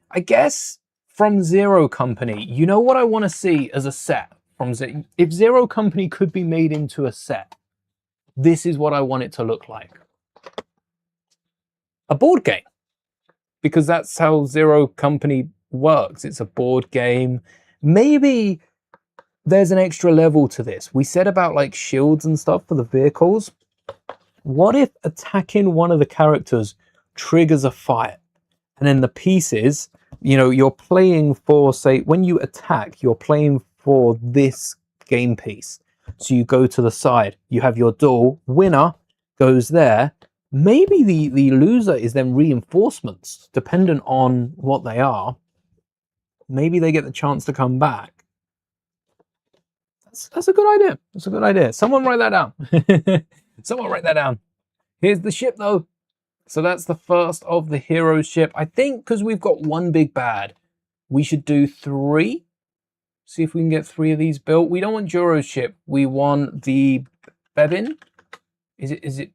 I guess, from Zero Company. You know what I want to see as a set from if Zero Company could be made into a set, this is what I want it to look like. A board game, because that's how Zero Company works. It's a board game. Maybe there's an extra level to this. We said about like shields and stuff for the vehicles. What if attacking one of the characters triggers a fight, and then the pieces, you know, you're playing for, say, when you attack, you're playing for this game piece. So you go to the side, you have your duel, winner goes there. Maybe the loser is then reinforcements, dependent on what they are. Maybe they get the chance to come back. That's a good idea. That's a good idea. Someone write that down. Someone write that down. Here's the ship, though. So that's the first of the heroes ship. I think because we've got one big bad, we should do 3. See if we can get 3 of these built. We don't want Juro's ship. We want the Bebin. Is it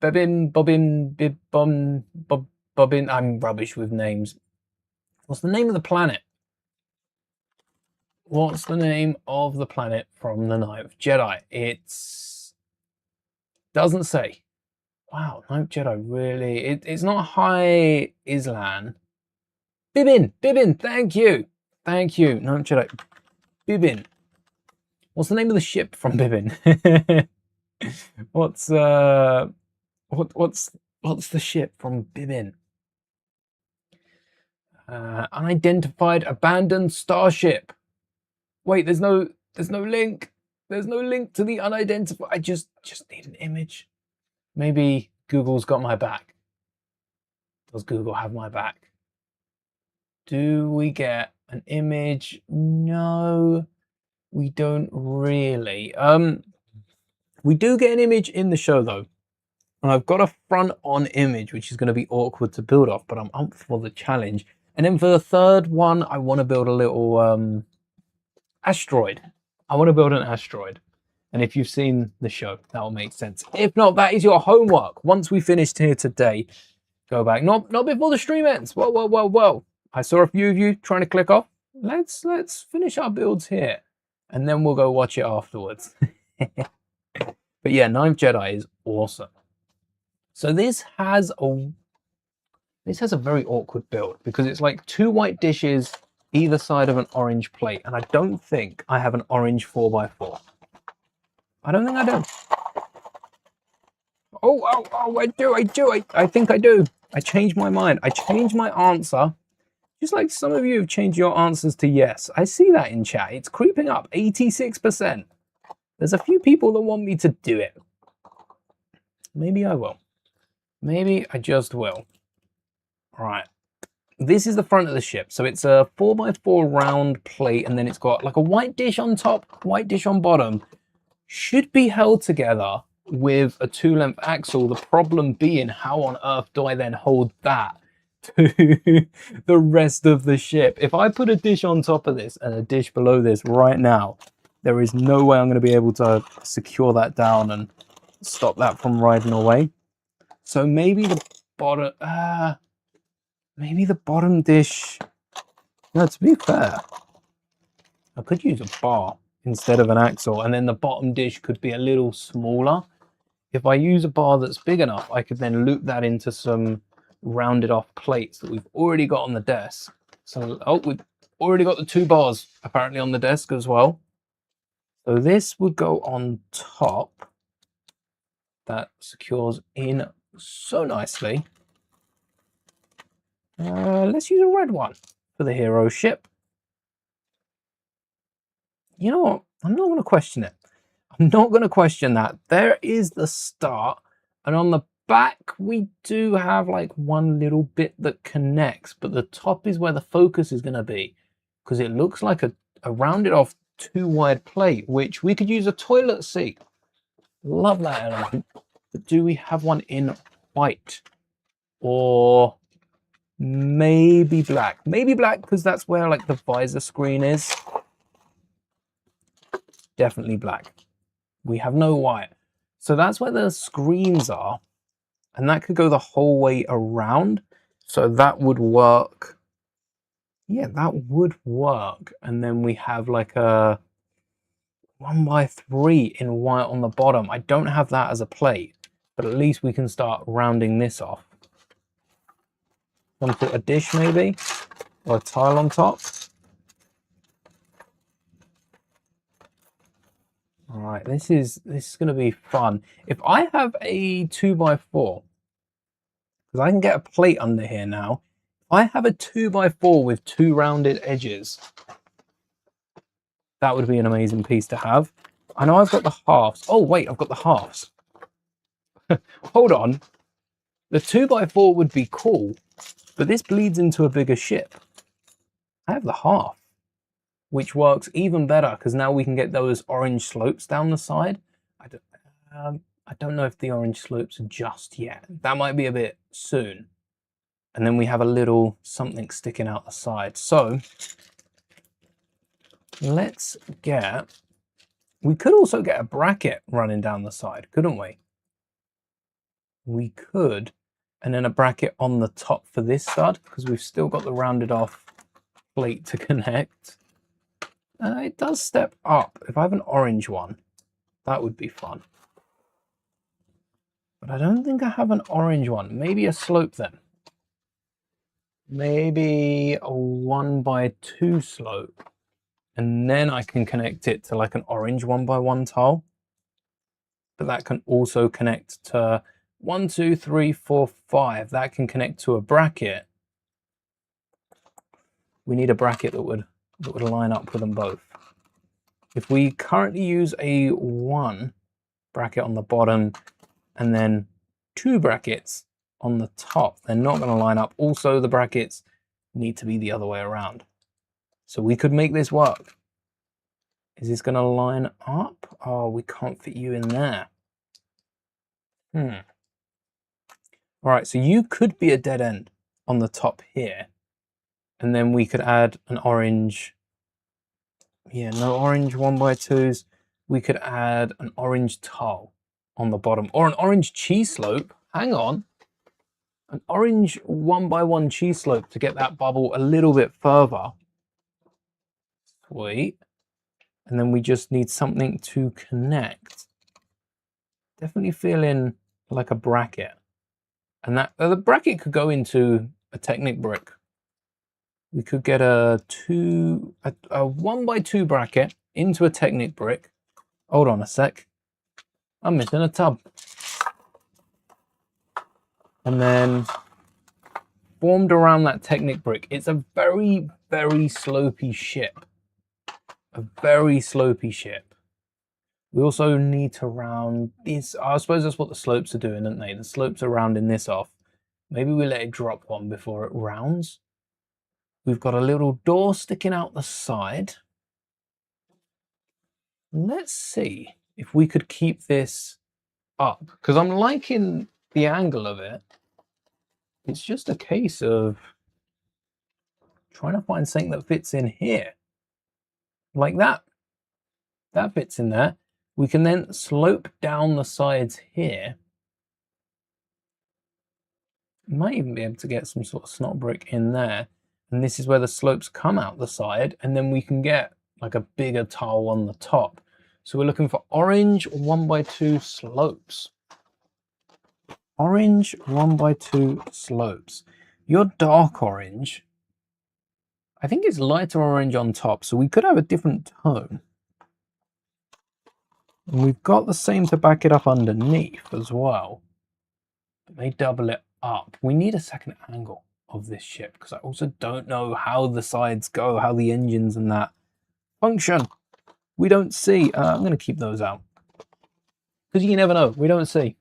Bebin, Bobbin, Bibbon, Bobbin? I'm rubbish with names. What's the name of the planet? What's the name of the planet from the Ninth Jedi? It's... doesn't say. Wow, Ninth Jedi, really? It's not High Islan. Bibin, thank you. Thank you, Ninth Jedi. Bibin. What's the name of the ship from Bibin? What's the ship from Bibin? Unidentified abandoned starship. Wait, there's no link. There's no link to the unidentified. I just need an image. Maybe Google's got my back. Does Google have my back? Do we get an image? No, we don't really. We do get an image in the show though. And I've got a front on image, which is going to be awkward to build off, but I'm up for the challenge. And then for the third one, I want to build a little asteroid. I want to build an asteroid. And if you've seen the show, that will make sense. If not, that is your homework. Once we finished here today, go back. Not before the stream ends. Whoa. I saw a few of you trying to click off. Let's finish our builds here. And then we'll go watch it afterwards. But yeah, Ninth Jedi is awesome. So this has a very awkward build because it's like 2 white dishes either side of an orange plate. And I don't think I have an orange 4x4. I don't think I do. Oh, I do. I think I do. I changed my mind. I changed my answer. Just like some of you have changed your answers to yes. I see that in chat. It's creeping up, 86%. There's a few people that want me to do it. Maybe I will. Maybe I just will. Right. This is the front of the ship. So it's a 4x4 round plate, and then it's got like a white dish on top, white dish on bottom. Should be held together with a 2-length axle. The problem being, how on earth do I then hold that to the rest of the ship? If I put a dish on top of this and a dish below this right now, there is no way I'm going to be able to secure that down and stop that from riding away. So maybe the bottom dish. No, to be fair, I could use a bar instead of an axle, and then the bottom dish could be a little smaller. If I use a bar that's big enough, I could then loop that into some rounded off plates that we've already got on the desk. So, oh, we've already got the 2 bars apparently on the desk as well. So this would go on top. That secures in so nicely. Let's use a red one for the hero ship. You know what? I'm not going to question it. I'm not going to question that. There is the start. And on the back, we do have like one little bit that connects. But the top is where the focus is going to be. Because it looks like a rounded off 2-wide plate, which we could use a toilet seat. Love that element. But do we have one in white? Or maybe black? Maybe black, because that's where like the visor screen is. Definitely black. We have no white. So that's where the screens are. And that could go the whole way around. So that would work. Yeah, that would work. And then we have like a 1x3 in white on the bottom. I don't have that as a plate, but at least we can start rounding this off. Want to put a dish maybe? Or a tile on top? All right, this is going to be fun. If I have a 2x4, because I can get a plate under here now. If I have a 2x4 with 2 rounded edges, that would be an amazing piece to have. I know I've got the halves. Oh wait, I've got the halves. Hold on. The 2x4 would be cool, but this bleeds into a bigger ship. I have the half, which works even better because now we can get those orange slopes down the side. I don't know if the orange slopes are just yet. That might be a bit soon. And then we have a little something sticking out the side. So let's get, we could also get a bracket running down the side, couldn't we? We could, and then a bracket on the top for this stud, because we've still got the rounded off plate to connect. It does step up. If I have an orange one, that would be fun. But I don't think I have an orange one. Maybe a slope then. Maybe a 1x2 slope. And then I can connect it to like an orange 1x1 tile. But that can also connect to 1, 2, 3, 4, 5. That can connect to a bracket. We need a bracket that would line up with them both. If we currently use a 1 bracket on the bottom and then 2 brackets on the top, they're not going to line up. Also, the brackets need to be the other way around. So we could make this work. Is this going to line up? Oh, we can't fit you in there. All right, so you could be a dead end on the top here. And then we could add an orange. Yeah, no orange 1x2s. We could add an orange tile on the bottom, or an orange cheese slope. Hang on. An orange 1x1 cheese slope to get that bubble a little bit further. Sweet. And then we just need something to connect. Definitely feeling like a bracket. And that the bracket could go into a Technic brick. We could get a 1x2 bracket into a Technic brick. Hold on a sec. I'm missing a tub. And then formed around that Technic brick. It's a very, very slopey ship. A very slopey ship. We also need to round this. I suppose that's what the slopes are doing, aren't they? The slopes are rounding this off. Maybe we let it drop one before it rounds. We've got a little door sticking out the side. Let's see if we could keep this up, because I'm liking the angle of it. It's just a case of trying to find something that fits in here. Like that. That fits in there. We can then slope down the sides here. Might even be able to get some sort of snot brick in there. And this is where the slopes come out the side, and then we can get like a bigger tile on the top. So we're looking for orange 1x2 slopes. Orange 1x2 slopes. Your dark orange, I think it's lighter orange on top, so we could have a different tone. And we've got the same to back it up underneath as well. But they double it up. We need a second angle of this ship, because I also don't know how the sides go, how the engines and that function. We don't see. I'm going to keep those out, because you never know. We don't see.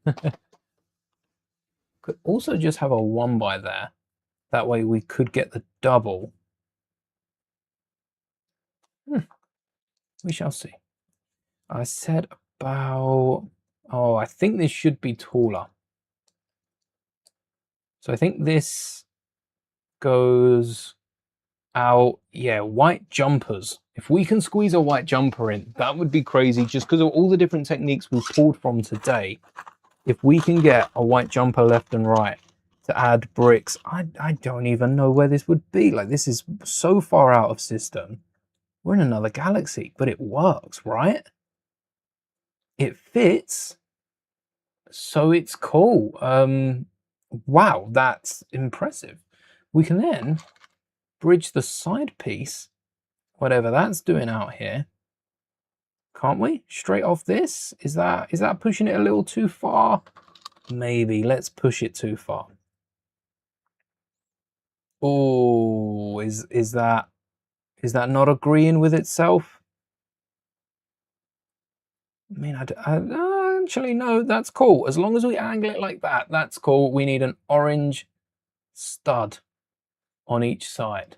Could also just have a 1 by there. That way we could get the double. We shall see. I said about... Oh, I think this should be taller. So I think this goes out... Yeah, white jumpers. If we can squeeze a white jumper in, that would be crazy, just because of all the different techniques we've pulled from today. If we can get a white jumper left and right to add bricks, I don't even know where this would be. Like, this is so far out of system. We're in another galaxy, but it works, right? It fits, so it's cool. Wow, that's impressive. We can then bridge the side piece, whatever that's doing out here, can't we? Straight off this? Is that pushing it a little too far? Maybe. Let's push it too far. Oh, is that not agreeing with itself? I mean, actually, no, that's cool. As long as we angle it like that, that's cool. We need an orange stud on each side.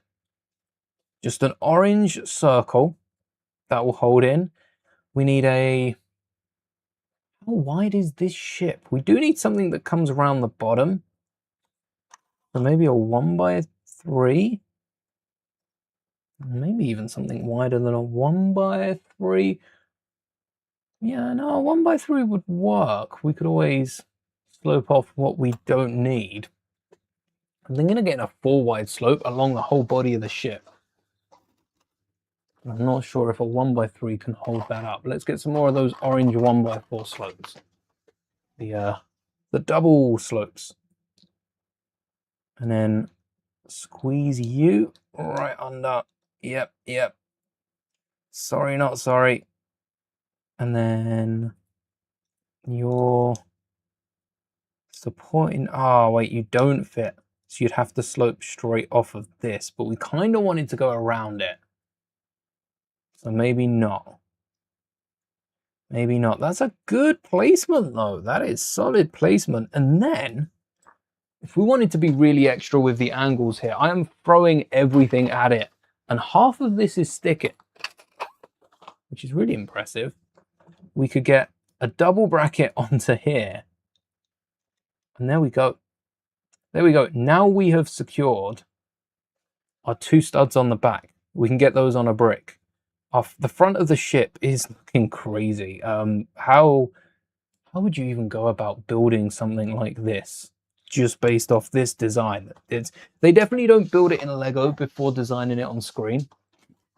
Just an orange circle that will hold in. We need a... How wide is this ship? We do need something that comes around the bottom. So maybe a 1x3. Maybe even something wider than a 1x3. Yeah, no, a 1x3 would work. We could always slope off what we don't need. I'm thinking of getting a 4 wide slope along the whole body of the ship. I'm not sure if a 1x3 can hold that up. Let's get some more of those orange 1x4 slopes. The double slopes. And then squeeze you right under. Yep. Sorry, not sorry. And then you're supporting... Oh, wait, you don't fit. So you'd have to slope straight off of this. But we kind of wanted to go around it. So maybe not. Maybe not. That's a good placement, though. That is solid placement. And then, if we wanted to be really extra with the angles here, I am throwing everything at it. And half of this is sticking, which is really impressive. We could get a double bracket onto here. And there we go. There we go. Now we have secured our 2 studs on the back. We can get those on a brick. The front of the ship is looking crazy. How would you even go about building something like this just based off this design? They definitely don't build it in Lego before designing it on screen.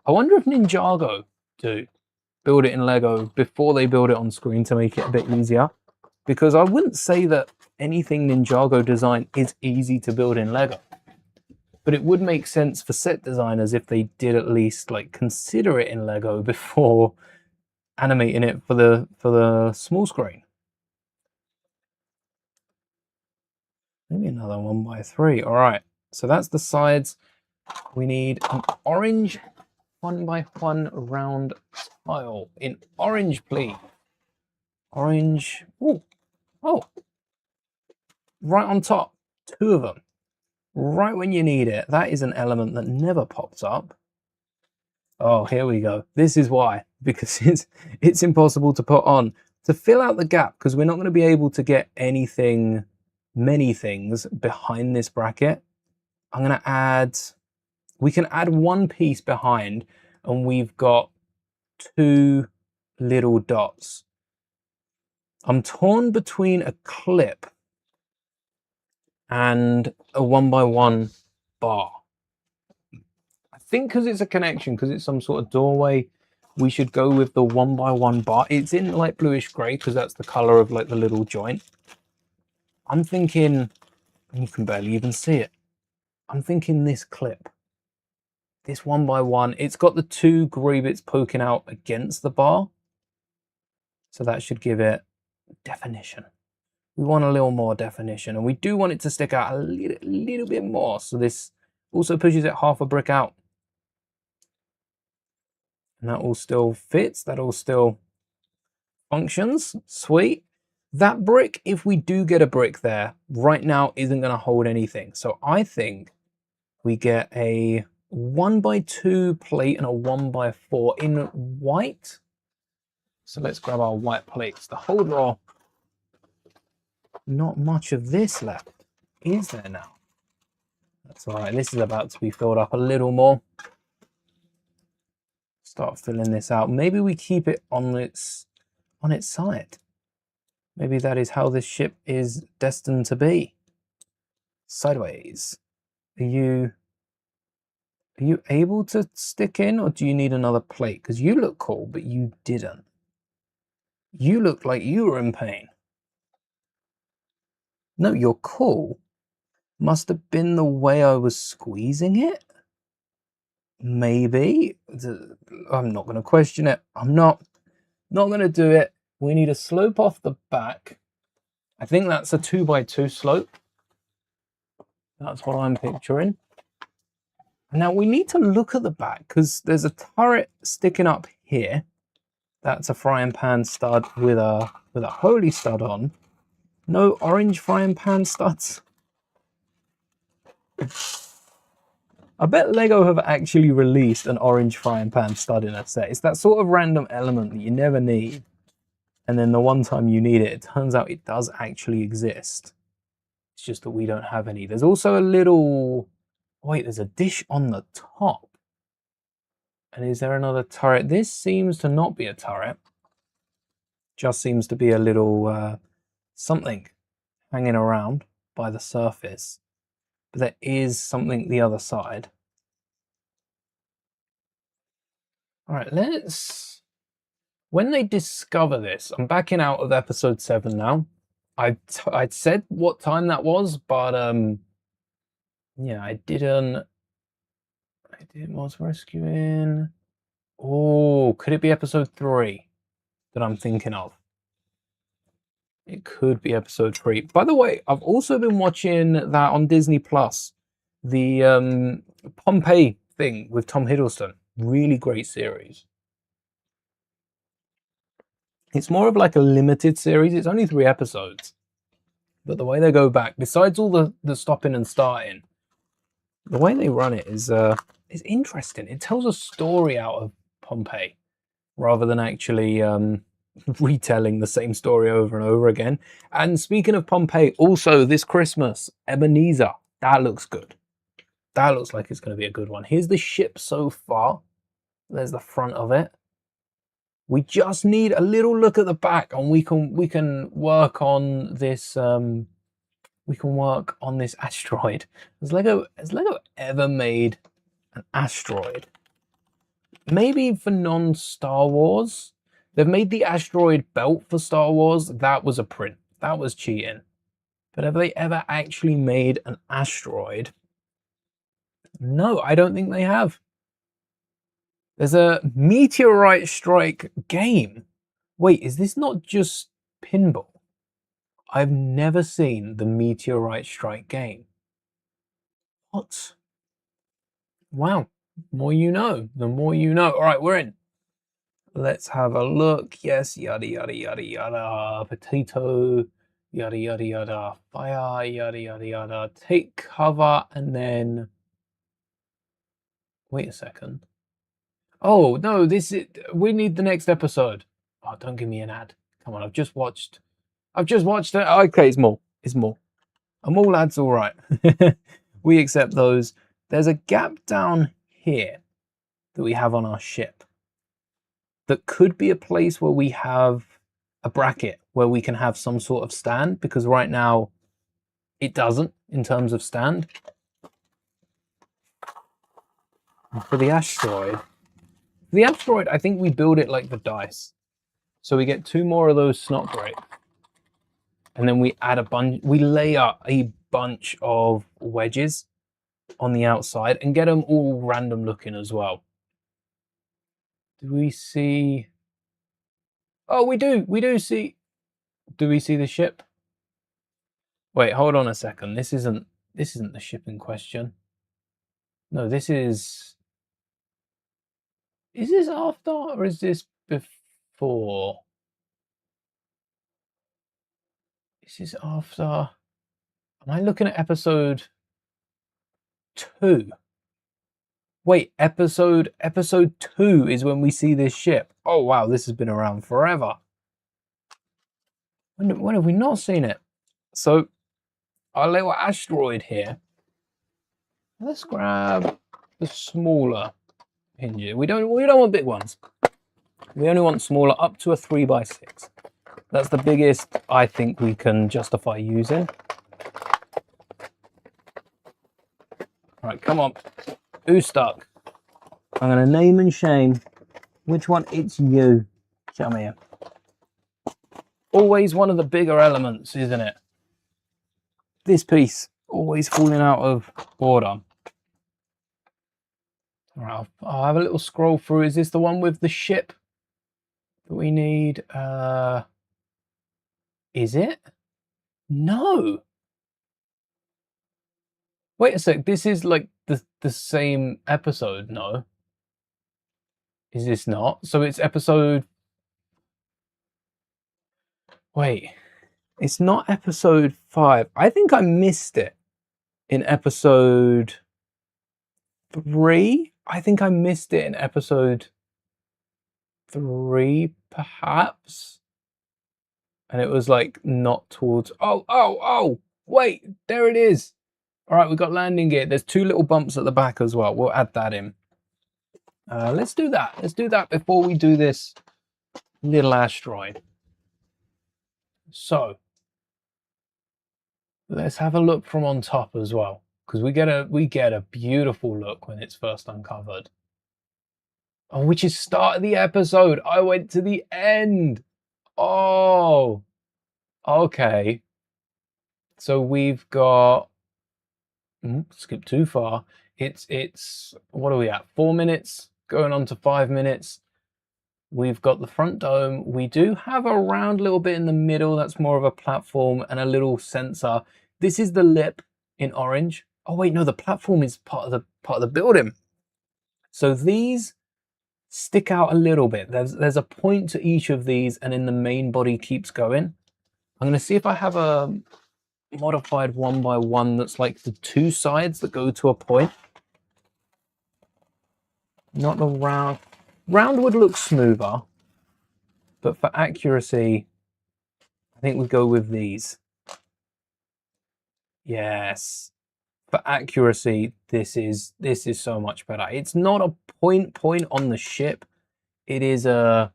I wonder if Ninjago do build it in Lego before they build it on screen to make it a bit easier. Because I wouldn't say that anything Ninjago design is easy to build in Lego. But it would make sense for set designers if they did at least like consider it in Lego before animating it for the small screen. Maybe another 1x3. All right, so that's the sides. We need an orange 1x1 round tile in orange, please. Orange. Oh, oh, right on top. 2 of them. Right when you need it. That is an element that never pops up. Oh, here we go. This is why. Because it's impossible to put on. To fill out the gap, because we're not going to be able to get anything, many things behind this bracket. I'm going to add, we can add 1 piece behind, and we've got 2 little dots. I'm torn between a clip and a 1x1 bar. I think because it's a connection, because it's some sort of doorway, we should go with the 1x1 bar. It's in like bluish grey because that's the color of like the little joint. I'm thinking, you can barely even see it. I'm thinking this clip, this 1x1, it's got the 2 grey bits poking out against the bar. So that should give it definition. We want a little more definition, and we do want it to stick out a little bit more. So this also pushes it half a brick out. And that all still fits, that all still functions, sweet. That brick, if we do get a brick there, right now isn't gonna hold anything. So I think we get a 1x2 plate and a 1x4 in white. So let's grab our white plates. The whole draw, not much of this left, is there now? That's all right, this is about to be filled up a little more. Start filling this out. Maybe we keep it on its side. Maybe that is how this ship is destined to be. Sideways. Are you able to stick in, or do you need another plate? Because you look cool, but you didn't. You look like you were in pain. No, you're cool. Must have been the way I was squeezing it. Maybe. I'm not going to question it. I'm not going to do it. We need a slope off the back. I think that's a 2x2 slope. That's what I'm picturing. Now we need to look at the back, because there's a turret sticking up here. That's a frying pan stud with a holy stud on. No orange frying pan studs. I bet Lego have actually released an orange frying pan stud in a set. It's that sort of random element that you never need. And then the one time you need it, it turns out it does actually exist. It's just that we don't have any. There's also a little... Wait, there's a dish on the top. And is there another turret? This seems to not be a turret. Just seems to be a little something hanging around by the surface. But there is something the other side. All right, let's... When they discover this, I'm backing out of episode 7 now. I'd said what time that was, but yeah, I didn't. Was rescuing. Oh, could it be episode 3 that I'm thinking of? It could be episode 3. By the way, I've also been watching that on Disney Plus, the Pompeii thing with Tom Hiddleston. Really great series. It's more of like a limited series. It's only 3 episodes. But the way they go back, besides all the stopping and starting, the way they run it is interesting. It tells a story out of Pompeii rather than actually retelling the same story over and over again. And speaking of Pompeii, also this Christmas, Ebenezer. That looks good. That looks like it's going to be a good one. Here's the ship so far. There's the front of it. We just need a little look at the back, and we can work on this. We can work on this asteroid. Has Lego ever made an asteroid? Maybe for non-Star Wars. They've made the asteroid belt for Star Wars. That was a print. That was cheating. But have they ever actually made an asteroid? No, I don't think they have. There's a meteorite strike game. Wait, is this not just pinball? I've never seen the meteorite strike game. What? Wow. The more you know. The more you know. All right, we're in. Let's have a look. Yes, yada, yada, yada, yada. Potato, yada, yada, yada. Fire, yada, yada, yada. Take cover and then... Wait a second. Oh, no, this is... We need the next episode. Oh, don't give me an ad. Come on, I've just watched it. Okay, it's more. It's more. A mole ad's all right. We accept those. There's a gap down here that we have on our ship that could be a place where we have a bracket where we can have some sort of stand, because right now it doesn't in terms of stand. For the asteroid, I think we build it like the dice. So we get 2 more of those snot grapes. And then we add we layer a bunch of wedges on the outside and get them all random looking as well. Do we see... Oh, we do see... Do we see the ship? Wait, hold on a second. This isn't the ship in question. No, this is... Is this after or is this before? This is after... Am I looking at episode 2? Wait, episode 2 is when we see this ship. Oh wow, this has been around forever. When have we not seen it? So, our little asteroid here. Let's grab the smaller hinges. We don't want big ones. We only want smaller, up to a 3x6. That's the biggest I think we can justify using. Right, come on. Who's stuck? I'm going to name and shame which one. It's you. Come here. Always one of the bigger elements, isn't it? This piece always falling out of order. All right, I'll have a little scroll through. Is this the one with the ship that we need? Is it? No. Wait a sec. This is like the same episode. No. Is this not? So it's episode... Wait. It's not episode 5. I think I missed it in episode 3. I think I missed it in episode 3, perhaps. And it was like not towards... Oh, wait, there it is. All right, we've got landing gear. There's 2 little bumps at the back as well. We'll add that in. Let's do that. Let's do that before we do this little asteroid. So, let's have a look from on top as well, because we get a beautiful look when it's first uncovered. Oh, which is start of the episode. I went to the end. Oh, okay. So we've got... skip too far. It's what are we at? 4 minutes going on to 5 minutes. We've got the front dome. We do have a round little bit in the middle. That's more of a platform and a little sensor. This is the lip in orange. Oh wait, no, the platform is part of the building. So these stick out a little bit. There's a point to each of these, and then the main body keeps going. I'm going to see if I have a modified 1x1 that's like the 2 sides that go to a point. Not the round. Round would look smoother, but for accuracy, I think we go with these. Yes. For accuracy, this is so much better. It's not a point on the ship. It is a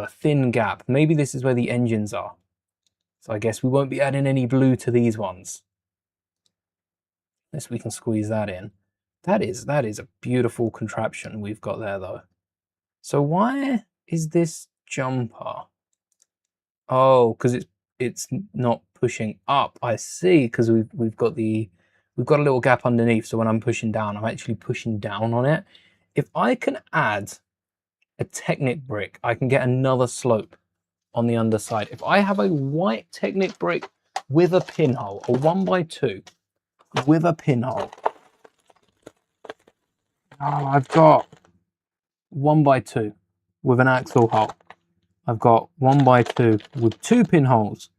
thin gap. Maybe this is where the engines are. So I guess we won't be adding any blue to these ones. Unless we can squeeze that in. That is a beautiful contraption we've got there though. So why is this jumper? Oh, because it's not pushing up. I see, because we've got a little gap underneath. So when I'm pushing down, I'm actually pushing down on it. If I can add a Technic brick, I can get another slope on the underside. If I have a white Technic brick with a pinhole, a 1x2 with a pinhole. Oh, I've got 1x2. with an axle hole. I've got 1x2 with 2 pinholes.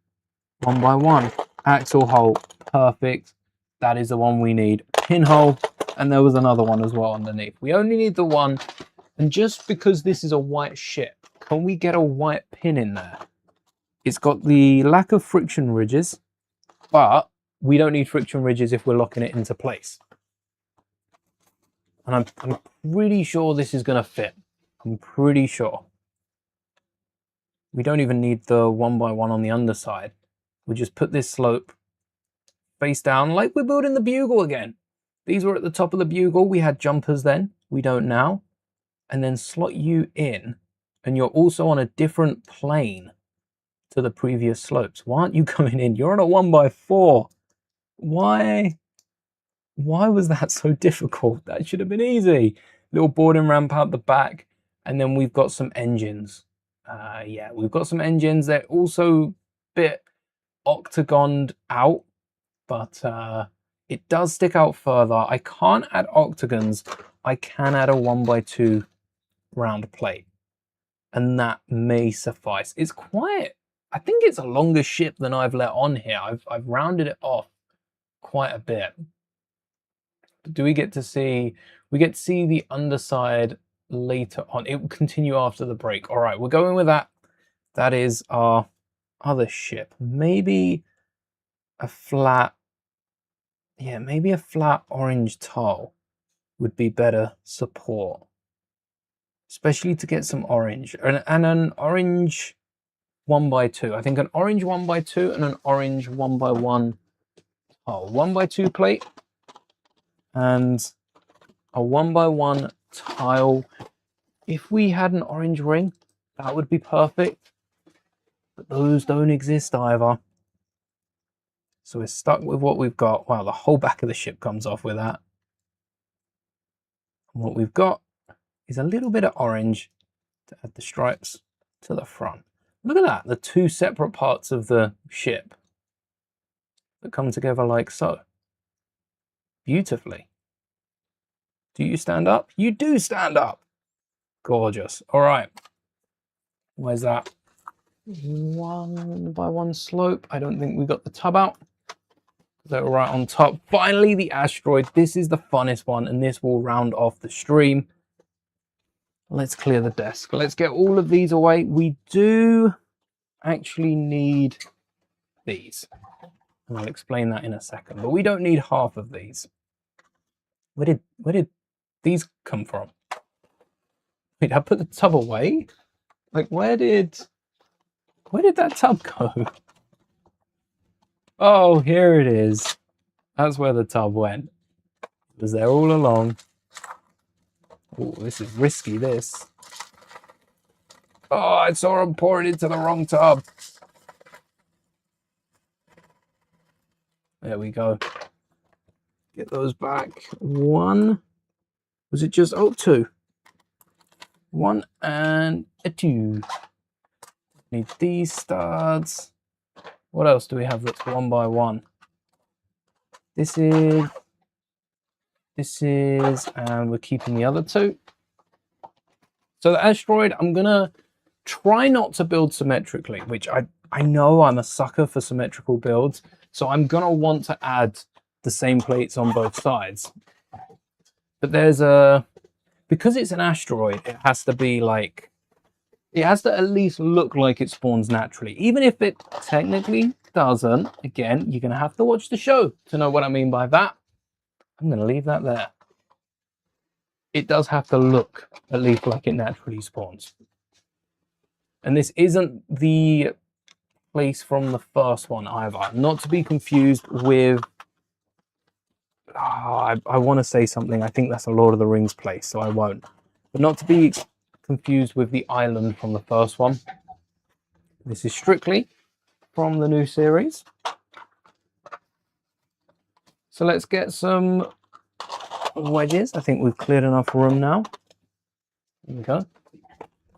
1x1 axle hole, perfect. That is the one we need. Pinhole, and there was another one as well underneath. We only need the one, and just because this is a white ship, can we get a white pin in there? It's got the lack of friction ridges, but we don't need friction ridges if we're locking it into place. And I'm pretty sure this is going to fit. I'm pretty sure. We don't even need the 1x1 on the underside. We just put this slope face down like we're building the bugle again. These were at the top of the bugle. We had jumpers then. We don't now. And then slot you in. And you're also on a different plane to the previous slopes. Why aren't you coming in? You're on a 1x4. Why was that so difficult? That should have been easy. Little boarding ramp out the back. And then we've got some engines. Yeah, we've got some engines. They're also a bit octagoned out, but it does stick out further. I can't add octagons. I can add a 1x2 round plate, and that may suffice. It's quite, I think it's a longer ship than I've let on here. I've rounded it off quite a bit. Do we get to see, we get to see the underside later on. It will continue after the break. All right, we're going with that. That is our other ship. Maybe a flat, yeah, maybe a flat orange tile would be better support, especially to get some orange, and an orange 1x2. I think an orange 1x2 and an orange 1x1 tile. 1x2 plate and a 1x1 tile. If we had an orange ring, that would be perfect, but those don't exist either. So we're stuck with what we've got. Wow, the whole back of the ship comes off with that. And what we've got is a little bit of orange to add the stripes to the front. Look at that, the two separate parts of the ship that come together like so. Beautifully. Do you stand up? You do stand up. Gorgeous. All right. Where's that 1x1 slope? I don't think we got the tub out. They're right on top. Finally, the asteroid. This is the funnest one, and this will round off the stream. Let's clear the desk. Let's get all of these away. We do actually need these, and I'll explain that in a second. But we don't need half of these. Where did these come from? Wait, I put the tub away? Like, where did that tub go? Oh, here it is. That's where the tub went. It was there all along. Oh, this is risky, this. Oh, I saw him pour it into the wrong tub. There we go. Get those back. One. Was it just, oh, two. One and a two. Need these studs. What else do we have that's 1x1? This is, and we're keeping the other two. So the asteroid, I'm gonna try not to build symmetrically, which I know I'm a sucker for symmetrical builds. So I'm gonna want to add the same plates on both sides. But there's because it's an asteroid, it has to be like, it has to at least look like it spawns naturally. Even if it technically doesn't, again, you're going to have to watch the show to know what I mean by that. I'm going to leave that there. It does have to look at least like it naturally spawns. And this isn't the place from the first one either. Not to be confused with, I want to say something. I think that's a Lord of the Rings place, so I won't. But not to be confused with the island from the first one. This is strictly from the new series. So let's get some wedges. I think we've cleared enough room now. There we go.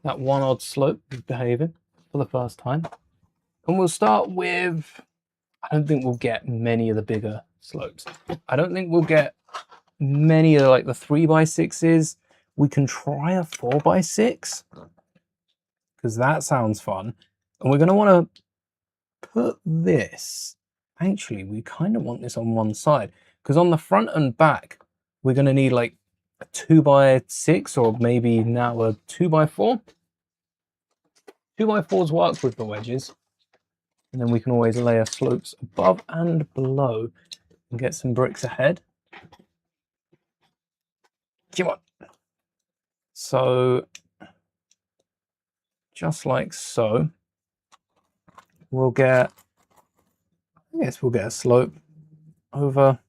That one odd slope is behaving for the first time. And we'll start with, I don't think we'll get many of the bigger slopes. I don't think we'll get many of like the 3x6s. We can try a 4x6. because that sounds fun. And we're going to want to put this, actually, we kind of want this on one side, because on the front and back, we're going to need like a 2x6 or maybe now a 2x4. 2x4s work with the wedges. And then we can always layer slopes above and below and get some bricks ahead. Come on. So, just like so, we'll get, I guess we'll get a slope over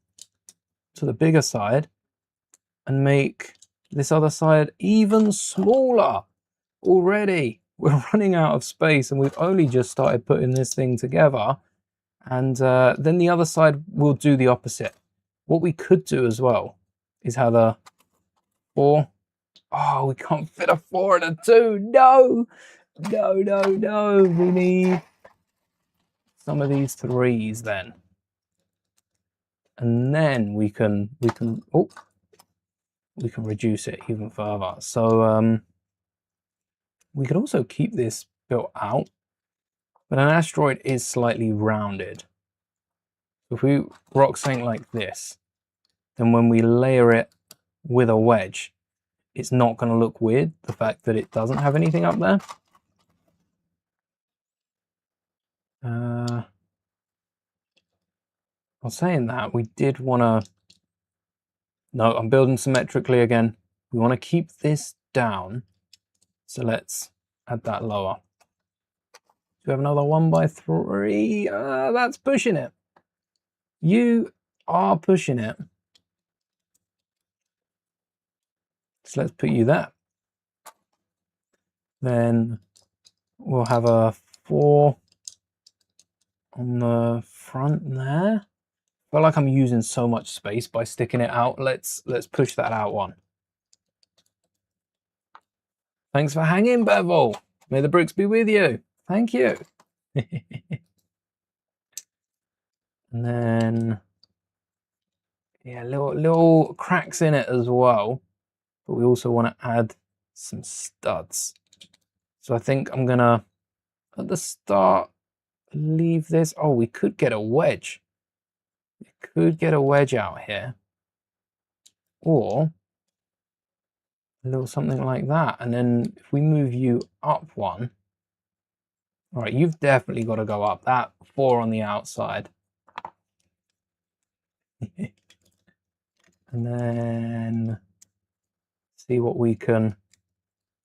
to the bigger side and make this other side even smaller already. We're running out of space and we've only just started putting this thing together. And then the other side will do the opposite. What we could do as well is have a 4. Oh, we can't fit a 4 and a 2. No, no, no, no. We need some of these 3s then. And then we can reduce it even further. So we could also keep this built out, but an asteroid is slightly rounded. If we rock something like this, then when we layer it with a wedge, it's not going to look weird, the fact that it doesn't have anything up there. Well, saying that, we did want to... No, I'm building symmetrically again. We want to keep this down. So let's add that lower. Do we have another 1x3? That's pushing it. You are pushing it. So let's put you there. Then we'll have a 4 on the front there. I feel like I'm using so much space by sticking it out. Let's push that out one. Thanks for hanging, Bevel. May the bricks be with you. Thank you. And then, yeah, little cracks in it as well. But we also want to add some studs. So I think I'm gonna, at the start, leave this. Oh, we could get a wedge. We could get a wedge out here. Or a little something like that. And then if we move you up one, all right, you've definitely got to go up. That 4 on the outside. And then see what we can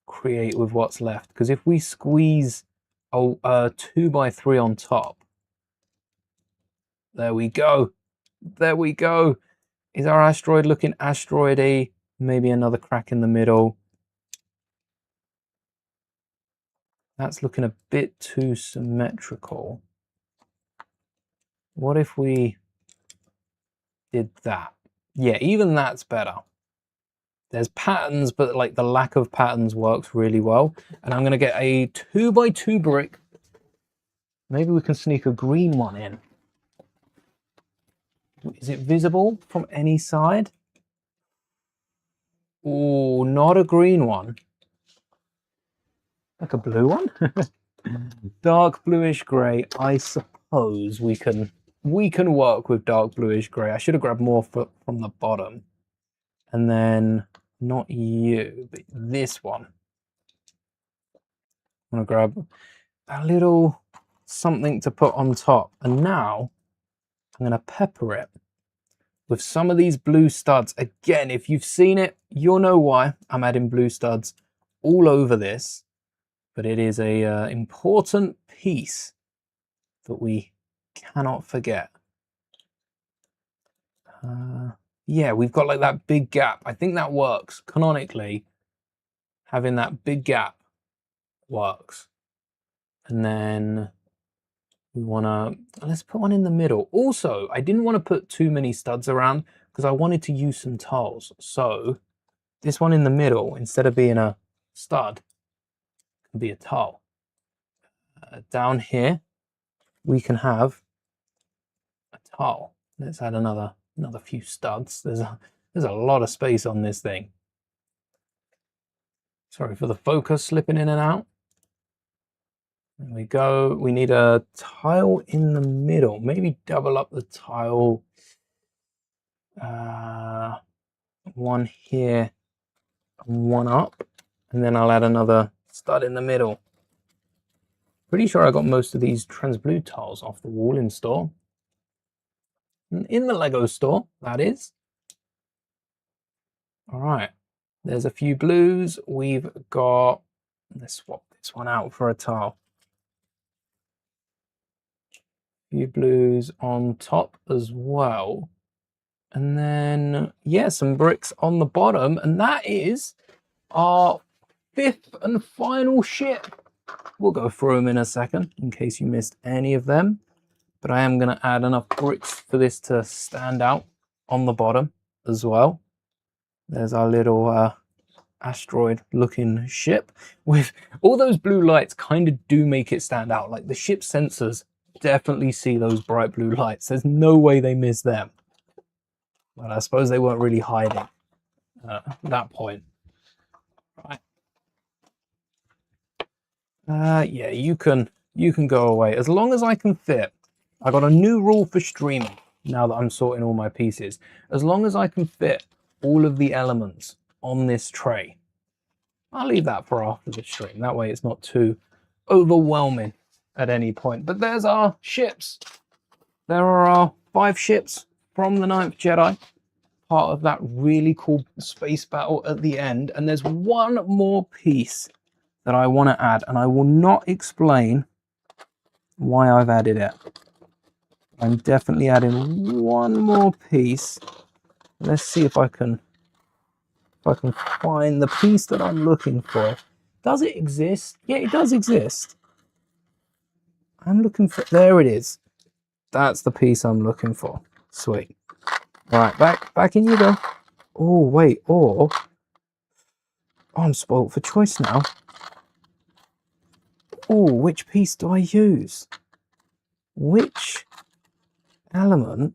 create with what's left. Because if we squeeze a 2x3 on top, there we go. There we go. Is our asteroid looking asteroidy? Maybe another crack in the middle. That's looking a bit too symmetrical. What if we did that? Yeah, even that's better. There's patterns, but like the lack of patterns works really well. And I'm going to get a 2x2 brick. Maybe we can sneak a green one in. Is it visible from any side? Oh, not a green one. Like a blue one? Dark bluish grey. I suppose we can work with dark bluish grey. I should have grabbed more from the bottom. And then not you, but this one. I'm gonna grab a little something to put on top. And now I'm gonna pepper it with some of these blue studs. Again, if you've seen it, you'll know why I'm adding blue studs all over this. But it is a important piece that we cannot forget. Yeah, we've got like that big gap. I think that works. Canonically, having that big gap works. And then we want to, let's put one in the middle. Also, I didn't want to put too many studs around because I wanted to use some tiles. So this one in the middle, instead of being a stud, can be a tile. Down here, we can have a tile. Let's add another few studs. There's a lot of space on this thing. Sorry for the focus slipping in and out. There we go. We need a tile in the middle. Maybe double up the tile. One here, one up, and then I'll add another stud in the middle. Pretty sure I got most of these trans-blue tiles off the wall in store. In the Lego store, that is. All right, there's a few blues. We've got, let's swap this one out for a tile. A few blues on top as well. And then, yeah, some bricks on the bottom. And that is our 5th and final ship. We'll go through them in a second in case you missed any of them. But I am going to add enough bricks for this to stand out on the bottom as well. There's our little asteroid looking ship with all those blue lights. Kind of do make it stand out. Like the ship sensors definitely see those bright blue lights. There's no way they miss them. But I suppose they weren't really hiding at that point. Right. Yeah, you can go away as long as I can fit. I got a new rule for streaming now that I'm sorting all my pieces. As long as I can fit all of the elements on this tray, I'll leave that for after the stream. That way it's not too overwhelming at any point. But there's our ships. There are our 5 ships from the Ninth Jedi, part of that really cool space battle at the end. And there's one more piece that I want to add, and I will not explain why I've added it. I'm definitely adding one more piece. Let's see if I can find the piece that I'm looking for. Does it exist? Yeah, it does exist. I'm looking for, there it is. That's the piece I'm looking for. Sweet. All right, back in you go. Oh, wait, or, oh, I'm spoilt for choice now. Oh, which piece do I use? Which element?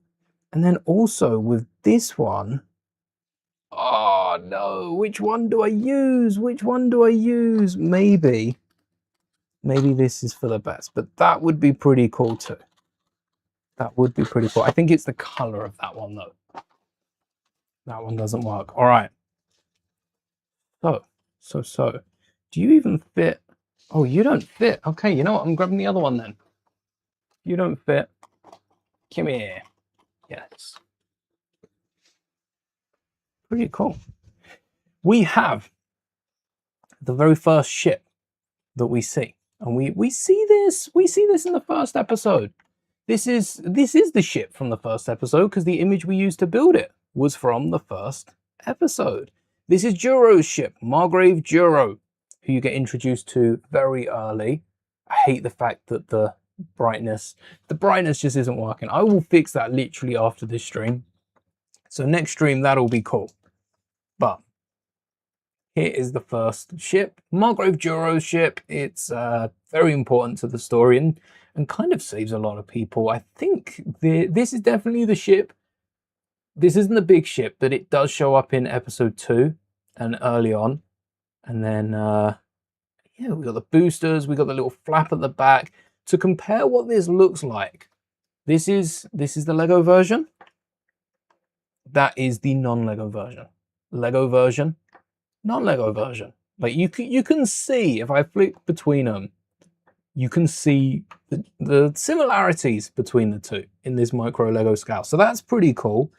And then also with this one, oh no, which one do I use? Which one do I use? Maybe this is for the best, but that would be pretty cool too. That would be pretty cool. I think it's the color of that one though. That one doesn't work. All right. So, do you even fit? Oh, you don't fit. Okay, you know what? I'm grabbing the other one then. You don't fit. Come here. Yes. Pretty cool. We have the very first ship that we see. And we see this in the first episode. This is the ship from the first episode because the image we used to build it was from the first episode. This is Juro's ship, Margrave Juro, who you get introduced to very early. I hate the fact that the brightness just isn't working. I will fix that literally after this stream. So next stream, that'll be cool. But here is the first ship, Margrave Juro's ship. It's very important to the story and kind of saves a lot of people. I think this is definitely the ship. This isn't the big ship, but it does show up in episode 2 and early on. And then, yeah, we got the boosters, we got the little flap at the back. To compare what this looks like, this is the Lego version. That is the non-Lego version. Lego version, non-Lego version. Like you can see, if I flick between them, you can see the similarities between the two in this micro Lego scale. So that's pretty cool.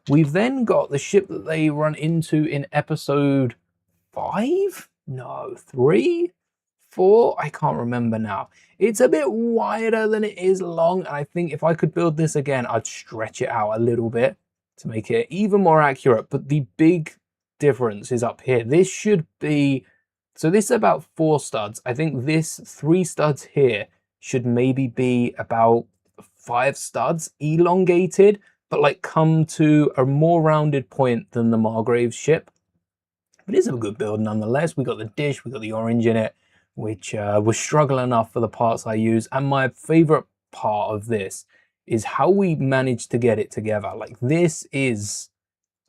We've then got the ship that they run into in episode 5? No, 3? 4? I can't remember now. It's a bit wider than it is long. And I think if I could build this again, I'd stretch it out a little bit to make it even more accurate. But the big difference is up here. This should be, so this is about 4 studs. I think this 3 studs here should maybe be about 5 studs elongated, but like come to a more rounded point than the Margrave's ship. But it's a good build nonetheless. We got the dish, we got the orange in it, which was struggle enough for the parts I use. And my favorite part of this is how we managed to get it together. Like this is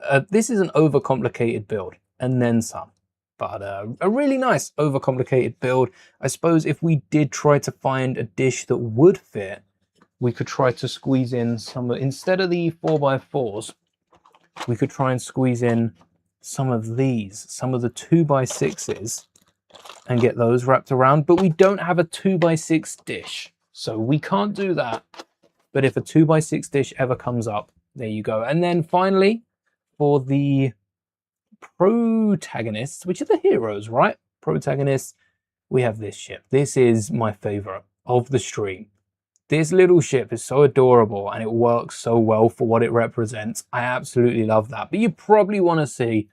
an overcomplicated build and then some. But a really nice, overcomplicated build. I suppose if we did try to find a dish that would fit, we could try to squeeze in some, instead of the 4x4s, we could try and squeeze in some of these, some of the 2x6s, and get those wrapped around. But we don't have a 2x6 dish, so we can't do that. But if a 2x6 dish ever comes up, there you go. And then finally, for the protagonists, which are the heroes, right? Protagonists, we have this ship. This is my favorite of the stream. This little ship is so adorable and it works so well for what it represents. I absolutely love that. But you probably want to see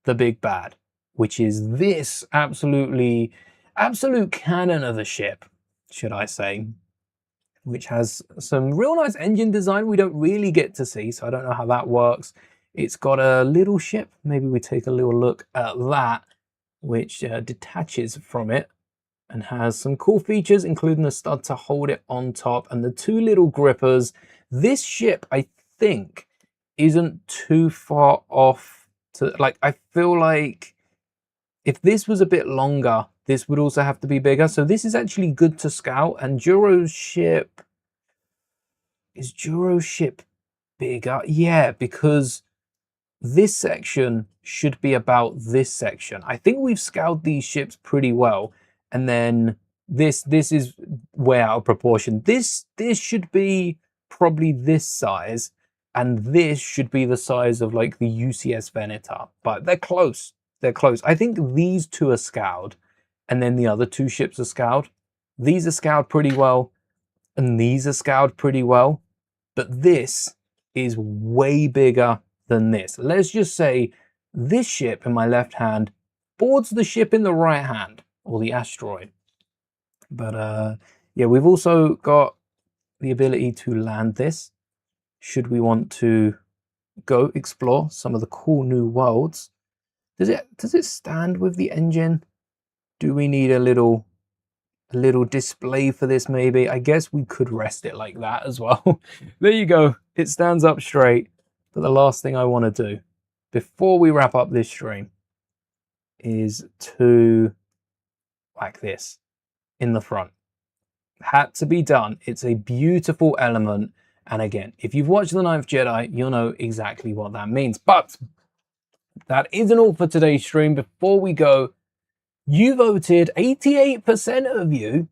the big bad, which is this absolute cannon of a ship, should I say, which has some real nice engine design we don't really get to see, so I don't know how that works. It's got a little ship. Maybe we take a little look at that, which detaches from it and has some cool features, including the stud to hold it on top and the two little grippers. This ship, I think, isn't too far off to, like, I feel like if this was a bit longer, this would also have to be bigger. So this is actually good to scout. And Juro's ship, is Juro's ship bigger? Yeah, because this section should be about this section. I think we've scouted these ships pretty well. And then this is way out of proportion. This should be probably this size, and this should be the size of like the UCS Venator. But they're close. They're close. I think these two are scoured, and then the other two ships are scoured. These are scoured pretty well, and these are scoured pretty well. But this is way bigger than this. Let's just say this ship in my left hand boards the ship in the right hand, or the asteroid. But yeah, we've also got the ability to land this should we want to go explore some of the cool new worlds. Does it stand with the engine? Do we need a little display for this maybe? I guess we could rest it like that as well. There you go. It stands up straight. But the last thing I want to do before we wrap up this stream is to like this in the front. Had to be done. It's a beautiful element. And again, if you've watched The Ninth Jedi, you'll know exactly what that means. But that isn't all for today's stream. Before we go, you voted, 88% of you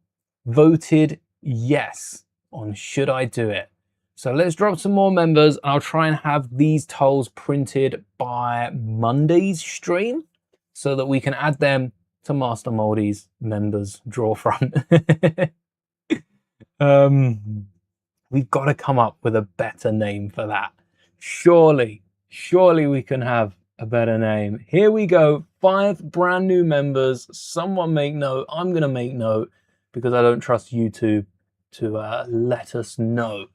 voted yes on should I do it. So let's drop some more members, and I'll try and have these tiles printed by Monday's stream so that we can add them to Master Mouldie's members draw front. We've got to come up with a better name for that. Surely we can have a better name. Here we go. 5 brand new members. Someone make note. I'm going to make note because I don't trust YouTube to let us know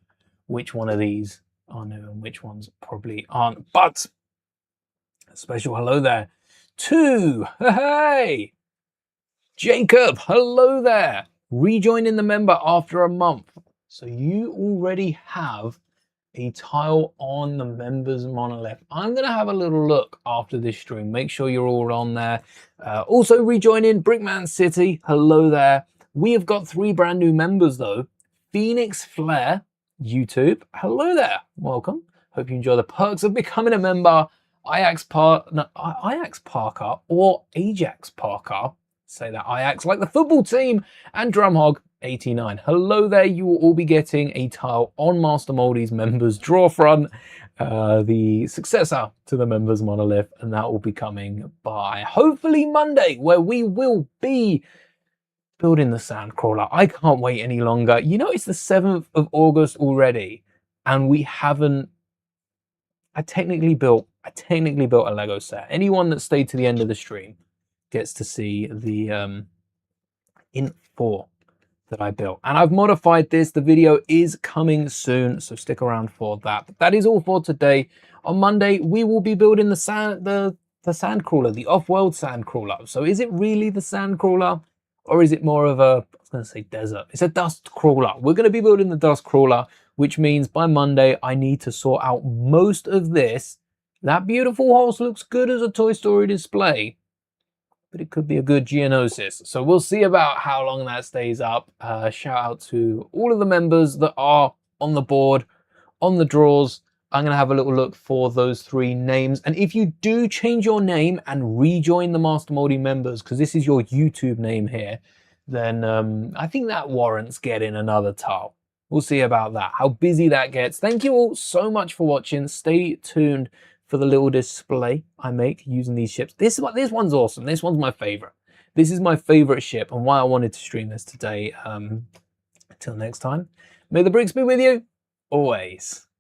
which one of these are new and which ones probably aren't. But a special hello there to, hey, Jacob, hello there. Rejoining the member after a month. So you already have a tile on the members monolith. I'm going to have a little look after this stream. Make sure you're all on there. Also rejoining Brickman City. Hello there. We have got 3 brand new members though. Phoenix Flare, YouTube. Hello there. Welcome. Hope you enjoy the perks of becoming a member. Ajax Parker or Ajax Parker. Say that Ajax like the football team. And Drumhog 89. Hello there. You will all be getting a tile on Master Mouldie's members draw front, the successor to the members monolith, and that will be coming by hopefully Monday, where we will be building the sandcrawler. I can't wait any longer. You know, it's the 7th of August already, and we haven't. I technically built a Lego set. Anyone that stayed to the end of the stream gets to see the Int 4 that I built, and I've modified this. The video is coming soon, so stick around for that. But that is all for today. On Monday we will be building the sandcrawler, the off-world sandcrawler. So is it really the sandcrawler, or is it more of a, I was going to say desert, it's a dust crawler. We're going to be building the dust crawler, which means by Monday I need to sort out most of this. That beautiful horse looks good as a Toy Story display, but it could be a good Geonosis. So we'll see about how long that stays up. Shout out to all of the members that are on the board, on the draws. I'm going to have a little look for those 3 names. And if you do change your name and rejoin the Master Mouldie members, because this is your YouTube name here, then I think that warrants getting another tile. We'll see about that, how busy that gets. Thank you all so much for watching. Stay tuned for the little display I make using these ships. This one's awesome. This one's my favorite. This is my favorite ship and why I wanted to stream this today. Until next time, may the bricks be with you always.